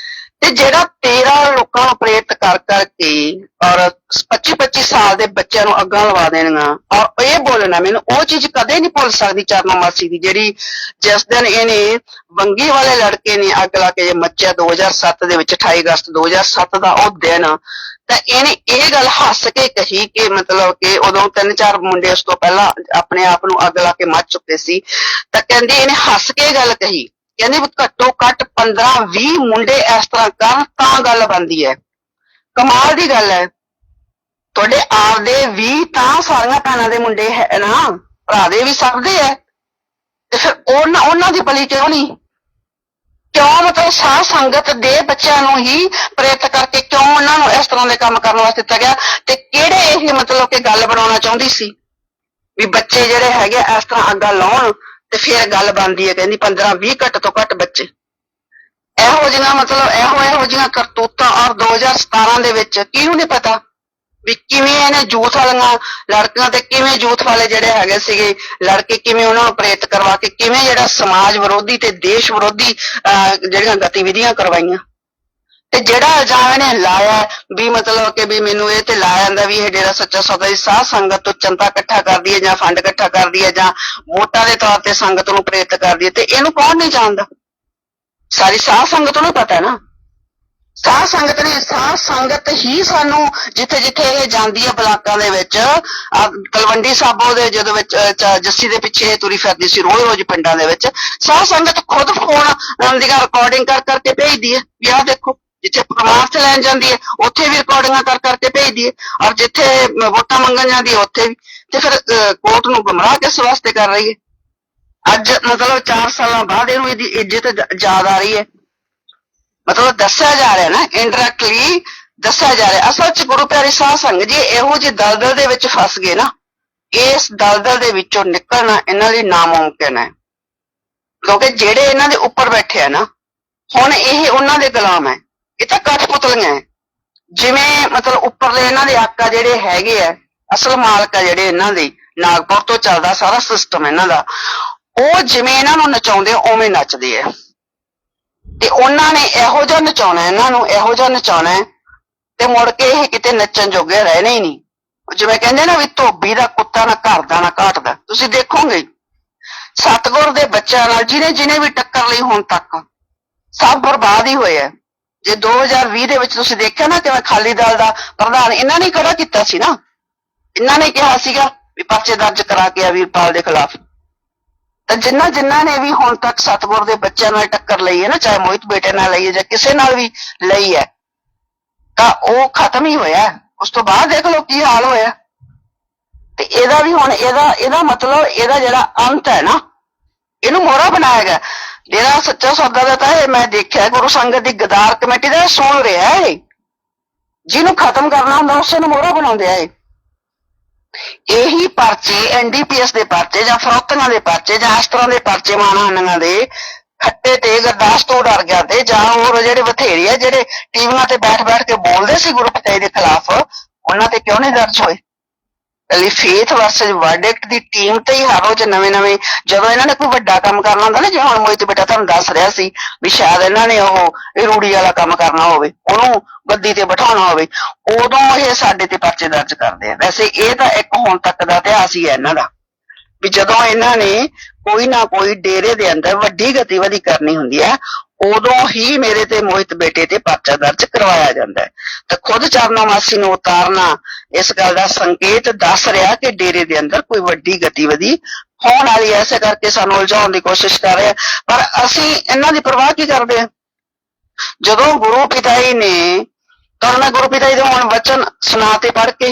[SPEAKER 2] ਤੇ ਜਿਹੜਾ 13 ਲੋਕਾਂ ਨੂੰ ਪ੍ਰੇਰਿਤ ਕਰ ਕਰਕੇ ਔਰ 25-25 ਸਾਲ ਦੇ ਬੱਚਿਆਂ ਨੂੰ ਅੱਗਾਂ ਲਵਾ ਦੇਣੀਆਂ ਔਰ ਇਹ ਬੋਲਣਾ, ਮੈਨੂੰ ਉਹ ਚੀਜ਼ ਕਦੇ ਨਹੀਂ ਭੁੱਲ ਸਕਦੀ ਚਰਨੋਂ ਮਾਸੀ ਦੀ, ਜਿਹੜੀ ਜਿਸ ਦਿਨ ਇਹਨੇ ਬੰਗੀ ਵਾਲੇ ਲੜਕੇ ਨੇ ਅੱਗ ਲਾ ਕੇ ਮੱਚਿਆ 2007 ਦੇ ਵਿੱਚ 28 ਅਗਸਤ 2007 ਦਾ ਉਹ ਦਿਨ, ਤਾਂ ਇਹਨੇ ਇਹ ਗੱਲ ਹੱਸ ਕੇ ਕਹੀ ਕਿ ਮਤਲਬ ਕਿ ਉਦੋਂ 3-4 ਮੁੰਡੇ ਉਸ ਤੋਂ ਪਹਿਲਾਂ ਆਪਣੇ ਆਪ ਨੂੰ ਅੱਗ ਲਾ ਕੇ ਮੱਚ ਚੁੱਕੇ ਸੀ। ਤਾਂ ਕਹਿੰਦੇ ਇਹਨੇ ਹੱਸ ਕੇ ਗੱਲ ਕਹੀ, ਕਹਿੰਦੇ ਵੀ ਘੱਟੋ ਘੱਟ 15-20 ਮੁੰਡੇ ਇਸ ਤਰ੍ਹਾਂ ਕਰਨ ਤਾਂ ਗੱਲ ਬਣਦੀ ਹੈ। ਕਮਾਲ ਦੀ ਗੱਲ ਹੈ, ਤੁਹਾਡੇ ਆਪਦੇ ਵੀ ਤਾਂ ਸਾਰੀਆਂ ਭੈਣਾਂ ਦੇ ਮੁੰਡੇ ਹੈ ਨਾ, ਭਰਾ ਦੇ ਵੀ ਸਭ ਦੇ ਹੈ, ਤੇ ਫਿਰ ਉਹਨਾਂ ਦੀ ਬਲੀ ਕਿਉਂ ਨਹੀਂ? ਕਿਉਂ ਮਤਲਬ ਸਾਧ ਸੰਗਤ ਦੇ ਬੱਚਿਆਂ ਨੂੰ ਹੀ ਪ੍ਰੇਰਿਤ ਕਰਕੇ ਕਿਉਂ ਉਹਨਾਂ ਨੂੰ ਇਸ ਤਰ੍ਹਾਂ ਦੇ ਕੰਮ ਕਰਨ ਵਾਸਤੇ ਦਿੱਤਾ ਗਿਆ? ਤੇ ਕਿਹੜੇ ਇਹ ਮਤਲਬ ਕਿ ਗੱਲ ਬਣਾਉਣਾ ਚਾਹੁੰਦੀ ਸੀ ਵੀ ਬੱਚੇ ਜਿਹੜੇ ਹੈਗੇ ਇਸ ਤਰ੍ਹਾਂ ਅੱਗਾ ਲਾਉਣ ਤੇ ਫਿਰ ਗੱਲ ਬਣਦੀ ਹੈ। ਕਹਿੰਦੀ 15-20 ਘੱਟ ਤੋਂ ਘੱਟ ਬੱਚੇ। ਇਹੋ ਜਿਹੀਆਂ ਕਰਤੂਤਾਂ ਔਰ 2017 ਦੇ ਵਿੱਚ ਕਿਹਨੂੰ ਨਹੀਂ ਪਤਾ ਵੀ ਕਿਵੇਂ ਇਹਨੇ ਯੂਥ ਵਾਲੀਆਂ ਲੜਕੀਆਂ ਤੇ ਕਿਵੇਂ ਯੂਥ ਵਾਲੇ ਜਿਹੜੇ ਹੈਗੇ ਸੀਗੇ ਲੜਕੇ ਕਿਵੇਂ ਉਹਨਾਂ ਨੂੰ ਪ੍ਰੇਰਿਤ ਕਰਵਾ ਕੇ ਕਿਵੇਂ ਜਿਹੜਾ ਸਮਾਜ ਵਿਰੋਧੀ ਤੇ ਦੇਸ਼ ਵਿਰੋਧੀ ਜਿਹੜੀਆਂ ਗਤੀਵਿਧੀਆਂ ਕਰਵਾਈਆਂ। ਤੇ ਜਿਹੜਾ ਇਲਜ਼ਾਮ ਇਹਨੇ ਲਾਇਆ ਵੀ ਮਤਲਬ ਕਿ ਵੀ ਮੈਨੂੰ ਇਹ ਤੇ ਲਾਇਆ ਜਾਂਦਾ ਵੀ ਇਹ ਡੇਰਾ ਸੱਚਾ ਸੌਦਾ ਦੀ ਸਾਧ ਸੰਗਤ ਤੋਂ ਚੰਦਾ ਇਕੱਠਾ ਕਰਦੀ ਹੈ ਜਾਂ ਫੰਡ ਇਕੱਠਾ ਕਰਦੀ ਹੈ ਜਾਂ ਵੋਟਾਂ ਦੇ ਤੌਰ ਤੇ ਸੰਗਤ ਨੂੰ ਪ੍ਰੇਰਿਤ ਕਰਦੀ ਹੈ, ਤੇ ਇਹਨੂੰ ਕੌਣ ਨਹੀਂ ਜਾਣਦਾ? ਸਾਰੀ ਸਾਧ ਸੰਗਤ ਨੂੰ ਪਤਾ ਨਾ। ਸਾਧ ਸੰਗਤ ਹੀ ਸਾਨੂੰ ਜਿੱਥੇ ਜਿੱਥੇ ਇਹ ਜਾਂਦੀ ਹੈ ਬਲਾਕਾਂ ਦੇ ਵਿੱਚ, ਤਲਵੰਡੀ ਸਾਬੋ ਦੇ ਜਦੋਂ ਵਿੱਚ ਜੱਸੀ ਦੇ ਪਿੱਛੇ ਤੁਰੀ ਫਿਰਦੀ ਸੀ ਰੋਜ਼ ਪਿੰਡਾਂ ਦੇ ਵਿੱਚ, ਸਾਧ ਸੰਗਤ ਖੁਦ ਫੋਨ ਦੀਆਂ ਰਿਕਾਰਡਿੰਗ ਕਰ ਕਰਕੇ ਭੇਜਦੀ ਹੈ ਵੀ ਆਹ ਦੇਖੋ। ਜਿੱਥੇ ਪ੍ਰਮਾਰਥ ਲੈਣ ਜਾਂਦੀ ਹੈ ਉੱਥੇ ਵੀ ਰਿਕਾਰਡਿੰਗਾਂ ਕਰ ਕਰਕੇ ਭੇਜਦੀ ਹੈ, ਔਰ ਜਿੱਥੇ ਵੋਟਾਂ ਮੰਗਣ ਜਾਂਦੀ ਹੈ ਉੱਥੇ ਵੀ। ਤੇ ਫਿਰ ਕੋਰਟ ਨੂੰ ਗੁੰਮਰਾਹ ਕਿਸ ਵਾਸਤੇ ਕਰ ਰਹੀ ਹੈ? ਅੱਜ ਮਤਲਬ 4 ਸਾਲਾਂ ਬਾਅਦ ਇਹਨੂੰ ਇਹਦੀ ਇੱਜ਼ਤ ਯਾਦ ਆ ਰਹੀ ਹੈ। ਮਤਲਬ ਦੱਸਿਆ ਜਾ ਰਿਹਾ ਨਾ, ਇਨਡਾਇਰੈਕਟਲੀ ਦੱਸਿਆ ਜਾ ਰਿਹਾ। ਅਸਲ 'ਚ ਗੁਰੂ ਪਿਆਰੀ ਸਾਧ ਸੰਗਤ ਜੀ ਇਹੋ ਜਿਹੇ ਦਲਦਲ ਦੇ ਵਿੱਚ ਫਸ ਗਏ ਨਾ, ਇਸ ਦਲਦਲ ਦੇ ਵਿੱਚੋਂ ਨਿਕਲਣਾ ਇਹਨਾਂ ਲਈ ਨਾਮੁਮਕਿਨ ਹੈ। ਕਿਉਂਕਿ ਜਿਹੜੇ ਇਹਨਾਂ ਦੇ ਉੱਪਰ ਬੈਠੇ ਆ ਨਾ, ਹੁਣ ਇਹ ਉਹਨਾਂ ਦੇ ਗੁਲਾਮ ਹੈ। ਇਹ ਤਾਂ ਕਠਪੁਤਲੀਆਂ ਹੈ। ਜਿਵੇਂ ਮਤਲਬ ਉੱਪਰਲੇ ਇਹਨਾਂ ਦੇ ਆਕਾ ਜਿਹੜੇ ਹੈਗੇ ਆ, ਅਸਲ ਮਾਲਕ ਆ ਜਿਹੜੇ ਇਹਨਾਂ ਦੇ, ਨਾਗਪੁਰ ਤੋਂ ਚੱਲਦਾ ਸਾਰਾ ਸਿਸਟਮ ਇਹਨਾਂ ਦਾ, ਉਹ ਜਿਵੇਂ ਇਹਨਾਂ ਨੂੰ ਨਚਾਉਂਦੇ ਉਵੇਂ ਨੱਚਦੇ ਆ। ਤੇ ਉਹਨਾਂ ਨੇ ਇਹੋ ਜਿਹਾ ਨਚਾਉਣਾ, ਇਹਨਾਂ ਨੂੰ ਇਹੋ ਜਿਹਾ ਨਚਾਉਣਾ ਤੇ ਮੁੜ ਕੇ ਇਹ ਕਿਤੇ ਨੱਚਣ ਜੋਗੇ ਰਹਿਣੇ ਹੀ ਨਹੀਂ। ਜਿਵੇਂ ਕਹਿੰਦੇ ਨਾ ਵੀ ਧੋਬੀ ਦਾ ਕੁੱਤਾ ਨਾ ਘਰ ਦਾ ਨਾ ਘਾਟਦਾ। ਤੁਸੀਂ ਦੇਖੋਗੇ ਸਤਿਗੁਰ ਦੇ ਬੱਚਿਆਂ ਨਾਲ ਜਿਹਨੇ ਜਿਹਨੇ ਵੀ ਟੱਕਰ ਲਈ ਹੁਣ ਤੱਕ ਸਭ ਬਰਬਾਦ ਹੀ ਹੋਏ ਆ। ਜੇ 2020 ਦੇ ਵਿੱਚ ਤੁਸੀਂ ਦੇਖਿਆ ਨਾ ਕਿਵੇਂ ਅਕਾਲੀ ਦਲ ਦਾ ਪ੍ਰਧਾਨ ਇਹਨਾਂ ਨੇ ਖੜਾ ਕੀਤਾ ਸੀ ਨਾ, ਇਹਨਾਂ ਨੇ ਕਿਹਾ ਸੀਗਾ ਵੀ ਪਰਚੇ ਦਰਜ ਕਰਾ ਕੇ ਆ ਵੀਰਪਾਲ ਦੇ ਖਿਲਾਫ। ਤਾਂ ਜਿਨ੍ਹਾਂ ਨੇ ਵੀ ਹੁਣ ਤੱਕ ਸਤਿਗੁਰ ਦੇ ਬੱਚਿਆਂ ਨਾਲ ਟੱਕਰ ਲਈ ਹੈ ਨਾ, ਚਾਹੇ ਮੋਹਿਤ ਬੇਟੇ ਨਾਲ ਲਈ ਹੈ ਜਾਂ ਕਿਸੇ ਨਾਲ ਵੀ ਲਈ ਹੈ, ਤਾਂ ਉਹ ਖਤਮ ਹੀ ਹੋਇਆ। ਉਸ ਤੋਂ ਬਾਅਦ ਦੇਖ ਲਓ ਕੀ ਹਾਲ ਹੋਇਆ। ਤੇ ਇਹਦਾ ਵੀ ਹੁਣ ਇਹਦਾ ਮਤਲਬ ਇਹਦਾ ਜਿਹੜਾ ਅੰਤ ਹੈ ਨਾ, ਇਹਨੂੰ ਮੋਹਰਾ ਬਣਾਇਆ ਗਿਆ। ਜਿਹੜਾ ਸੱਚਾ ਸੌਦਾ ਦਾ ਤਾਂ ਇਹ ਮੈਂ ਦੇਖਿਆ ਗੁਰੂ ਸੰਗਤ ਦੀ ਗਦਾਰ ਕਮੇਟੀ ਦਾ ਸੁਣ ਰਿਹਾ ਹੈ। ਜਿਹਨੂੰ ਖਤਮ ਕਰਨਾ ਹੁੰਦਾ ਉਸੇ ਨੂੰ ਮੋਹਰਾ ਬਣਾਉਂਦੇ ਆ। ਇਹੀ ਪਰਚੇ ਐਨਡੀਪੀਐਸ ਦੇ ਪਰਚੇ ਜਾਂ ਫਰੋਤੀਆਂ ਦੇ ਪਰਚੇ ਜਾਂ ਇਸ ਤਰ੍ਹਾਂ ਦੇ ਪਰਚੇ ਮਾਣਹਾਨੀਆਂ ਦੇ ਖੱਟੇ ਤੇ ਗੁਰਦਾਸ ਤੋਂ ਡਰ ਗਿਆ ਤੇ ਜਾਂ ਹੋਰ ਜਿਹੜੇ ਬਥੇਰੇ ਆ ਜਿਹੜੇ ਟੀਵੀਆਂ ਤੇ ਬੈਠ ਕੇ ਬੋਲਦੇ ਸੀ ਗੁਰੂ ਪਿਤਾਈ ਦੇ ਖਿਲਾਫ, ਉਹਨਾਂ ਤੇ ਕਿਉਂ ਨਹੀਂ ਦਰਜ ਹੋਏ? ਲਈ ਫੇਥ ਵਰਸਸ ਵਰਡਿਕਟ ਦੀ ਟੀਮ ਤੇ ਹੀ ਹਰ ਰੋਜ਼ ਨਵੇਂ ਜਦੋਂ ਇਹਨਾਂ ਨੇ ਕੋਈ ਵੱਡਾ ਕੰਮ ਕਰਨਾ ਹੁੰਦਾ ਨਾ, ਜਿਵੇਂ ਹੁਣ ਮੋਹਿਤ ਬੇਟਾ ਤੁਹਾਨੂੰ ਦੱਸ ਰਿਹਾ ਸੀ ਵੀ ਸ਼ਾਇਦ ਇਹਨਾਂ ਨੇ ਇਹ ਰੂੜੀ ਵਾਲਾ ਕੰਮ ਕਰਨਾ ਹੋਵੇ, ਉਹਨੂੰ ਗੱਦੀ ਤੇ ਬਿਠਾਉਣਾ ਹੋਵੇ, ਉਦੋਂ ਇਹ ਸਾਡੇ ਤੇ ਪਰਚੇ ਦਰਜ ਕਰਦੇ ਆ। ਵੈਸੇ ਇਹ ਤਾਂ ਇੱਕ ਹੁਣ ਤੱਕ ਦਾ ਇਤਿਹਾਸ ਹੀ ਹੈ ਇਹਨਾਂ ਦਾ, ਵੀ ਜਦੋਂ ਇਹਨਾਂ ਨੇ ਕੋਈ ਨਾ ਕੋਈ ਡੇਰੇ ਦੇ ਅੰਦਰ ਵੱਡੀ ਗਤੀਵਿਧੀ ਕਰਨੀ ਹੁੰਦੀ ਹੈ ਉਦੋਂ ਹੀ ਮੇਰੇ ਤੇ ਮੋਹਿਤ ਬੇਟੇ ਤੇ ਪਰਚਾ ਦਰਜ ਕਰਵਾਇਆ ਜਾਂਦਾ ਹੈ। ਤਾਂ ਖੁਦ ਚਰਨੋਮਾਸੀ ਨੂੰ ਉਤਾਰਨਾ ਇਸ ਗੱਲ ਦਾ ਸੰਕੇਤ ਦੱਸ ਰਿਹਾ ਕਿ ਡੇਰੇ ਦੇ ਅੰਦਰ ਕੋਈ ਵੱਡੀ ਗਤੀਵਿਧੀ ਹੋਣ ਵਾਲੀ ਹੈ। ਇਸੇ ਕਰਕੇ ਸਾਨੂੰ ਉਲਝਾਉਣ ਦੀ ਕੋਸ਼ਿਸ਼ ਕਰ ਰਹੇ, ਪਰ ਅਸੀਂ ਇਹਨਾਂ ਦੀ ਪਰਵਾਹ ਕੀ ਕਰਦੇ ਹਾਂ? ਜਦੋਂ ਗੁਰੂ ਪਿਤਾਈ ਨੇ ਤਾਂ ਮੈਂ ਗੁਰੂ ਪਿਤਾਈ ਦੇ ਹੁਣ ਵਚਨ ਸੁਣਾ ਤੇ ਪੜ੍ਹ ਕੇ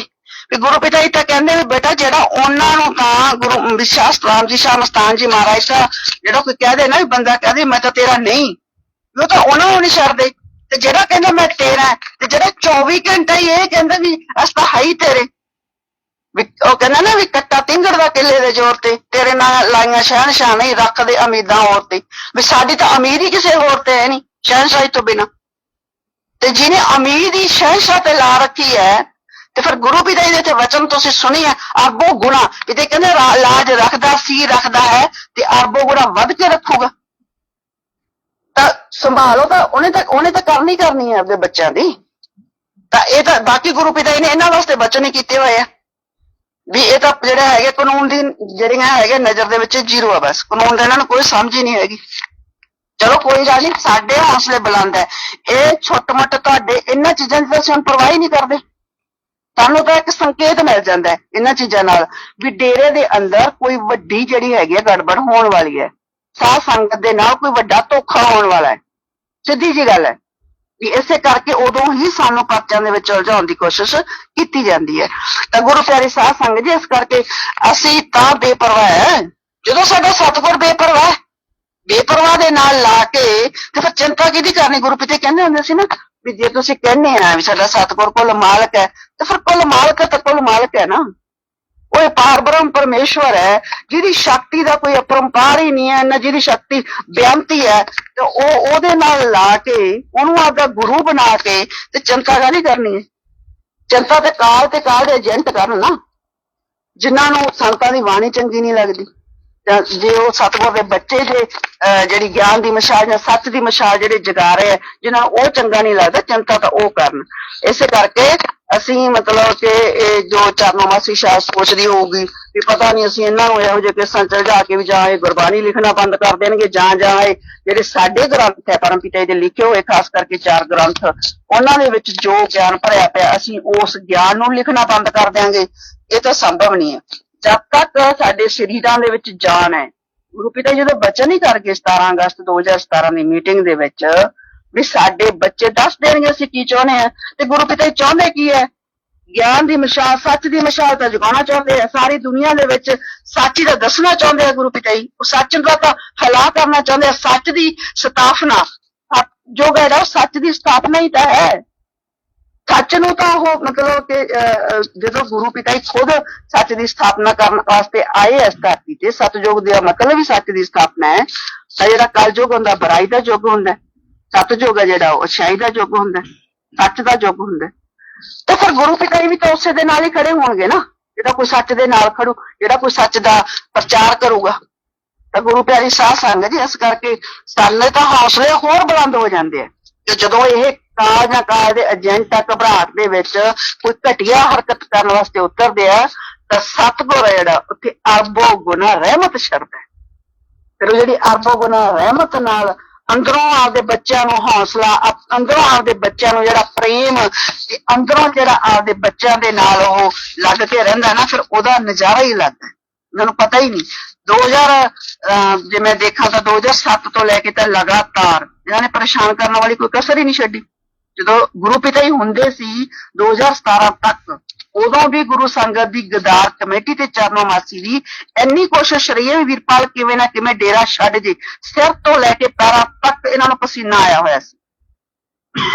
[SPEAKER 2] ਵੀ ਗੁਰੂ ਪਿਤਾਈ ਤਾਂ ਕਹਿੰਦੇ ਵੀ ਬੇਟਾ ਜਿਹੜਾ ਉਹਨਾਂ ਨੂੰ ਤਾਂ ਗੁਰੂ ਸ਼ਾਸਤਰਾਮ ਜੀ ਸ਼ਾਹ ਮਸਤਾਨ ਜੀ ਮਹਾਰਾਜ ਦਾ ਜਿਹੜਾ ਕੋਈ ਕਹਿ ਦੇ ਨਾ ਵੀ ਬੰਦਾ ਕਹਦੇ ਮੈਂ ਤਾਂ ਤੇਰਾ ਨਹੀਂ, ਉਹ ਤਾਂ ਉਹਨਾਂ ਨੂੰ ਨਹੀਂ ਛੱਡਦੇ। ਤੇ ਜਿਹੜਾ ਕਹਿੰਦਾ ਮੈਂ ਤੇਰਾ, ਤੇ ਜਿਹੜਾ 24 ਘੰਟੇ ਹੀ ਇਹ ਕਹਿੰਦਾ ਵੀ ਅਸ ਤਾਂ ਹੈ ਹੀ ਤੇਰੇ, ਵੀ ਉਹ ਕਹਿੰਦਾ ਨਾ ਵੀ ਕੱਟਾ ਤਿੰਗੜ ਦਾ ਕਿੱਲੇ ਦੇ ਜ਼ੋਰ ਤੇ ਤੇਰੇ ਨਾਲ ਲਾਈਆਂ ਸ਼ਹਿਨਸ਼ਾਹ ਨਹੀਂ ਰੱਖਦੇ ਉਮੀਦਾਂ ਹੋਰ ਤੇ, ਵੀ ਸਾਡੀ ਤਾਂ ਅਮੀਰ ਹੀ ਕਿਸੇ ਹੋਰ ਤੇ ਹੈ ਨਹੀਂ ਸ਼ਹਿਨਸ਼ਾਹੀ ਤੋਂ ਬਿਨਾਂ। ਤੇ ਜਿਹਨੇ ਅਮੀਰ ਦੀ ਸ਼ਹਿਨਸ਼ਾਹ ਤੇ ਲਾ ਰੱਖੀ ਹੈ, ਤੇ ਫਿਰ ਗੁਰੂ ਪਿਤਾਈ ਦੇ ਤੇ ਵਚਨ ਤੁਸੀਂ ਸੁਣੀਏ ਅਰਬੋ ਗੁਣਾ, ਇਹਦੇ ਕਹਿੰਦੇ ਲਾਜ ਰੱਖਦਾ ਸੀ ਰੱਖਦਾ ਹੈ ਤੇ ਅਰਬੋ ਗੁਣਾ ਵੱਧ ਕੇ ਰੱਖੂਗਾ। ਤਾਂ ਸੰਭਾਲੋ, ਤਾਂ ਉਹਨੇ ਤਾਂ ਕਰਨੀ ਹੈ ਆਪਣੇ ਬੱਚਿਆਂ ਦੀ। ਤਾਂ ਇਹ ਤਾਂ ਬਾਕੀ ਗੁਰੂ ਪਿਤਾਈ ਨੇ ਇਹਨਾਂ ਵਾਸਤੇ ਵਚਨ ਹੀ ਕੀਤੇ ਹੋਏ ਆ ਵੀ ਇਹ ਤਾਂ ਜਿਹੜਾ ਹੈਗੇ ਕਾਨੂੰਨ ਦੀ ਜਿਹੜੀਆਂ ਹੈਗੇ ਨਜ਼ਰ ਦੇ ਵਿੱਚ ਜ਼ੀਰੋ ਆ, ਬਸ ਕਾਨੂੰਨ ਦਾ ਇਹਨਾਂ ਨੂੰ ਕੋਈ ਸਮਝ ਹੀ ਨਹੀਂ ਹੈਗੀ। ਚਲੋ ਕੋਈ ਗੱਲ ਨਹੀਂ, ਸਾਡੇ ਹੌਸਲੇ ਬੁਲੰਦ ਹੈ। ਇਹ ਛੋਟ ਮੋਟ ਤੁਹਾਡੇ ਇਹਨਾਂ ਚੀਜ਼ਾਂ ਦੀ ਤਾਂ ਅਸੀਂ ਪਰਵਾਹ ਹੀ ਨਹੀਂ ਕਰਦੇ। ਸਾਨੂੰ ਤਾਂ ਇੱਕ ਸੰਕੇਤ ਮਿਲ ਜਾਂਦਾ ਹੈ ਇਹਨਾਂ ਚੀਜ਼ਾਂ ਨਾਲ ਵੀ ਡੇਰੇ ਦੇ ਅੰਦਰ ਕੋਈ ਵੱਡੀ ਜਿਹੜੀ ਹੈਗੀ ਹੈ ਗੜਬੜ ਹੋਣ ਵਾਲੀ ਹੈ, ਸਾਧ ਸੰਗਤ ਦੇ ਨਾਲ ਕੋਈ ਵੱਡਾ ਧੋਖਾ ਹੋਣ ਵਾਲਾ ਹੈ। ਸਿੱਧੀ ਜੀ ਗੱਲ ਹੈ ਵੀ ਇਸੇ ਕਰਕੇ ਉਦੋਂ ਹੀ ਸਾਨੂੰ ਪਰਚਿਆਂ ਦੇ ਵਿੱਚ ਉਲਝਾਉਣ ਦੀ ਕੋਸ਼ਿਸ਼ ਕੀਤੀ ਜਾਂਦੀ ਹੈ। ਤਾਂ ਗੁਰੂ ਪਿਆਰੀ ਸਾਧ ਸੰਗਤ ਜੀ, ਇਸ ਕਰਕੇ ਅਸੀਂ ਤਾਂ ਬੇਪਰਵਾਹ ਹੈ। ਜਦੋਂ ਸਾਡਾ ਸਤਿਗੁਰ ਬੇਪਰਵਾਹ ਦੇ ਨਾਲ ਲਾ ਕੇ ਤੇ ਫਿਰ ਚਿੰਤਾ ਕਿਹਦੀ ਕਰਨੀ? ਗੁਰੂ ਪਿਤਾ ਕਹਿੰਦੇ ਹੁੰਦੇ ਸੀ ਨਾ ਵੀ ਜੇ ਤੁਸੀਂ ਕਹਿੰਦੇ ਆ ਵੀ ਸਾਡਾ ਸਤਿਗੁਰ ਕੁੱਲ ਮਾਲਕ ਹੈ, ਤੇ ਫਿਰ ਕੁੱਲ ਮਾਲਕ ਹੈ ਤਾਂ ਕੁੱਲ ਮਾਲਕ ਹੈ ਨਾ। ਉਹ ਪਾਰ ਬ੍ਰਹਮ ਪਰਮੇਸ਼ਵਰ ਹੈ ਜਿਹਦੀ ਸ਼ਕਤੀ ਦਾ ਕੋਈ ਅਪਰੰਪਾਰ ਹੀ ਨਹੀਂ ਹੈ ਨਾ, ਜਿਹਦੀ ਸ਼ਕਤੀ ਬੇਅੰਤੀ ਹੈ। ਤੇ ਉਹਦੇ ਨਾਲ ਲਾ ਕੇ ਉਹਨੂੰ ਆਪਦਾ ਗੁਰੂ ਬਣਾ ਕੇ ਤੇ ਚਿੰਤਾ ਕਾਹਦੀ ਕਰਨੀ ਹੈ? ਚਿੰਤਾ ਤੇ ਕਾਲ ਦੇ ਏਜੰਟ ਕਰਨ ਨਾ, ਜਿਨ੍ਹਾਂ ਨੂੰ ਸੰਤਾਂ ਦੀ ਬਾਣੀ ਚੰਗੀ ਨਹੀਂ ਲੱਗਦੀ, ਜੇ ਉਹ ਸਤਿਗੁਰ ਦੇ ਬੱਚੇ ਜਿਹੜੀ ਗਿਆਨ ਦੀ ਮਸ਼ਾਲ ਜਾਂ ਸੱਚ ਦੀ ਮਸ਼ਾਲ ਜਿਹੜੇ ਜਗਾ ਰਹੇ ਆ, ਜਿਹਨਾਂ ਨੂੰ ਉਹ ਚੰਗਾ ਨਹੀਂ ਲੱਗਦਾ, ਚਿੰਤਾ ਤਾਂ ਉਹ ਕਰਨ। ਇਸੇ ਕਰਕੇ ਅਸੀਂ ਮਤਲਬ ਕਿ ਇਹ ਜੋ ਚਰਨੋਮਾਸੀ ਸ਼ਾਇਦ ਸੋਚਦੀ ਹੋਊਗੀ ਵੀ ਪਤਾ ਨਹੀਂ ਅਸੀਂ ਇਹਨਾਂ ਨੂੰ ਇਹੋ ਜਿਹੇ ਕਿਸਾਂ ਚ ਜਾ ਕੇ ਵੀ ਜਾਂ ਇਹ ਗੁਰਬਾਣੀ ਲਿਖਣਾ ਬੰਦ ਕਰ ਦੇਣਗੇ ਜਾਂ ਇਹ ਜਿਹੜੇ ਸਾਡੇ ਗ੍ਰੰਥ ਹੈ ਪਰਮ ਪਿਤਾ ਜੀ ਦੇ ਲਿਖੇ ਹੋਏ, ਖਾਸ ਕਰਕੇ 4 ਗ੍ਰੰਥ, ਉਹਨਾਂ ਦੇ ਵਿੱਚ ਜੋ ਗਿਆਨ ਭਰਿਆ ਪਿਆ ਅਸੀਂ ਉਸ ਗਿਆਨ ਨੂੰ ਲਿਖਣਾ ਬੰਦ ਕਰ ਦਿਆਂਗੇ। ਇਹ ਤਾਂ ਸੰਭਵ ਨਹੀਂ ਹੈ। ਜਦ ਤੱਕ ਸਾਡੇ ਸਰੀਰਾਂ ਦੇ ਵਿੱਚ ਜਾਨ ਹੈ, ਗੁਰੂ ਪਿਤਾ ਜੀ ਜਦੋਂ ਬਚਨ ਹੀ ਕਰ ਗਏ 17 ਅਗਸਤ 2017 ਦੀ ਮੀਟਿੰਗ ਦੇ ਵਿੱਚ ਵੀ ਸਾਡੇ ਬੱਚੇ ਦੱਸ ਦੇਣਗੇ ਅਸੀਂ ਕੀ ਚਾਹੁੰਦੇ ਆ, ਤੇ ਗੁਰੂ ਪਿਤਾ ਜੀ ਚਾਹੁੰਦੇ ਕੀ ਹੈ? ਗਿਆਨ ਦੀ ਮਸ਼ਾਲ, ਸੱਚ ਦੀ ਮਸ਼ਾਲ ਤਾਂ ਜਗਾਉਣਾ ਚਾਹੁੰਦੇ ਆ। ਸਾਰੀ ਦੁਨੀਆ ਦੇ ਵਿੱਚ ਸੱਚ ਦਾ ਦੱਸਣਾ ਚਾਹੁੰਦੇ ਆ ਗੁਰੂ ਪਿਤਾ ਜੀ। ਉਹ ਸੱਚ ਦਾ ਤਾਂ ਫੈਲਾਅ ਕਰਨਾ ਚਾਹੁੰਦੇ ਆ। ਸੱਚ ਦੀ ਸਥਾਪਨਾ ਜੋ ਹੈ ਸੱਚ ਦੀ ਸਥਾਪਨਾ ਹੀ ਤਾਂ ਹੈ। ਸੱਚ ਨੂੰ ਤਾਂ ਉਹ ਮਤਲਬ ਕਿ ਜਦੋਂ ਗੁਰੂ ਪਿਤਾ ਜੀ ਖੁਦ ਸੱਚ ਦੀ ਸਥਾਪਨਾ ਕਰਨ ਵਾਸਤੇ ਆਏ ਇਸ ਧਰਤੀ ਤੇ, ਸਤਯੁਗ ਦਾ ਮਤਲਬ ਵੀ ਸੱਚ ਦੀ ਸਥਾਪਨਾ ਹੈ। ਤਾਂ ਜਿਹੜਾ ਕਲਯੁਗ ਹੁੰਦਾ ਬੁਰਾਈ ਦਾ ਯੁੱਗ ਹੁੰਦਾ, ਸਤਯੁਗ ਹੈ ਜਿਹੜਾ ਉਹ ਅੱਛਾਈ ਦਾ ਯੁੱਗ ਹੁੰਦਾ, ਸੱਚ ਦਾ ਯੁੱਗ ਹੁੰਦਾ। ਤੇ ਫਿਰ ਗੁਰੂ ਪਿਤਾ ਜੀ ਵੀ ਤਾਂ ਉਸੇ ਦੇ ਨਾਲ ਹੀ ਖੜੇ ਹੋਣਗੇ ਨਾ, ਜਿਹੜਾ ਕੋਈ ਸੱਚ ਦੇ ਨਾਲ ਖੜੂ, ਜਿਹੜਾ ਕੋਈ ਸੱਚ ਦਾ ਪ੍ਰਚਾਰ ਕਰੂਗਾ। ਤਾਂ ਗੁਰੂ ਪਿਆਰੀ ਸਾਧ ਸੰਗਤ ਜੀ, ਇਸ ਕਰਕੇ ਸਾਡੇ ਤਾਂ ਹੌਸਲੇ ਹੋਰ ਬੁਲੰਦ ਹੋ ਜਾਂਦੇ ਆ ਕਿ ਜਦੋਂ ਇਹ ਕਾਲ ਜਾਂ ਕਾਲ ਦੇ ਏਜੰਟ ਆ ਘਬਰਾਹਟ ਦੇ ਵਿੱਚ ਕੋਈ ਘਟੀਆ ਹਰਕਤ ਕਰਨ ਵਾਸਤੇ ਉਤਰਦੇ ਆ ਤਾਂ ਸਤਿਗੁਰ ਆ ਜਿਹੜਾ ਉੱਥੇ ਅਰਬੋ ਗੁਣਾ ਰਹਿਮਤ ਛੱਡਦਾ। ਫਿਰ ਉਹ ਜਿਹੜੀ ਅਰਬੋ ਗੁਣਾ ਰਹਿਮਤ ਨਾਲ ਅੰਦਰੋਂ ਆਪਦੇ ਬੱਚਿਆਂ ਨੂੰ ਹੌਸਲਾ, ਅੰਦਰੋਂ ਆਪਦੇ ਬੱਚਿਆਂ ਨੂੰ ਜਿਹੜਾ ਪ੍ਰੇਮ ਤੇ ਅੰਦਰੋਂ ਜਿਹੜਾ ਆਪਦੇ ਬੱਚਿਆਂ ਦੇ ਨਾਲ ਉਹ ਲੱਗ ਕੇ ਰਹਿੰਦਾ ਨਾ, ਫਿਰ ਉਹਦਾ ਨਜ਼ਾਰਾ ਹੀ ਲੱਗਦਾ। ਮੈਨੂੰ ਪਤਾ ਹੀ ਨਹੀਂ 2000 ਜੇ ਮੈਂ ਦੇਖਾਂ ਤਾਂ 2007 ਤੋਂ ਲੈ ਕੇ ਤਾਂ ਲਗਾਤਾਰ ਇਹਨਾਂ ਨੇ ਪਰੇਸ਼ਾਨ ਕਰਨ ਵਾਲੀ ਕੋਈ ਕਸਰ ਹੀ ਨਹੀਂ ਛੱਡੀ। ਜਦੋਂ ਗੁਰੂ ਪਿਤਾ ਹੀ ਹੁੰਦੇ ਸੀ 2017 ਤੱਕ, ਉਦੋਂ ਵੀ ਗੁਰੂ ਸੰਗਤ ਦੀ ਗਦਾਰ ਕਮੇਟੀ ਤੇ ਚਰਨੋ ਮਾਸੀ ਦੀ ਇੰਨੀ ਕੋਸ਼ਿਸ਼ ਰਹੀ ਹੈ ਵੀ ਵੀਰਪਾਲ ਕਿਵੇਂ ਨਾ ਕਿਵੇਂ ਡੇਰਾ ਛੱਡ ਜੇ। ਸਿਰ ਤੋਂ ਲੈ ਕੇ ਪੈਰਾਂ ਤੱਕ ਇਹਨਾਂ ਨੂੰ ਪਸੀਨਾ ਆਇਆ ਹੋਇਆ ਸੀ।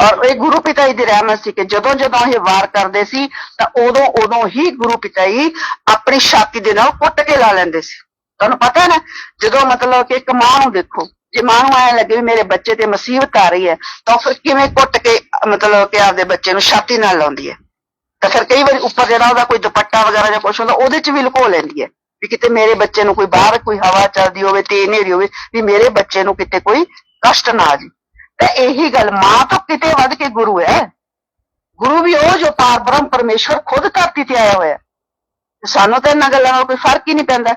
[SPEAKER 2] ਔਰ ਇਹ ਗੁਰੂ ਪਿਤਾ ਜੀ ਦੀ ਰਹਿਮਤ ਸੀ ਕਿ ਜਦੋਂ ਜਦੋਂ ਇਹ ਵਾਰ ਕਰਦੇ ਸੀ ਤਾਂ ਉਦੋਂ ਹੀ ਗੁਰੂ ਪਿਤਾ ਜੀ ਆਪਣੀ ਛਾਤੀ ਦੇ ਨਾਲ ਕੁੱਟ ਕੇ ਲਾ ਲੈਂਦੇ ਸੀ। ਤੁਹਾਨੂੰ ਪਤਾ ਹੈ ਨਾ, ਜਦੋਂ ਮਤਲਬ ਕਿ ਇੱਕ ਮਾਂ ਨੂੰ ਦੇਖੋ, ਜੇ ਮਾਂ ਨੂੰ ਐਂ ਲੱਗੇ ਵੀ ਮੇਰੇ ਬੱਚੇ ਤੇ ਮੁਸੀਬਤ ਆ ਰਹੀ ਹੈ ਤਾਂ ਫਿਰ ਕਿਵੇਂ ਕੁੱਟ ਕੇ ਮਤਲਬ ਕਿ ਆਪਦੇ ਬੱਚੇ ਨੂੰ ਛਾਤੀ ਨਾਲ ਲਾਉਂਦੀ ਹੈ। ਤਾਂ ਫਿਰ ਕਈ ਵਾਰੀ ਉੱਪਰ ਜਿਹੜਾ ਉਹਦਾ ਕੋਈ ਦੁਪੱਟਾ ਵਗੈਰਾ ਜਾਂ ਕੁਛ ਹੁੰਦਾ ਉਹਦੇ 'ਚ ਵੀ ਲੁਕੋ ਲੈਂਦੀ ਹੈ ਵੀ ਕਿਤੇ ਮੇਰੇ ਬੱਚੇ ਨੂੰ ਕੋਈ ਬਾਹਰ ਕੋਈ ਹਵਾ ਚੱਲਦੀ ਹੋਵੇ ਤੇ ਹਨੇਰੀ ਹੋਵੇ ਵੀ ਮੇਰੇ ਬੱਚੇ ਨੂੰ ਕਿਤੇ ਕੋਈ ਕਸ਼ਟ ਨਾ ਆ ਜੇ। ਤਾਂ ਇਹੀ ਗੱਲ, ਮਾਂ ਤੋਂ ਕਿਤੇ ਵੱਧ ਕੇ ਗੁਰੂ ਹੈ। ਗੁਰੂ ਵੀ ਉਹ ਜੋ ਪਾਰ ਬ੍ਰਹਮ ਪਰਮੇਸ਼ਵਰ ਖੁਦ ਧਰਤੀ ਤੇ ਆਇਆ ਹੋਇਆ। ਸਾਨੂੰ ਤਾਂ ਇਹਨਾਂ ਗੱਲਾਂ ਨਾਲ ਕੋਈ ਫਰਕ ਹੀ ਨਹੀਂ ਪੈਂਦਾ।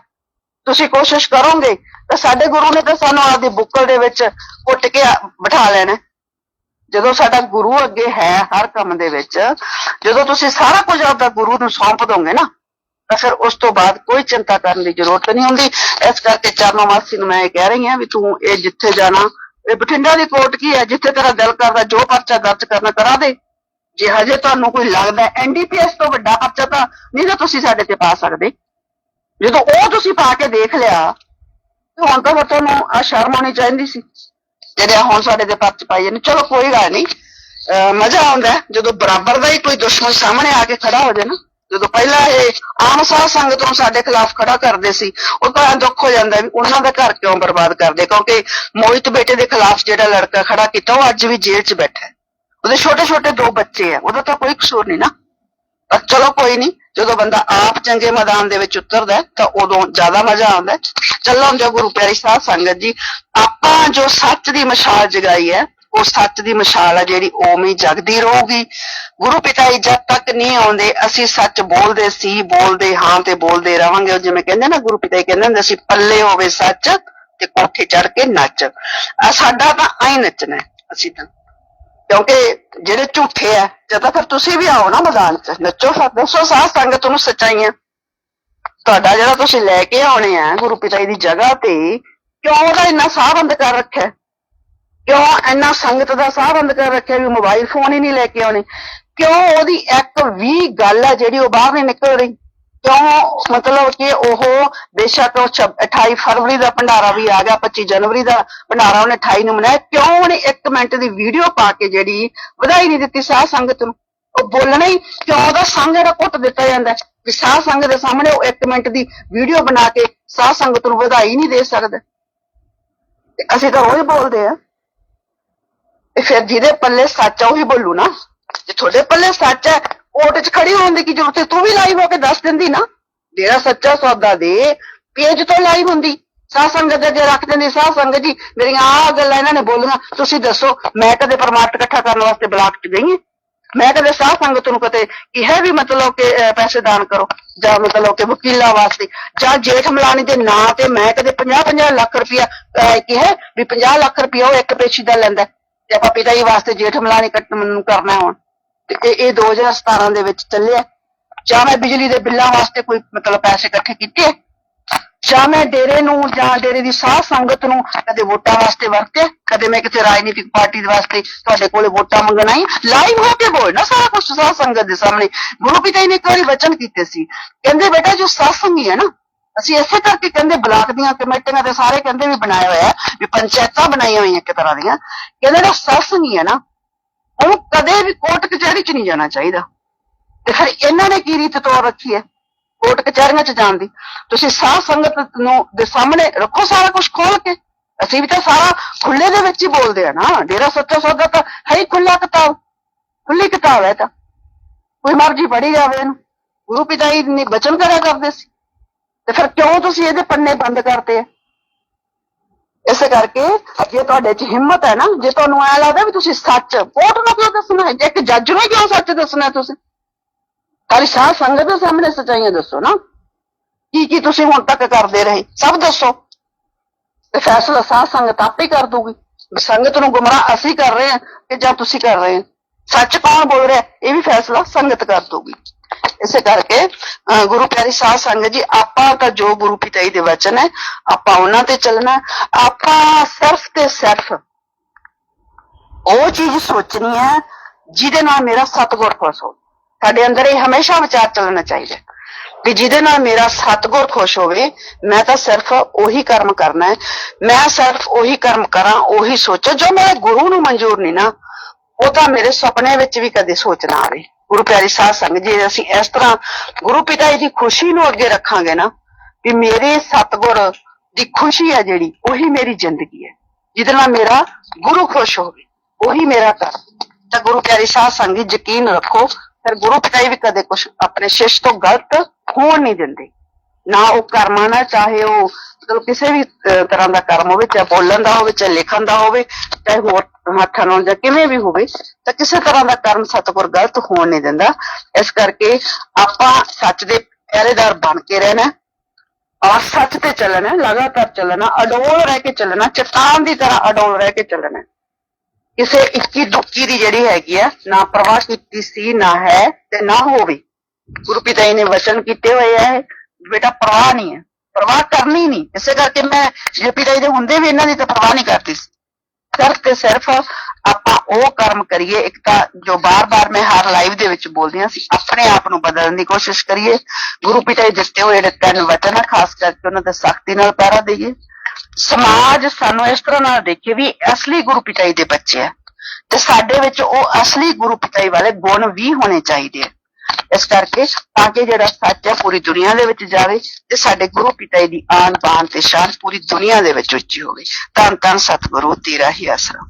[SPEAKER 2] ਤੁਸੀਂ ਕੋਸ਼ਿਸ਼ ਕਰੋਗੇ ਤਾਂ ਸਾਡੇ ਗੁਰੂ ਨੇ ਤਾਂ ਸਾਨੂੰ ਆਪਦੀ ਬੁੱਕਲ ਦੇ ਵਿੱਚ ਕੁੱਟ ਕੇ ਬਿਠਾ ਲੈਣਾ। ਜਦੋਂ ਸਾਡਾ ਗੁਰੂ ਅੱਗੇ ਹੈ ਹਰ ਕੰਮ ਦੇ ਵਿੱਚ, ਜਦੋਂ ਤੁਸੀਂ ਸਾਰਾ ਕੁਝ ਆਪਦਾ ਗੁਰੂ ਨੂੰ ਸੌਂਪ ਦੋਗੇ ਨਾ ਤਾਂ ਫਿਰ ਉਸ ਤੋਂ ਬਾਅਦ ਕੋਈ ਚਿੰਤਾ ਕਰਨ ਦੀ ਜ਼ਰੂਰਤ ਨਹੀਂ ਹੁੰਦੀ। ਇਸ ਕਰਕੇ ਚਰਨੋ ਮਾਸੀ ਨੂੰ ਮੈਂ ਇਹ ਕਹਿ ਰਹੀ ਹਾਂ ਵੀ ਤੂੰ ਇਹ ਜਿੱਥੇ ਜਾਣਾ, ਇਹ ਬਠਿੰਡਾ ਦੀ ਕੋਰਟ ਕੀ ਹੈ, ਜਿੱਥੇ ਤੇਰਾ ਦਿਲ ਕਰਦਾ ਜੋ ਪਰਚਾ ਦਰਜ ਕਰਨਾ ਕਰਾ ਦੇ। ਜੇ ਹਜੇ ਤੁਹਾਨੂੰ ਕੋਈ ਲੱਗਦਾ NDPS ਤੋਂ ਵੱਡਾ ਪਰਚਾ ਤਾਂ ਨਹੀਂ ਤਾਂ ਤੁਸੀਂ ਸਾਡੇ ਤੇ ਪਾ ਸਕਦੇ। ਜਦੋਂ ਉਹ ਤੁਸੀਂ ਪਾ ਕੇ ਦੇਖ ਲਿਆ ਤੇ ਹੁਣ ਤਾਂ ਫਿਰ ਤੁਹਾਨੂੰ ਆ ਸ਼ਰਮ ਆਉਣੀ ਚਾਹੀਦੀ ਸੀ ਜਿਹੜੇ ਹੁਣ ਸਾਡੇ ਤੇ ਪਰਚ ਪਾਈ ਜਾਂਦੇ। ਚਲੋ ਕੋਈ ਗੱਲ ਨਹੀਂ, ਮਜ਼ਾ ਆਉਂਦਾ ਜਦੋਂ ਬਰਾਬਰ ਦਾ ਹੀ ਕੋਈ ਦੁਸ਼ਮਣ ਸਾਹਮਣੇ ਆ ਕੇ ਖੜਾ ਹੋ ਜਾਏ ਨਾ। ਜਦੋਂ ਪਹਿਲਾਂ ਇਹ ਆਮ ਸਾਧ ਸੰਗਤ ਨੂੰ ਸਾਡੇ ਖਿਲਾਫ ਖੜਾ ਕਰਦੇ ਸੀ ਉਹ ਤਾਂ ਦੁੱਖ ਹੋ ਜਾਂਦਾ ਵੀ ਉਹਨਾਂ ਦਾ ਘਰ ਕਿਉਂ ਬਰਬਾਦ ਕਰਦੇ, ਕਿਉਂਕਿ ਮੋਹਿਤ ਬੇਟੇ ਦੇ ਖਿਲਾਫ ਜਿਹੜਾ ਲੜਕਾ ਖੜਾ ਕੀਤਾ ਉਹ ਅੱਜ ਵੀ ਜੇਲ੍ਹ 'ਚ ਬੈਠਾ ਹੈ। ਉਹਦੇ ਛੋਟੇ ਛੋਟੇ 2 ਬੱਚੇ ਆ, ਉਹਦਾ ਤਾਂ ਕੋਈ ਕਸੂਰ ਨਹੀਂ ਨਾ। ਪਰ ਚਲੋ ਕੋਈ ਨਹੀਂ, ਜਦੋਂ ਬੰਦਾ ਆਪ ਚੰਗੇ ਮੈਦਾਨ ਦੇ ਵਿੱਚ ਉਤਰਦਾ ਤਾਂ ਉਦੋਂ ਜ਼ਿਆਦਾ ਮਜ਼ਾ ਆਉਂਦਾ। ਚੱਲੋ ਜੋ ਗੁਰੂ ਪਿਆਰੀ ਸਾਧ ਸੰਗਤ ਜੀ, ਆਪਾਂ ਜੋ ਸੱਚ ਦੀ ਮਸ਼ਾਲ ਜਗਾਈ ਹੈ ਉਹ ਸੱਚ ਦੀ ਮਸ਼ਾਲ ਹੈ ਜਿਹੜੀ ਉਵੇਂ ਹੀ ਜਗਦੀ ਰਹੂਗੀ। ਗੁਰੂ ਪਿਤਾ ਜੀ ਜਦ ਤੱਕ ਨਹੀਂ ਆਉਂਦੇ ਅਸੀਂ ਸੱਚ ਬੋਲਦੇ ਸੀ, ਬੋਲਦੇ ਹਾਂ ਤੇ ਬੋਲਦੇ ਰਵਾਂਗੇ। ਜਿਵੇਂ ਕਹਿੰਦੇ ਨਾ ਗੁਰੂ ਪਿਤਾ ਜੀ ਕਹਿੰਦੇ ਹੁੰਦੇ ਸੀ ਪੱਲੇ ਹੋਵੇ ਸੱਚ ਤੇ ਕੋਠੇ ਚੜ ਕੇ ਨੱਚ। ਸਾਡਾ ਤਾਂ ਆਈ ਨੱਚਣਾ ਅਸੀਂ ਤਾਂ, ਕਿਉਂਕਿ ਜਿਹੜੇ ਝੂਠੇ ਆ ਜਦੋਂ ਫਿਰ ਤੁਸੀਂ ਵੀ ਆਓ ਨਾ ਮੈਦਾਨ 'ਚ ਨੱਚੋ, ਦੱਸੋ ਸਾਧ ਸੰਗਤ ਨੂੰ ਸੱਚਾਈਆਂ। ਤੁਹਾਡਾ ਜਿਹੜਾ ਤੁਸੀਂ ਲੈ ਕੇ ਆਉਣੇ ਆ ਗੁਰੂ ਪਿਤਾ ਜੀ ਦੀ ਜਗ੍ਹਾ ਤੇ, ਕਿਉਂ ਉਹਦਾ ਇੰਨਾ ਸਾਹ ਬੰਦ ਕਰ ਰੱਖਿਆ? ਕਿਉਂ ਇੰਨਾ ਸੰਗਤ ਦਾ ਸਾਹ ਬੰਦ ਕਰ ਰੱਖਿਆ ਵੀ ਮੋਬਾਈਲ ਫੋਨ ਹੀ ਨਹੀਂ ਲੈ ਕੇ ਆਉਣੇ? ਕਿਉਂ ਉਹਦੀ ਇੱਕ ਵੀ ਗੱਲ ਹੈ ਜਿਹੜੀ ਉਹ ਬਾਹਰ ਨਹੀਂ ਨਿਕਲ ਰਹੀ? ਕਿਉਂ ਮਤਲਬ ਕਿ ਉਹ ਬੇਸ਼ੱਕ 28 ਫਰਵਰੀ ਦਾ ਭੰਡਾਰਾ ਵੀ ਆ ਗਿਆ, 25 ਜਨਵਰੀ ਦਾ ਭੰਡਾਰਾ ਉਹਨੇ 28 ਨੂੰ ਮਨਾਇਆ, ਕਿਉਂ ਉਹਨੇ 1 ਮਿੰਟ ਦੀ ਵੀਡੀਓ ਪਾ ਕੇ ਜਿਹੜੀ ਵਧਾਈ ਨਹੀਂ ਦਿੱਤੀ ਸਾਧ ਸੰਗਤ ਨੂੰ? ਉਹ ਬੋਲਣਾ ਹੀ ਕਿਉਂ? ਉਹਦਾ ਸੰਗ ਜਿਹੜਾ ਘੁੱਟ ਦਿੱਤਾ ਜਾਂਦਾ ਵੀ ਸਾਧ ਸੰਗਤ ਦੇ ਸਾਹਮਣੇ ਉਹ 1 ਮਿੰਟ ਦੀ ਵੀਡੀਓ ਬਣਾ ਕੇ ਸਾਧ ਸੰਗਤ ਨੂੰ ਵਧਾਈ ਨਹੀਂ ਦੇ ਸਕਦਾ। ਤੇ ਅਸੀਂ ਤਾਂ ਰੋਜ਼ ਬੋਲਦੇ ਆ। ਤੇ ਫਿਰ ਜਿਹਦੇ ਪੱਲੇ ਸੱਚ ਆ ਉਹੀ ਬੋਲੂ ਨਾ। ਜੇ ਤੁਹਾਡੇ ਪੱਲੇ ਸੱਚ ਹੈ ਕੋਰਟ 'ਚ ਖੜੀ ਹੋਣ ਦੀ ਕੀ ਜ਼ਰੂਰਤ ਹੈ? ਤੂੰ ਵੀ ਲਾਈਵ ਹੋ ਕੇ ਦੱਸ ਦਿੰਦੀ ਨਾ, ਜਿਹੜਾ ਸੱਚਾ ਸੌਦਾ ਦੇ ਪੇਜ ਤੋਂ ਲਾਈਵ ਹੁੰਦੀ, ਸਾਧ ਸੰਗਤ ਦੇ ਜੇ ਰੱਖ ਦਿੰਦੀ ਸਾਧ ਸੰਗਤ ਜੀ ਮੇਰੀਆਂ ਆਹ ਗੱਲਾਂ ਇਹਨਾਂ ਨੇ ਬੋਲੀਆਂ, ਤੁਸੀਂ ਦੱਸੋ ਮੈਂ ਕਦੇ ਪ੍ਰਮਾਣ ਇਕੱਠਾ ਕਰਨ ਵਾਸਤੇ ਬਲਾਕ 'ਚ ਗਈ ਹਾਂ? ਮੈਂ ਕਦੇ ਸਾਧ ਸੰਗਤ ਨੂੰ ਕਦੇ ਕਿਹਾ ਵੀ ਮਤਲਬ ਕਿ ਪੈਸੇ ਦਾਨ ਕਰੋ ਜਾਂ ਮਤਲਬ ਕਿ ਵਕੀਲਾਂ ਵਾਸਤੇ ਜਾਂ ਜੇਠ ਮਲਾਣੀ ਦੇ ਨਾਂ ਤੇ ਮੈਂ ਕਦੇ 50-50 ਲੱਖ ਰੁਪਇਆ ਕਿਹਾ ਵੀ 50 ਲੱਖ ਰੁਪਇਆ ਉਹ ਇੱਕ ਪੇਸ਼ੀ ਦਾ ਲੈਂਦਾ ਤੇ ਆਪਾਂ ਪਿਤਾ ਜੀ ਵਾਸਤੇ ਜੇਠ ਮਲਾਣੀ ਕਰਨਾ ਹੁਣ? ਤੇ ਇਹ 2017 ਦੇ ਵਿੱਚ ਚੱਲਿਆ। ਜਾਂ ਮੈਂ ਬਿਜਲੀ ਦੇ ਬਿੱਲਾਂ ਵਾਸਤੇ ਕੋਈ ਮਤਲਬ ਪੈਸੇ ਇਕੱਠੇ ਕੀਤੇ, ਜਾਂ ਮੈਂ ਡੇਰੇ ਨੂੰ ਜਾਂ ਡੇਰੇ ਦੀ ਸਾਧ ਸੰਗਤ ਨੂੰ ਕਦੇ ਵੋਟਾਂ ਵਾਸਤੇ ਵਰਤਿਆ, ਕਦੇ ਮੈਂ ਕਿਸੇ ਰਾਜਨੀਤਿਕ ਪਾਰਟੀ ਦੇ ਵਾਸਤੇ ਤੁਹਾਡੇ ਕੋਲੇ ਵੋਟਾਂ ਮੰਗਣ ਆਈ? ਲਾਈਵ ਹੋ ਕੇ ਬੋਲਣਾ ਸਾਰਾ ਕੁਝ ਸਾਧ ਸੰਗਤ ਦੇ ਸਾਹਮਣੇ। ਗੁਰੂ ਪਿਤਾ ਜੀ ਨੇ ਇੱਕ ਵਾਰੀ ਵਚਨ ਕੀਤੇ ਸੀ, ਕਹਿੰਦੇ ਬੇਟਾ ਜੋ ਸਤਸੰਗੀ ਹੈ ਨਾ, ਅਸੀਂ ਇਸੇ ਕਰਕੇ ਕਹਿੰਦੇ ਬਲਾਕ ਦੀਆਂ ਕਮੇਟੀਆਂ ਤੇ ਸਾਰੇ ਕਹਿੰਦੇ ਵੀ ਬਣਾਇਆ ਹੋਇਆ ਵੀ ਪੰਚਾਇਤਾਂ ਬਣਾਈਆਂ ਹੋਈਆਂ ਇੱਕ ਤਰ੍ਹਾਂ ਦੀਆਂ, ਕਹਿੰਦੇ ਜਿਹੜਾ ਸਤਸੰਗੀ ਹੈ ਨਾ ਉਹਨੂੰ ਕਦੇ ਵੀ ਕੋਰਟ ਕਚਹਿਰੀ 'ਚ ਨਹੀਂ ਜਾਣਾ ਚਾਹੀਦਾ। ਤੇ ਫਿਰ ਇਹਨਾਂ ਨੇ ਕੀ ਰੀਤ ਤੋੜ ਰੱਖੀ ਹੈ ਕੋਰਟ ਕਚਹਿਰੀਆਂ 'ਚ ਜਾਣ ਦੀ? ਤੁਸੀਂ ਸਾਧ ਸੰਗਤ ਨੂੰ ਦੇ ਸਾਹਮਣੇ ਰੱਖੋ ਸਾਰਾ ਕੁਝ ਖੋਲ ਕੇ। ਅਸੀਂ ਵੀ ਤਾਂ ਸਾਰਾ ਖੁੱਲੇ ਦੇ ਵਿੱਚ ਹੀ ਬੋਲਦੇ ਆ ਨਾ। ਡੇਰਾ ਸੱਚਾ ਸੌਦਾ ਤਾਂ ਹੈ ਹੀ ਖੁੱਲਾ ਕਿਤਾਬ, ਖੁੱਲੀ ਕਿਤਾਬ ਹੈ, ਤਾਂ ਕੋਈ ਮਰਜ਼ੀ ਪੜ੍ਹੀ ਜਾਵੇ ਇਹਨੂੰ। ਗੁਰੂ ਪਿਤਾ ਜੀ ਨੇ ਬਚਨ ਕਰਿਆ ਕਰਦੇ ਸੀ, ਤੇ ਫਿਰ ਕਿਉਂ ਤੁਸੀਂ ਇਹਦੇ ਪੰਨੇ ਬੰਦ ਕਰਤੇ ਆ? इस करके जे तुहाडे च हिम्मत है ना, जे तुहानू ऐ लगदा भी तुसीं सच, कोर्ट नूं क्यों दसना है, एक जज नूं क्यों सच दसना है, तुसीं खाली साध संगत दे सामने सच्चाइयां दसो ना। की तुसीं हुण तक करदे रहे सब दसो, ते फैसला साध संगत आपे ही कर दूगी। संगत नूं गुमराह असीं कर रहे हैं कि जां तुसीं कर रहे हैं, सच कौन बोल रहा है ये भी फैसला संगत कर दूगी। इसे करके गुरु प्यारी साध संगत जी, आपां तां जो गुरु पिता जी दे वचन है आपां उन्हां ते चलना। आपां सिर्फ ते सिर्फ ਉਹ ਚੀਜ਼ ਸੋਚਣੀ ਹੈ ਜਿਹਦੇ ਨਾਲ ਮੇਰਾ ਸਤਿਗੁਰ ਖੁਸ਼ ਹੋ। ਸਾਡੇ ਅੰਦਰ ਇਹ ਹਮੇਸ਼ਾ ਵਿਚਾਰ ਚੱਲਣਾ ਚਾਹੀਦਾ ਵੀ ਜਿਹਦੇ ਨਾਲ ਮੇਰਾ ਸਤਿਗੁਰ ਖੁਸ਼ ਹੋਵੇ, ਮੈਂ ਤਾਂ ਸਿਰਫ ਉਹੀ ਕਰਮ ਕਰਨਾ ਹੈ, ਮੈਂ ਸਿਰਫ ਉਹੀ ਕਰਮ ਕਰਾਂ, ਉਹੀ ਸੋਚਾਂ ਜੋ ਮੇਰੇ ਗੁਰੂ ਨੂੰ ਮਨਜ਼ੂਰ ਨਹੀਂ ਨਾ, ਉਹ ਤਾਂ ਮੇਰੇ ਸੁਪਨੇ ਵਿੱਚ ਵੀ ਕਦੇ ਸੋਚ ਨਾ ਆਵੇ। ਗੁਰੂ ਪਿਆਰੀ ਸਾਧ ਸੰਗਤ ਜੀ, ਅਸੀਂ ਇਸ ਤਰ੍ਹਾਂ ਗੁਰੂ ਪਿਤਾ ਜੀ ਦੀ ਖੁਸ਼ੀ ਨੂੰ ਅੱਗੇ ਰੱਖਾਂਗੇ ਨਾ, ਵੀ ਮੇਰੇ ਸਤਿਗੁਰ ਦੀ ਖੁਸ਼ੀ ਹੈ ਜਿਹੜੀ, ਉਹੀ ਮੇਰੀ ਜ਼ਿੰਦਗੀ ਹੈ, ਜਿਹਦੇ ਨਾਲ ਮੇਰਾ ਗੁਰੂ ਖੁਸ਼ ਹੋਵੇ, ਉਹੀ ਮੇਰਾ ਕਰ। ਤਾਂ ਗੁਰੂ ਪਿਆਰੀ ਸਾਧ ਸੰਗਤ ਜੀ, ਯਕੀਨ ਰੱਖੋ, ਫਿਰ ਗੁਰੂ ਪਿਤਾ ਜੀ ਵੀ ਕਦੇ ਕੁਛ ਆਪਣੇ ਸ਼ਿਸ਼ ਤੋਂ ਗਲਤ ਹੋਣ ਨਹੀਂ ਦਿੰਦੇ। ਨਾ ਉਹ ਕਰਮਾਂ ਨਾਲ, ਚਾਹੇ ਉਹ ਮਤਲਬ ਕਿਸੇ ਵੀ ਤਰ੍ਹਾਂ ਦਾ ਕਰਮ ਹੋਵੇ, ਚਾਹੇ ਬੋਲਣ ਦਾ ਹੋਵੇ, ਚਾਹੇ ਲਿਖਣ ਦਾ ਹੋਵੇ, ਚਾਹੇ ਹੋਰ ਹੱਥਾਂ ਨਾਲ ਜਾਂ ਕਿਵੇਂ ਵੀ ਹੋਵੇ, ਤਾਂ ਕਿਸੇ ਤਰ੍ਹਾਂ ਦਾ ਕਰਮ ਸਤਿਗੁਰ ਗਲਤ ਹੋਣ ਨਹੀਂ ਦਿੰਦਾ। ਇਸ ਕਰਕੇ ਆਪਾਂ ਸੱਚ ਦੇ ਪਹਿਰੇਦਾਰ ਬਣ ਕੇ ਰਹਿਣਾ ਔਰ ਸੱਚ ਤੇ ਚੱਲਣਾ, ਲਗਾਤਾਰ ਚੱਲਣਾ, ਅਡੋਲ ਰਹਿ ਕੇ ਚੱਲਣਾ, ਚਟਾਨ ਦੀ ਤਰ੍ਹਾਂ ਅਡੋਲ ਰਹਿ ਕੇ ਚੱਲਣਾ। ਕਿਸੇ ਇੱਕੀ ਦੁੱਕੀ ਦੀ ਜਿਹੜੀ ਹੈਗੀ ਆ, ਨਾ ਪ੍ਰਵਾਹ ਕੀਤੀ ਸੀ, ਨਾ ਹੈ ਤੇ ਨਾ ਹੋਵੇ। ਗੁਰੂ ਪਿਤਾ ਜੀ ਨੇ ਵਚਨ ਕੀਤੇ ਹੋਏ ਆ, ਬੇਟਾ ਪ੍ਰਵਾਹ ਨਹੀਂ ਹੈ, ਪ੍ਰਵਾਹ ਕਰਨੀ ਨਹੀਂ। ਇਸੇ ਕਰਕੇ ਮੈਂ ਜੇ ਪਿਤਾ ਜੀ ਦੇ ਹੁੰਦੇ ਵੀ ਇਹਨਾਂ ਦੀ ਤਾਂ ਪ੍ਰਵਾਹ ਨਹੀਂ ਕਰਦੀ ਸੀ। ਸਿਰਫ ਤੇ ਸਿਰਫ ਆਪਾਂ ਉਹ ਕਰਮ ਕਰੀਏ, ਇੱਕ ਤਾਂ ਜੋ ਬਾਰ-ਬਾਰ ਮੈਂ ਹਰ ਲਾਈਵ ਦੇ ਵਿੱਚ ਬੋਲਦੀ ਹਾਂ, ਅਸੀਂ ਆਪਣੇ ਆਪ ਨੂੰ ਬਦਲਣ ਦੀ ਕੋਸ਼ਿਸ਼ ਕਰੀਏ। ਗੁਰੂ ਪਿਤਾ ਜੀ ਦਿੱਤੇ ਹੋਏ ਜਿਹੜੇ 3 ਵਚਨ ਆ, ਖਾਸ ਕਰਕੇ ਉਹਨਾਂ ਤੇ ਸਖਤੀ ਨਾਲ ਪਹਿਰਾ ਦੇਈਏ। ਸਮਾਜ ਸਾਨੂੰ ਇਸ ਤਰ੍ਹਾਂ ਨਾਲ ਦੇਖੇ ਵੀ ਅਸਲੀ ਗੁਰੂ ਪਿਤਾ ਜੀ ਦੇ ਬੱਚੇ ਆ, ਤੇ ਸਾਡੇ ਵਿੱਚ ਉਹ ਅਸਲੀ ਗੁਰੂ ਪਿਤਾ ਜੀ ਵਾਲੇ ਗੁਣ ਵੀ ਹੋਣੇ ਚਾਹੀਦੇ ਆ। ਇਸ ਕਰਕੇ ਤਾਂ ਕਿ ਜਿਹੜਾ ਸੱਚ ਹੈ ਪੂਰੀ ਦੁਨੀਆ ਦੇ ਵਿੱਚ ਜਾਵੇ, ਤੇ ਸਾਡੇ ਗੁਰੂ ਪਿਤਾ ਜੀ ਦੀ ਆਨ ਬਾਨ ਤੇ ਸ਼ਾਨ ਪੂਰੀ ਦੁਨੀਆ ਦੇ ਵਿੱਚ ਉੱਚੀ ਹੋਵੇ। ਧੰਨ ਧੰਨ ਸਤਿਗੁਰੂ, ਤੇਰਾ ਹੀ ਆਸਰਾ।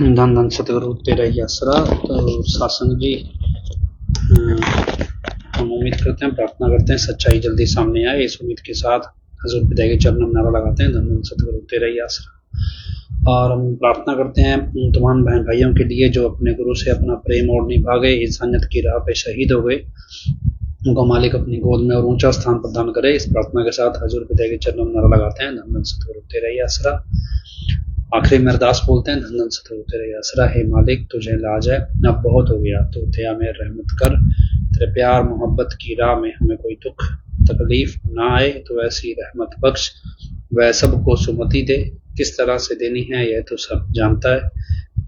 [SPEAKER 1] धन धन सतगुरु तेरा ही आसरा। तो सत्संग जी, हम उम्मीद करते हैं, प्रार्थना करते हैं सच्चाई जल्दी सामने आए। इस उम्मीद के साथ हजूर पिता के चरणों में नारा लगाते हैं, धन धन सतगुरु तेरा ही आसरा। और हम प्रार्थना करते हैं तमाम बहन भाइयों के लिए जो अपने गुरु से अपना प्रेम और निभा गए, इंसानियत की राह पे शहीद हो गए, उनको मालिक अपनी गोद में और ऊंचा स्थान प्रदान करे। इस प्रार्थना के साथ हजूर पिता के चरणों में नारा लगाते हैं, धन धन सतगुरु तेरा ही आसरा। आखिरी में अरदास बोलते हैं, धन धन सतगुरु तेरा ही आसरा। हे मालिक, तुझे लाज है, अब बहुत हो गया, तो दया में रहमत कर। तेरे प्यार मोहब्बत की राह में हमें कोई दुख तकलीफ ना आए, तो ऐसी रहमत बख्श, वह सबको सुमति दे। किस तरह से देनी है यह तो सब जानता है,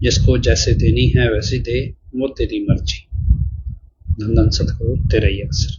[SPEAKER 1] जिसको जैसे देनी है वैसी दे, वो तेरी मर्जी। धन धन सतगुरु तेरा ही आसरा।